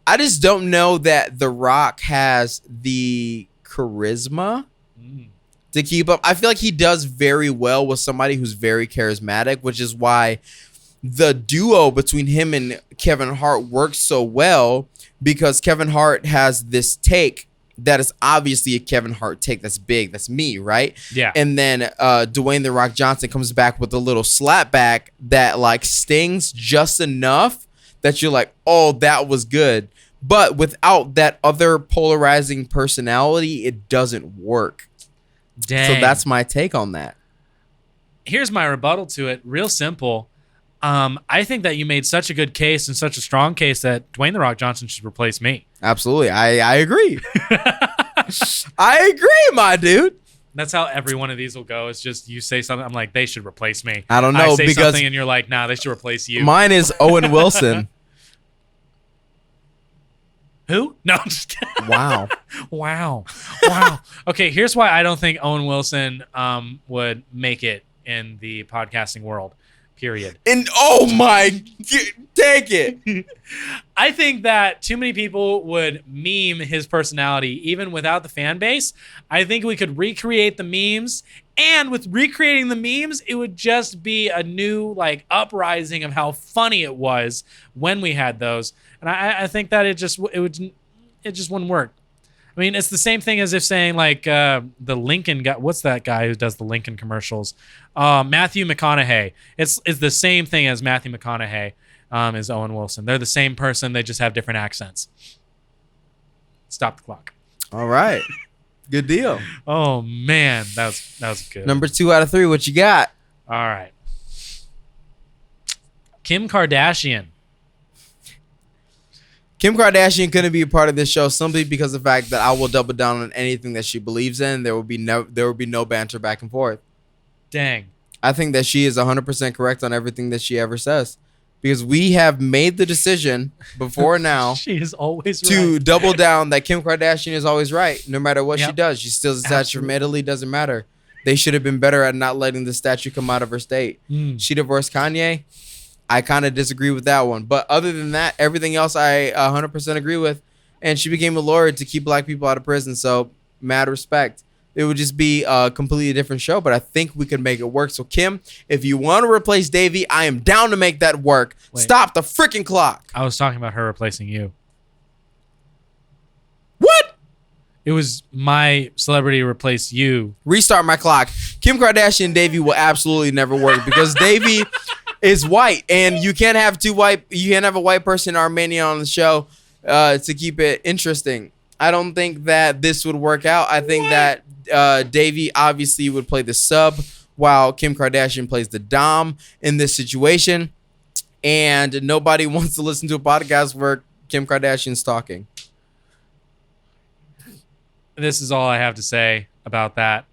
I just don't know that The Rock has the charisma to keep up. I feel like he does very well with somebody who's very charismatic, which is why the duo between him and Kevin Hart works so well, because Kevin Hart has this take that is obviously a Kevin Hart take that's big. That's me, right? Yeah. And then Dwayne "The Rock" Johnson comes back with a little slapback that like stings just enough that you're like, oh, that was good. But without that other polarizing personality, it doesn't work. Dang. So that's my take on that. Here's my rebuttal to it. Real simple. I think that you made such a good case and such a strong case that Dwayne "The Rock" Johnson should replace me. Absolutely. I agree. I agree, my dude. That's how every one of these will go. It's just you say something. I'm like, they should replace me. I don't know I say because something and you're like, nah, they should replace you. mine is Owen Wilson. Who? No, I'm just kidding. Wow. Wow. Okay, here's why I don't think Owen Wilson would make it in the podcasting world. Period. And oh my, take it. I think that too many people would meme his personality, even without the fan base. I think we could recreate the memes, and with recreating the memes, it would just be a new like uprising of how funny it was when we had those. And I think that it just wouldn't work. I mean, it's the same thing as if saying like the Lincoln guy. What's that guy who does the Lincoln commercials? Matthew McConaughey. It's the same thing as Matthew McConaughey is Owen Wilson. They're the same person. They just have different accents. Stop the clock. All right. Good deal. Oh man, that was good. Number 2 out of 3. What you got? All right. Kim Kardashian. Kim Kardashian couldn't be a part of this show simply because of the fact that I will double down on anything that she believes in. There will be no banter back and forth. Dang. I think that she is 100% correct on everything that she ever says, because we have made the decision before now She is always to right. double down that Kim Kardashian is always right, no matter what she Yep. does. She steals a statue from Italy, doesn't matter. They should have been better at not letting the statue come out of her state. She divorced Kanye. I kind of disagree with that one. But other than that, everything else I 100% agree with. And she became a lawyer to keep black people out of prison. So mad respect. It would just be a completely different show, but I think we could make it work. So Kim, if you want to replace Davey, I am down to make that work. Wait. Stop the freaking clock. I was talking about her replacing you. What? It was my celebrity replace you. Restart my clock. Kim Kardashian and Davey will absolutely never work because Davey is white, and you can't have a white person Armenian on the show to keep it interesting. I don't think that this would work out. I think that Davey obviously would play the sub while Kim Kardashian plays the dom in this situation, and nobody wants to listen to a podcast where Kim Kardashian's talking. This is all I have to say about that.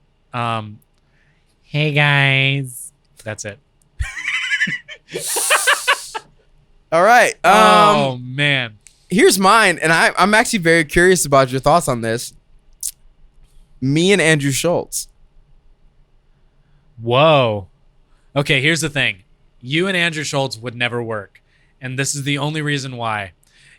Hey guys. That's it. All right. Oh man. Here's mine, and I'm actually very curious about your thoughts on this. Me and Andrew Schultz. Whoa. Okay, here's the thing. You and Andrew Schultz would never work. And this is the only reason why.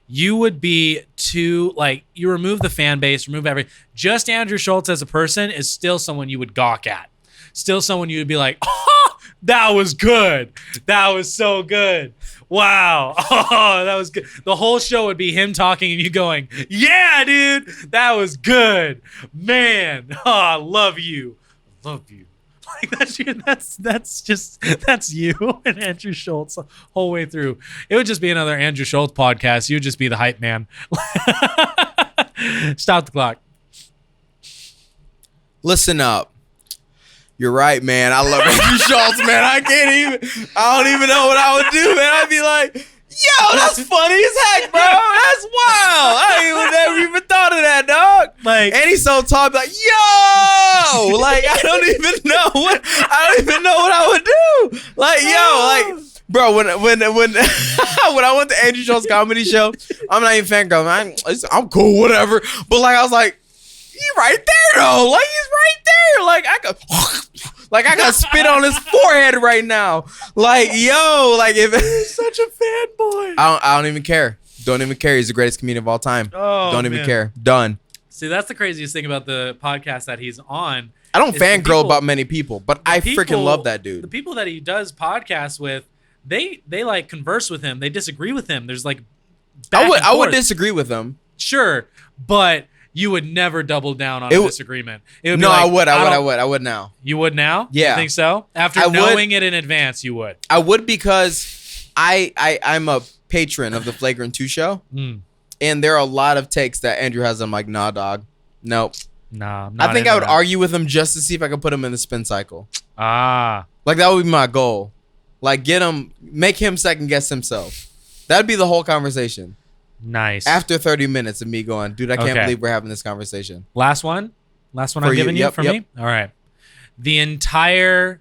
You would be too, like, you remove the fan base, remove everything. Just Andrew Schultz as a person is still someone you would gawk at. Still someone you would be like, oh, that was good. That was so good. Wow. Oh, that was good. The whole show would be him talking and you going, yeah, dude, that was good. Man, oh, I love you. Love you. Like that's you and Andrew Schultz the whole way through. It would just be another Andrew Schultz podcast. You'd just be the hype man. Stop the clock. Listen up. You're right, man. I love Andrew Schultz, man. I don't even know what I would do, man. I'd be like, yo, that's funny as heck, bro. That's wild. I never even thought of that, dog. Like, and he's so tall, I'd be like, yo, like I don't even know what I would do. Like, yo, like, bro, when when I went to Andrew Schultz's comedy show, I'm not even fangirl. I'm cool, whatever. But like, I was like, he's right there though. Like he's right there. Like I got spit on his forehead right now. Like, yo, like if he's such a fanboy. I don't even care. Don't even care. He's the greatest comedian of all time. Oh, don't even man. care. Done. See, that's the craziest thing about the podcast that he's on. I don't is the fangirl people- about many people, but I freaking love that The dude. people that he does podcasts with, they like converse with him. They disagree with him. There's like back and I would forth. disagree with him. Sure, but you would never double down on a disagreement. It would No, be like, I would now. You would now? Yeah. You think so? After I would. knowing it in advance, you would. I would because I'm a patron of the Flagrant 2 show. And there are a lot of takes that Andrew has. I'm like, nah, dog. Nope. Nah, I'm not I think into I would that. argue with him just to see if I could put him in the spin cycle. Ah. Like, that would be my goal. Like, make him second guess himself. That'd be the whole conversation. Nice. After 30 minutes of me going, dude, I can't Okay. believe we're having this conversation. Last one. Last one I'm giving you for me? All right. The entire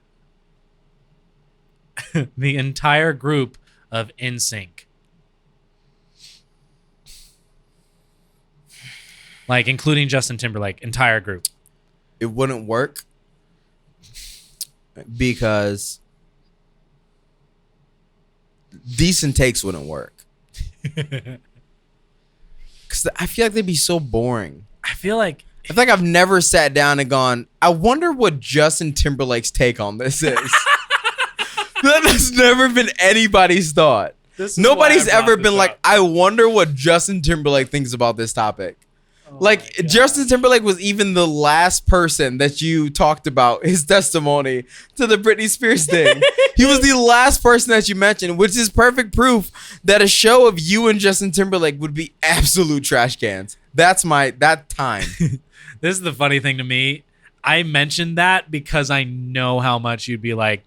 group of NSYNC. Like, including Justin Timberlake, entire group. It wouldn't work because decent takes wouldn't work. Because I feel like they'd be so boring. I feel like I've never sat down and gone, I wonder what Justin Timberlake's take on this is. That's never been anybody's thought. Nobody's ever been like, I wonder what Justin Timberlake thinks about this topic. Like, Justin Timberlake was even the last person that you talked about his testimony to the Britney Spears thing. He was the last person that you mentioned, which is perfect proof that a show of you and Justin Timberlake would be absolute trash cans. That time. This is the funny thing to me. I mentioned that because I know how much you'd be like,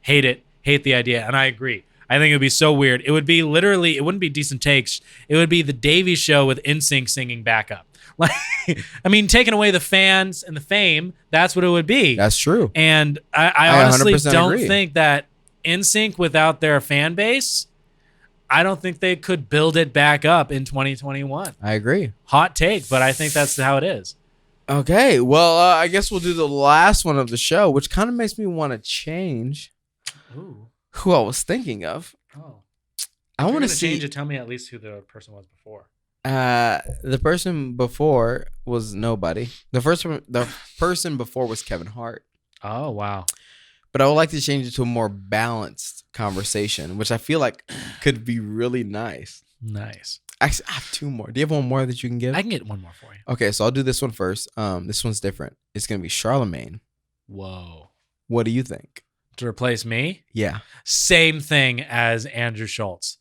hate the idea. And I agree. I think it would be so weird. It would be literally, it wouldn't be decent takes. It would be the Davey Show with NSYNC singing backup. Like, I mean, taking away the fans and the fame, that's what it would be. That's true. And I honestly don't think that NSYNC without their fan base, I don't think they could build it back up in 2021. I agree. Hot take, but I think that's how it is. Okay, well, I guess we'll do the last one of the show, which kind of makes me want to change. Ooh. Who I was thinking of. Oh. I want to change it. Tell me at least who the person was before. The person before was nobody. The person before was Kevin Hart. Oh, wow. But I would like to change it to a more balanced conversation, which I feel like could be really nice. Nice. Actually, I have two more. Do you have one more that you can give? I can get one more for you. Okay, so I'll do this one first. This one's different. It's going to be Charlemagne. Whoa. What do you think? To replace me? Yeah. Same thing as Andrew Schultz.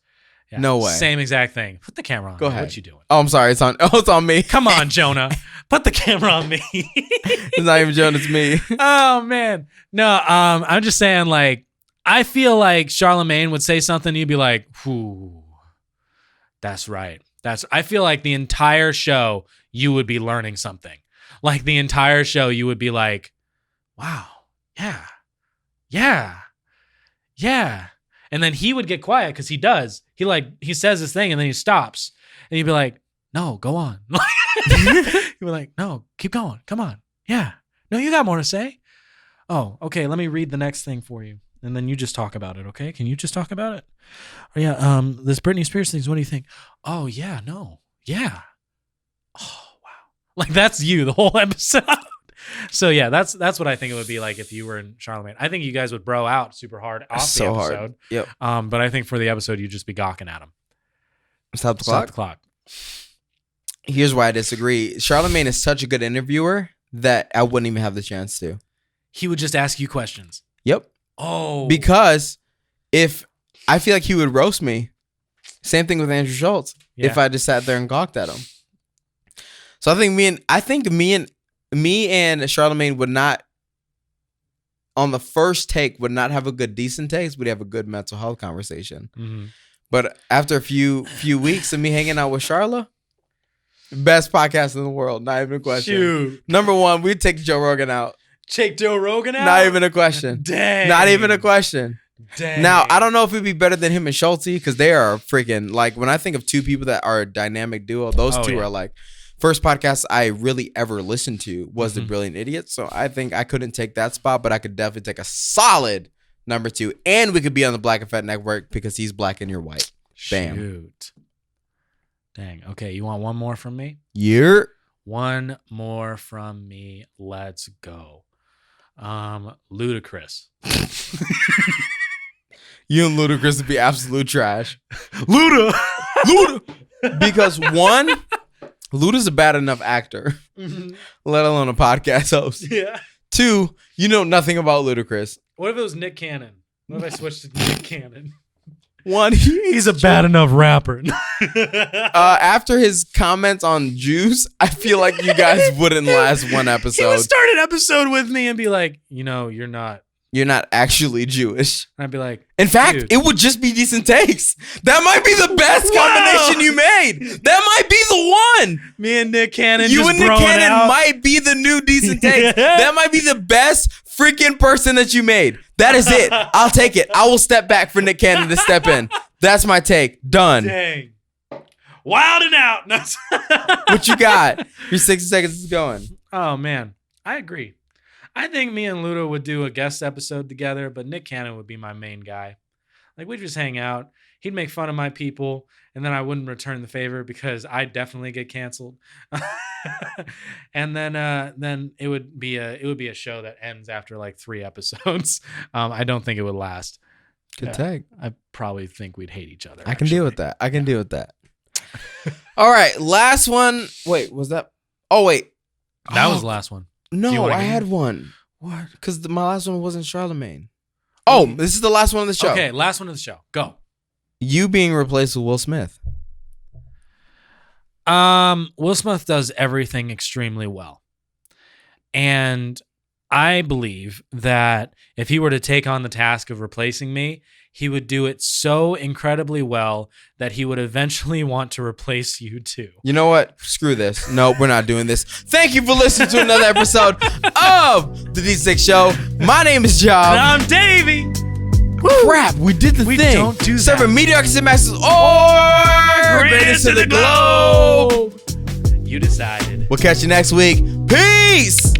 Yeah, no way. Same exact thing. Put the camera on. Go ahead. What you doing? Oh, I'm sorry. It's on me. Come on, Jonah. Put the camera on me. It's not even Jonah. It's me. Oh, man. No, I'm just saying, like, I feel like Charlemagne would say something, you'd be like, "Whoo, that's right." I feel like the entire show, you would be learning something. Like, the entire show, you would be like, wow, yeah. And then he would get quiet because he does. He says this thing and then he stops. And you'd be like, no, go on. You'd be like, no, keep going. Come on. Yeah. No, you got more to say. Oh, okay. Let me read the next thing for you. And then you just talk about it, okay? Can you just talk about it? Oh, yeah. This Britney Spears thing, what do you think? Oh, yeah, no. Yeah. Oh, wow. Like, that's you the whole episode. So yeah, that's what I think it would be like if you were in Charlemagne. I think you guys would bro out super hard off the episode. Hard. Yep. But I think for the episode, you'd just be gawking at him. Stop the clock. Here's why I disagree. Charlemagne is such a good interviewer that I wouldn't even have the chance to. He would just ask you questions. Yep. Oh. Because if I feel like he would roast me. Same thing with Andrew Schultz. Yeah. If I just sat there and gawked at him. So I think me and Charlemagne would not, on the first take, would not have a good decent take. We'd have a good mental health conversation. Mm-hmm. But after a few weeks of me hanging out with Charla, best podcast in the world. Not even a question. Shoot. Number one, we'd take Joe Rogan out. Take Joe Rogan out? Not even a question. Dang. Not even a question. Dang. Now, I don't know if it'd be better than him and Schulte because they are freaking, like, when I think of two people that are a dynamic duo, those two are like, first podcast I really ever listened to was The Brilliant Idiot. So I think I couldn't take that spot, but I could definitely take a solid number two. And we could be on the Black Effect Network because he's black and you're white. Bam. Shoot. Dang. Okay, you want one more from me? Yeah. One more from me. Let's go. Ludacris. You and Ludacris would be absolute trash. Luda. Because one, Luda's a bad enough actor, let alone a podcast host. Yeah. Two, you know nothing about Ludacris. What if it was Nick Cannon? What if I switched to Nick Cannon? One, he's a bad enough rapper. After his comments on Juice, I feel like you guys wouldn't last one episode. He would start an episode with me and be like, you know, you're not you're not actually Jewish. I'd be like, In fact, dude. it would just be decent takes. That might be the best combination you made. That might be the one. Me and Nick Cannon You just and Nick broing Cannon out. might be the new decent takes. That might be the best freaking person that you made. That is it. I'll take it. I will step back for Nick Cannon to step in. That's my take. Done. Dang. Wild and out. No. What you got? Your 60 seconds is going. Oh, man. I agree. I think me and Ludo would do a guest episode together, but Nick Cannon would be my main guy. Like, we'd just hang out. He'd make fun of my people, and then I wouldn't return the favor because I'd definitely get canceled. And then it would be a show that ends after like 3 episodes. I don't think it would last. Good take. I probably think we'd hate each other. I can deal with that. All right, last one. Wait, was that? Oh, wait. That was the last one. Do you No, wanna I give had me- one. What? Because my last one wasn't Charlemagne. Oh, this is the last one of the show. Okay, last one of the show. Go. You being replaced with Will Smith. Will Smith does everything extremely well. And I believe that if he were to take on the task of replacing me, he would do it so incredibly well that he would eventually want to replace you too. You know what? Screw this. No, we're not doing this. Thank you for listening to another episode of the D6 Show. My name is Job. I'm Davey. Crap, we did the We thing. don't do that. Serving mediocrity masters or greatest to the globe. You decided. We'll catch you next week. Peace.